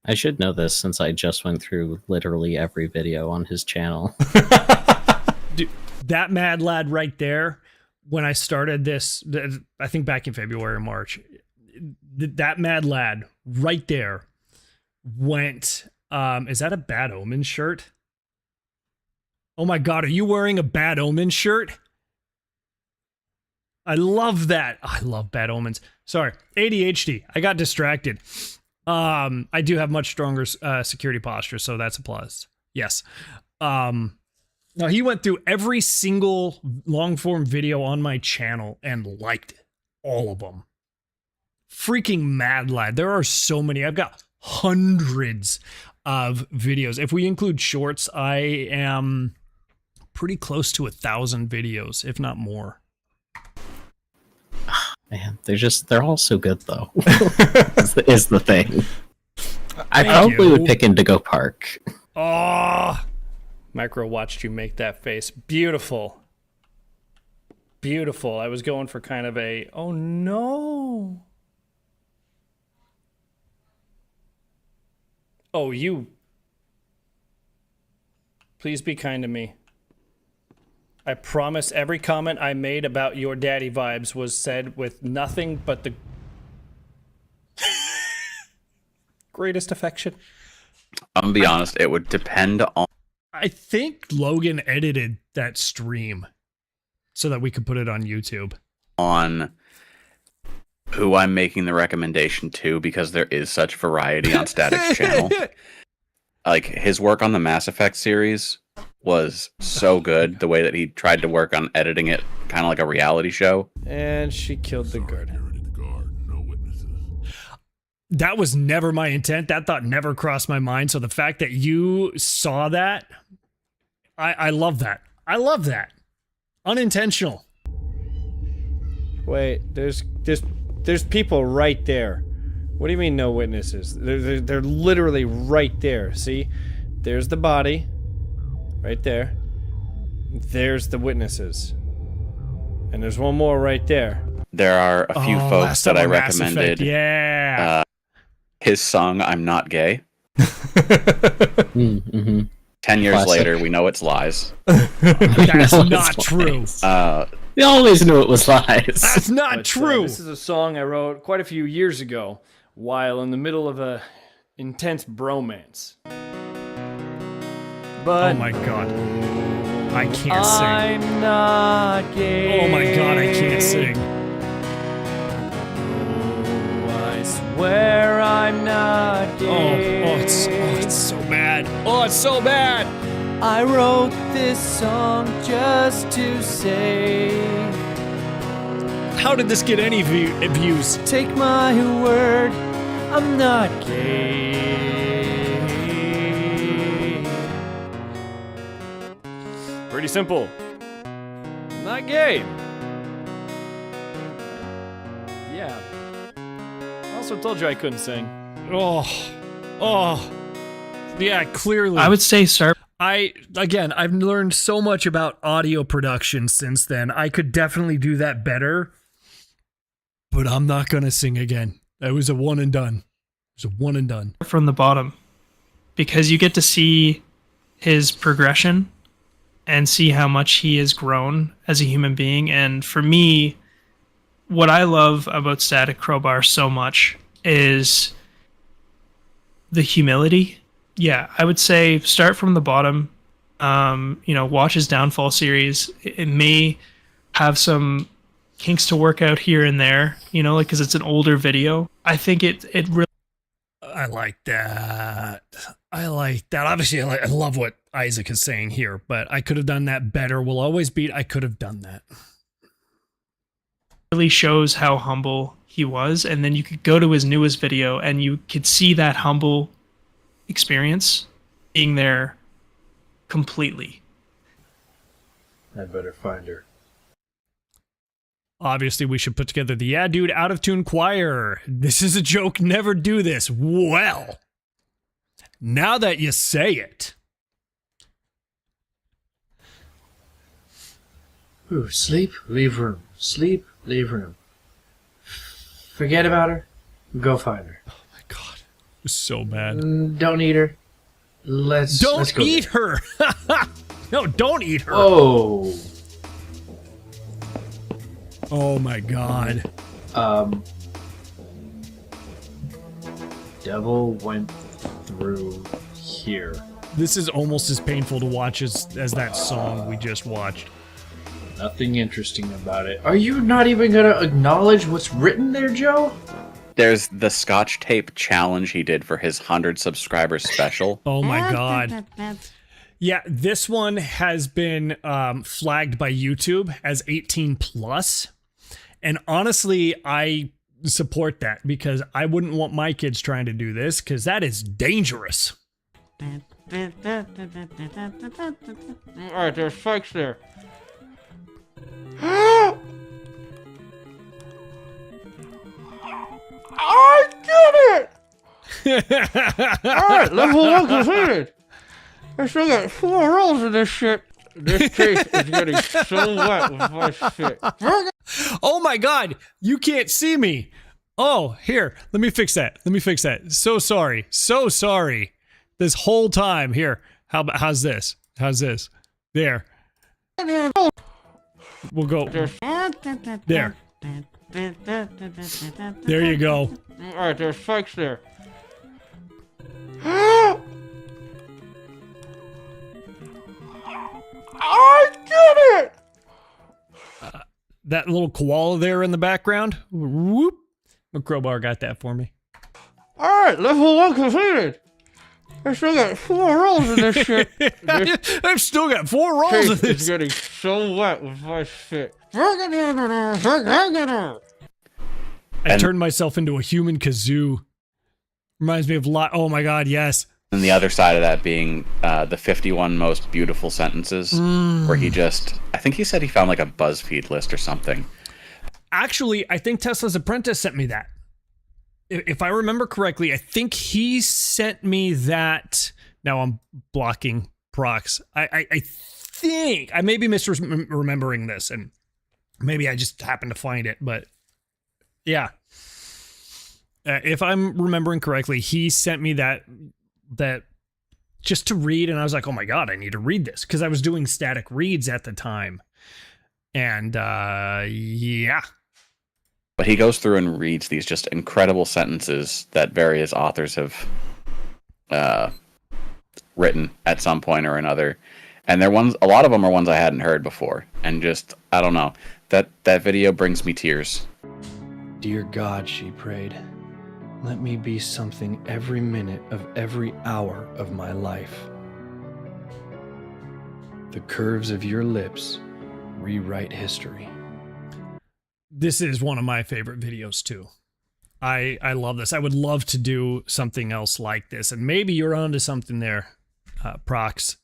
I should know this since I just went through literally every video on his channel. Dude, that mad lad right there, when I started this, I think back in February or March, that mad lad right there went, is that a Bad Omen shirt? Oh my God, are you wearing a Bad Omen shirt? I love that. I love Bad Omens. Sorry, ADHD. I got distracted. I do have much stronger security posture, so that's a plus. Yes. Now, he went through every single long-form video on my channel and liked it. All of them. Freaking mad lad. There are so many. I've got hundreds of videos. If we include shorts, I am pretty close to 1,000 videos, if not more. Man, they're all so good though. is the thing. I probably would pick Indigo Park. Oh, Micro watched you make that face. Beautiful. beautiful. I was going for kind of a, oh no. Oh, you. Please be kind to me. I promise every comment I made about your daddy vibes was said with nothing but the greatest affection. I'm gonna be honest, it would depend on... I think Logan edited that stream so that we could put it on YouTube. On who I'm making the recommendation to, because there is such variety on Static's channel. Like, his work on the Mass Effect series was so good, the way that he tried to work on editing it kind of like a reality show. And she killed the guard. That was never my intent. That thought never crossed my mind. So the fact that you saw that, I love that. I love that. Unintentional. Wait, there's people right there. What do you mean no witnesses? They're literally right there. See? There's the body. Right there. There's the witnesses. And there's one more right there. There are a few folks that I Mass Effect, recommended. yeah. His song, I'm Not Gay. 10 years Classic. later, we know it's lies. That's not true. We always knew it was lies. That's not true. This is a song I wrote quite a few years ago while in the middle of a intense bromance. But oh my god. I can't sing. I'm not gay. Oh my god, I can't sing. I swear I'm not gay. It's so bad. Oh, it's so bad. I wrote this song just to say, how did this get any views? Take my word, I'm not gay. Pretty simple. I'm not gay. Yeah. I also told you I couldn't sing. Oh. Yeah, clearly. I would say start. I've learned so much about audio production since then. I could definitely do that better, but I'm not going to sing again. That was a one and done. It was a one and done. From the bottom, because you get to see his progression and see how much he has grown as a human being. And for me, what I love about Static Crowbar so much is the humility. Yeah, I would say start from the bottom. Watch his Downfall series. It may have some kinks to work out here and there, because it's an older video. I think it really... I like that. Obviously, I love what Isaac is saying here, but I could have done that better. Will always beat. I could have done that. Really shows how humble he was, and then you could go to his newest video and you could see that humble experience being there completely. I better find her. Obviously, we should put together the Yeah Dude Out of Tune Choir. This is a joke, never do this. Well, now that you say it. Ooh, sleep, leave room. Sleep, leave room. Forget about her. Go find her. Oh my god. It was so bad. Don't eat her. Let's go eat her. No, don't eat her. Oh. Oh my god. Devil went through here. This is almost as painful to watch as that song we just watched. Nothing interesting about it. Are you not even gonna acknowledge what's written there, Joe? There's the Scotch tape challenge he did for his 100 subscribers special. Oh my god. Yeah, this one has been flagged by YouTube as 18 plus. And honestly, I support that because I wouldn't want my kids trying to do this because that is dangerous. Alright, there's spikes there. I did it! Alright, level 1 completed! I still got 4 rolls of this shit. This case is getting so wet with my shit. Oh my god, you can't see me. Oh, here, let me fix that. So sorry. This whole time. Here, how's this? There. We'll go. There. There you go. Alright, there's spikes there. I did it! That little koala there in the background. Whoop. My crowbar got that for me. Alright, level 1 completed. I still got 4 rolls in this shit. I've still got 4 rolls of this. It's getting so wet with my shit. I turned myself into a human kazoo. Reminds me of oh my god, yes. And the other side of that being the 51 most beautiful sentences, where he just, I think he said he found like a BuzzFeed list or something. Actually, I think Tesla's Apprentice sent me that. If I remember correctly, I think he sent me that. Now I'm blocking procs. I think I may be misremembering this, and maybe I just happened to find it, but yeah. If I'm remembering correctly, he sent me that just to read, and I was like, oh my god, I need to read this, because I was doing static reads at the time. And yeah. But he goes through and reads these just incredible sentences that various authors have written at some point or another. And a lot of them are ones I hadn't heard before. And just, I don't know, that video brings me tears. Dear God, she prayed, let me be something every minute of every hour of my life. The curves of your lips rewrite history. This is one of my favorite videos too. I love this. I would love to do something else like this, and maybe you're onto something there, Prox.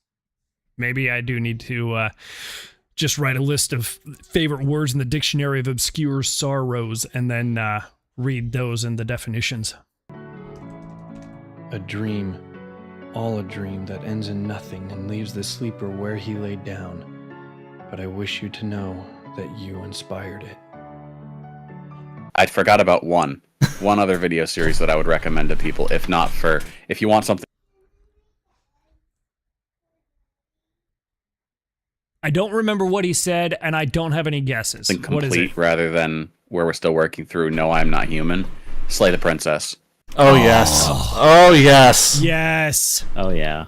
Maybe I do need to just write a list of favorite words in the Dictionary of Obscure Sorrows, and then read those and the definitions. A dream, all a dream that ends in nothing and leaves the sleeper where he lay down. But I wish you to know that you inspired it. I forgot about one other video series that I would recommend to people, if you want something. I don't remember what he said, and I don't have any guesses. What is it? Rather than where we're still working through No, I'm Not Human, Slay the Princess. Oh, yes. Oh, yes. Yes. Oh, yeah.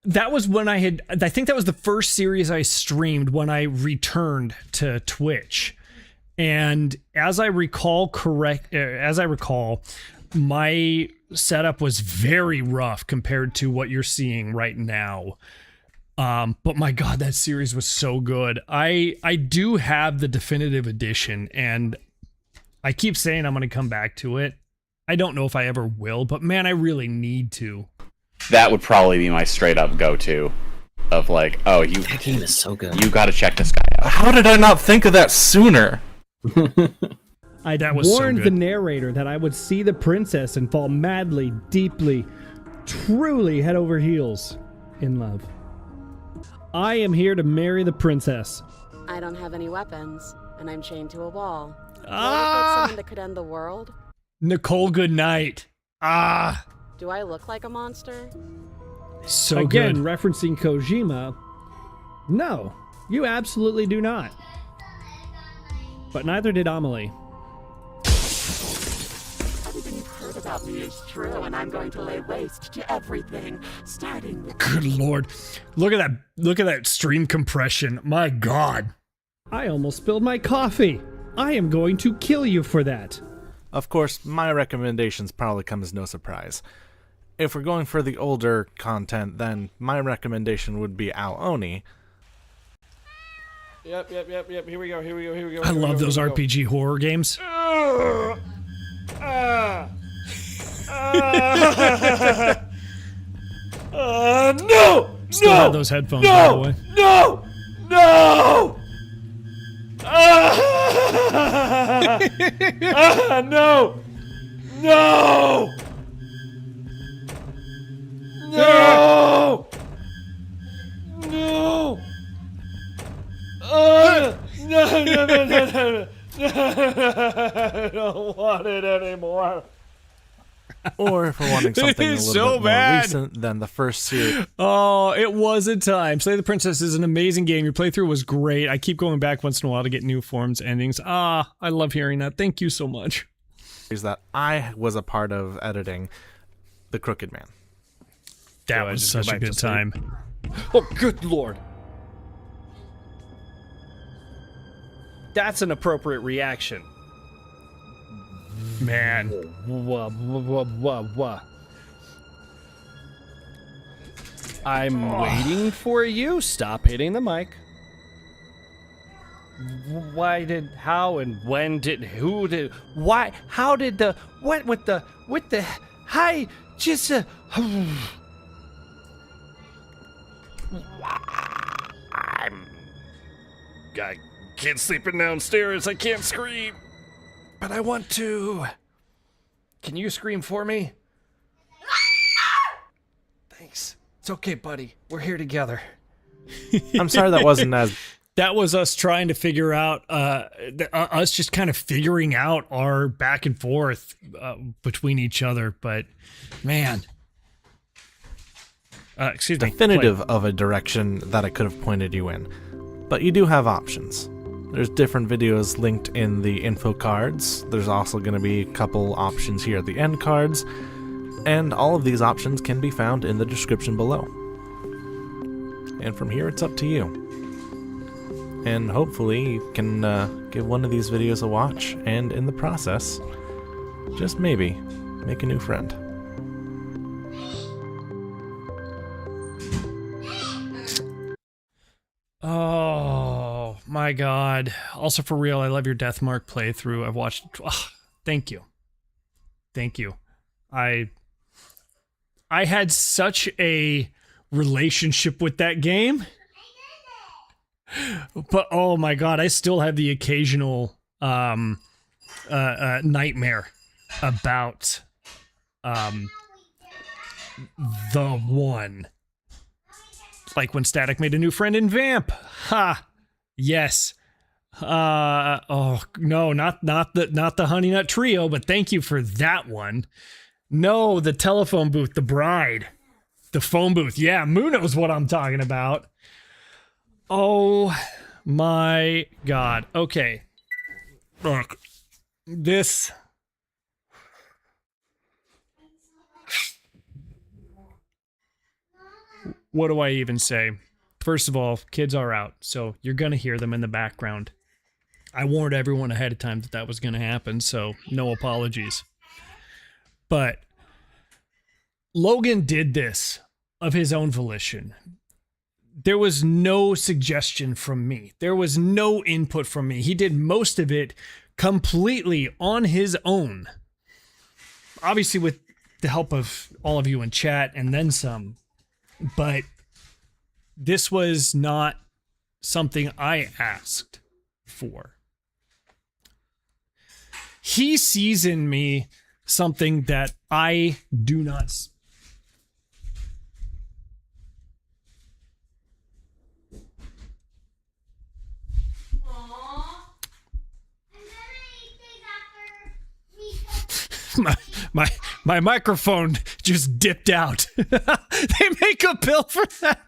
That was when I think that was the first series I streamed when I returned to Twitch. And as I recall, my setup was very rough compared to what you're seeing right now. But my god, that series was so good. I do have the definitive edition, and I keep saying I'm going to come back to it. I don't know if I ever will, but man, I really need to. That would probably be my straight up go-to of like, oh, that game is so good. You got to check this guy out. How did I not think of that sooner? I That was so warned good. the narrator that I would see the princess and fall madly, deeply, truly head over heels in love. I am here to marry the princess. I don't have any weapons, and I'm chained to a wall. Do I look Ah! like someone that could end the world? Nicole Goodnight. Ah, Do I look like a monster? so Again, good. referencing Kojima. No, you absolutely do not. But neither did Amelie. Everything you've heard about me is true, and I'm going to lay waste to everything, starting with... Good lord. Look at that stream compression. My god. I almost spilled my coffee. I am going to kill you for that. Of course, my recommendations probably come as no surprise. If we're going for the older content, then my recommendation would be Ao Oni. Yep. Here we go. I love those RPG horror games. No! Still have those headphones, by the way. No! No! No! No. I don't want it anymore. Or if we're wanting something a little bit more recent than the first series. Oh, it was a time. Slay the Princess is an amazing game. Your playthrough was great. I keep going back once in a while to get new forms, endings. I love hearing that. Thank you so much. Is that I was a part of editing The Crooked Man. That was such a good time. Oh, good lord. That's an appropriate reaction. Man. I'm waiting for you. Stop hitting the mic. How and when did, who did, why, how did the, what with the, hi, just, I can't sleeping downstairs. I can't scream. But I want to. Can you scream for me? Thanks. It's okay, buddy. We're here together. I'm sorry that wasn't as... That was us trying to figure out, us just kind of figuring out our back and forth between each other. But, man. Excuse me. Definitive of a direction that I could have pointed you in. But you do have options. There's different videos linked in the info cards. There's also going to be a couple options here at the end cards. And all of these options can be found in the description below. And from here, it's up to you. And hopefully you can give one of these videos a watch, and in the process, just maybe, make a new friend. Oh my god. Also for real, I love your Deathmark playthrough. I've watched thank you. Thank you. I had such a relationship with that game. But oh my god, I still have the occasional nightmare about the one. Like when Static made a new friend in Vamp. Ha! Yes. Oh no, not the Honey Nut Trio, but thank you for that one. No, the telephone booth, the bride. The phone booth. Yeah, Moo knows what I'm talking about. Oh my god. Okay. Look. This. What do I even say? First of all, kids are out, so you're gonna hear them in the background. I warned everyone ahead of time that that was gonna happen, so no apologies. But Logan did this of his own volition. There was no suggestion from me. There was no input from me. He did most of it completely on his own. Obviously with the help of all of you in chat and then some. But this was not something I asked for. He sees in me something that I do not. My microphone just dipped out. They make a bill for that.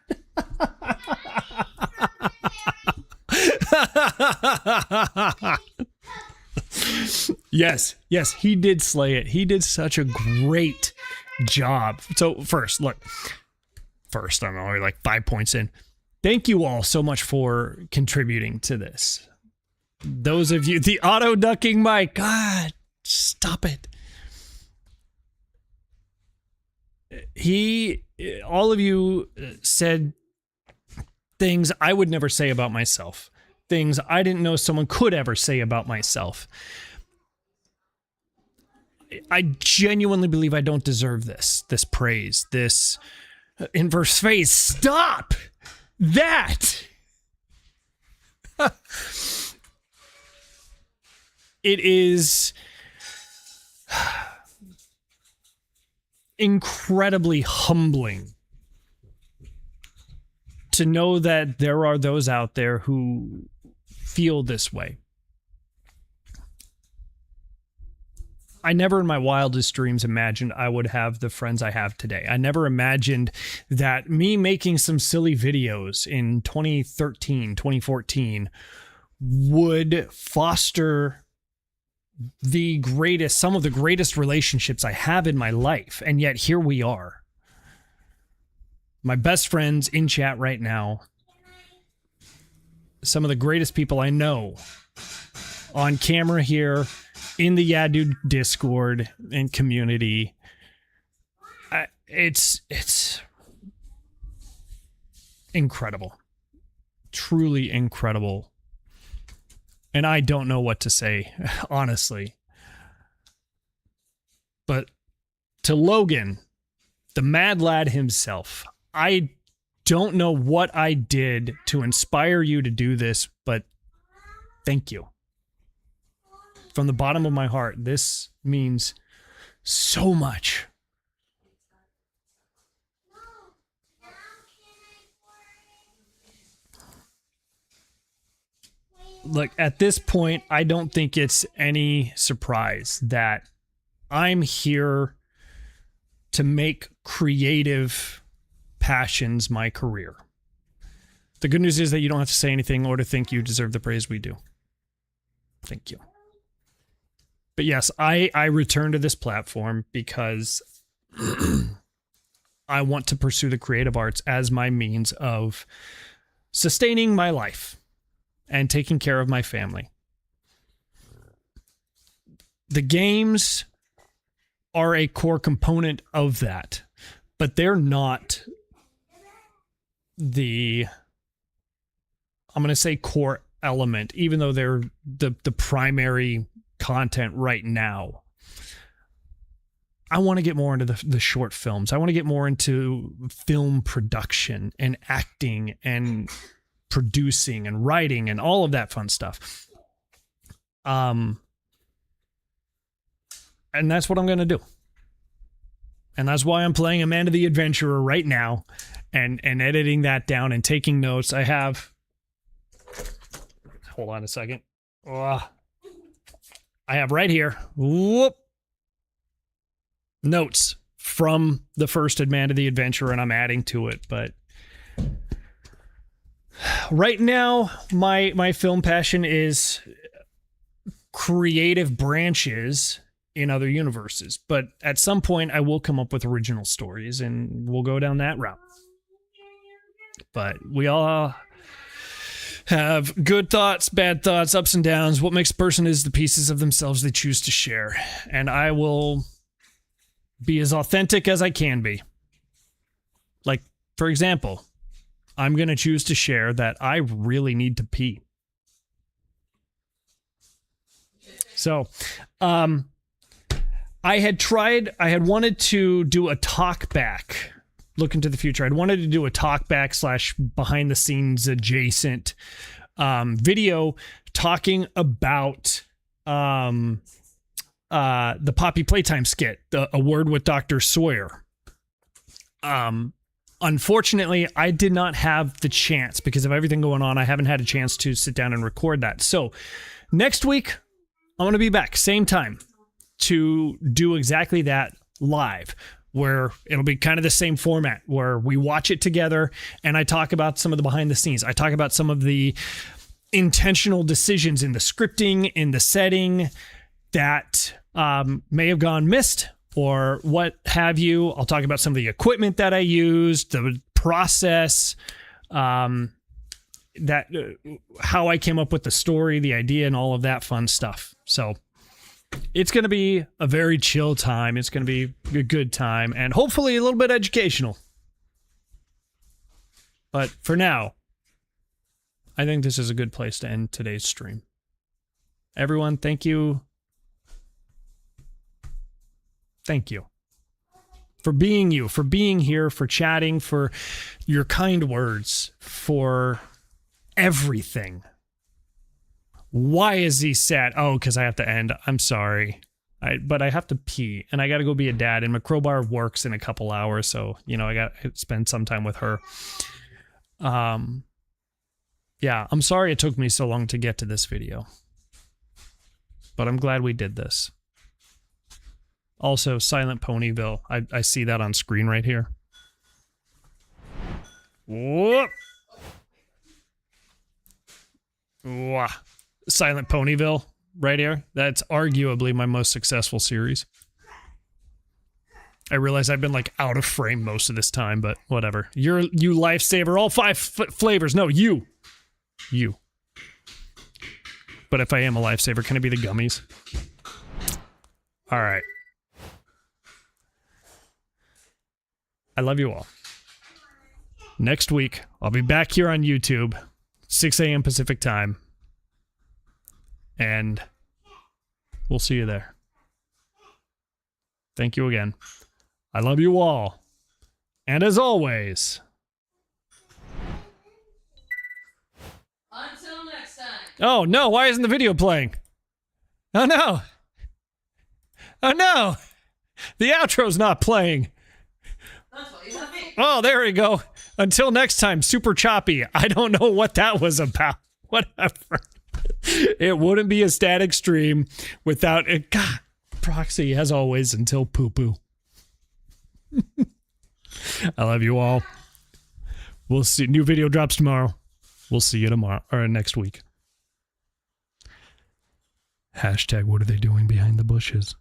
Yes, he did slay it. He did such a great job. So first, look. First, I'm only like 5 points in. Thank you all so much for contributing to this. Those of you, the auto ducking mic, God, stop it. All of you said things I would never say about myself. Things I didn't know someone could ever say about myself. I genuinely believe I don't deserve this praise, this inverse phase. Stop that! It is incredibly humbling to know that there are those out there who feel this way. I never in my wildest dreams imagined I would have the friends I have today. I never imagined that me making some silly videos in 2013, 2014 would foster some of the greatest relationships I have in my life. And yet here we are. My best friends in chat right now. Some of the greatest people I know on camera here in the Yeah Dude Discord and community. It's incredible. Truly incredible. And I don't know what to say, honestly. But to Logan, the mad lad himself, I don't know what I did to inspire you to do this, but thank you. From the bottom of my heart, this means so much. Look, at this point, I don't think it's any surprise that I'm here to make creative passions my career. The good news is that you don't have to say anything or to think you deserve the praise we do. Thank you. But yes, I return to this platform because I want to pursue the creative arts as my means of sustaining my life and taking care of my family. The games are a core component of that, but they're not I'm going to say core element, even though they're the primary content right now. I want to get more into the short films. I want to get more into film production and acting and producing and writing and all of that fun stuff. And that's what I'm going to do. And that's why I'm playing Amanda the Adventurer right now and editing that down and taking notes. I have... Hold on a second. I have right here, notes from the first Amanda the Adventurer, and I'm adding to it. But right now, my film passion is creative branches in other universes. But at some point, I will come up with original stories, and we'll go down that route. But we all have good thoughts, bad thoughts, ups and downs. What makes a person is the pieces of themselves they choose to share. And I will be as authentic as I can be. Like, for example, I'm going to choose to share that I really need to pee. So, I had wanted to do a talk back. Look into the future. I'd wanted to do a talk back / behind the scenes adjacent video talking about the Poppy Playtime skit, A Word with Dr. Sawyer. Unfortunately, I did not have the chance because of everything going on. I haven't had a chance to sit down and record that. So next week, I'm going to be back, same time, to do exactly that live, where it'll be kind of the same format where we watch it together and I talk about some of the behind the scenes. I talk about some of the intentional decisions in the scripting, in the setting that may have gone missed or what have you. I'll talk about some of the equipment that I used, the process, how I came up with the story, the idea, and all of that fun stuff. So it's going to be a very chill time. It's going to be a good time and hopefully a little bit educational. But for now, I think this is a good place to end today's stream. Everyone, thank you. Thank you for being you, for being here, for chatting, for your kind words, for everything. Why is he sad? Oh, because I have to end. I'm sorry. But I have to pee, and I got to go be a dad, and my crowbar works in a couple hours, so, I got to spend some time with her. Yeah, I'm sorry it took me so long to get to this video. But I'm glad we did this. Also, Silent Ponyville. I see that on screen right here. Whoop! Wah. Silent Ponyville right here. That's arguably my most successful series. I realize I've been like out of frame most of this time, but whatever. You lifesaver, all 5 flavors. No, you. But if I am a lifesaver, can it be the gummies? All right. I love you all. Next week, I'll be back here on YouTube, 6 a.m. Pacific time. And we'll see you there. Thank you again. I love you all. And as always... Until next time. Oh no, why isn't the video playing? Oh no! Oh no! The outro's not playing. Oh, there we go. Until next time, super choppy. I don't know what that was about. Whatever. It wouldn't be a static stream without it. God, proxy as always until poo-poo. I love you all. We'll see. New video drops tomorrow. We'll see you tomorrow or next week. Hashtag what are they doing behind the bushes?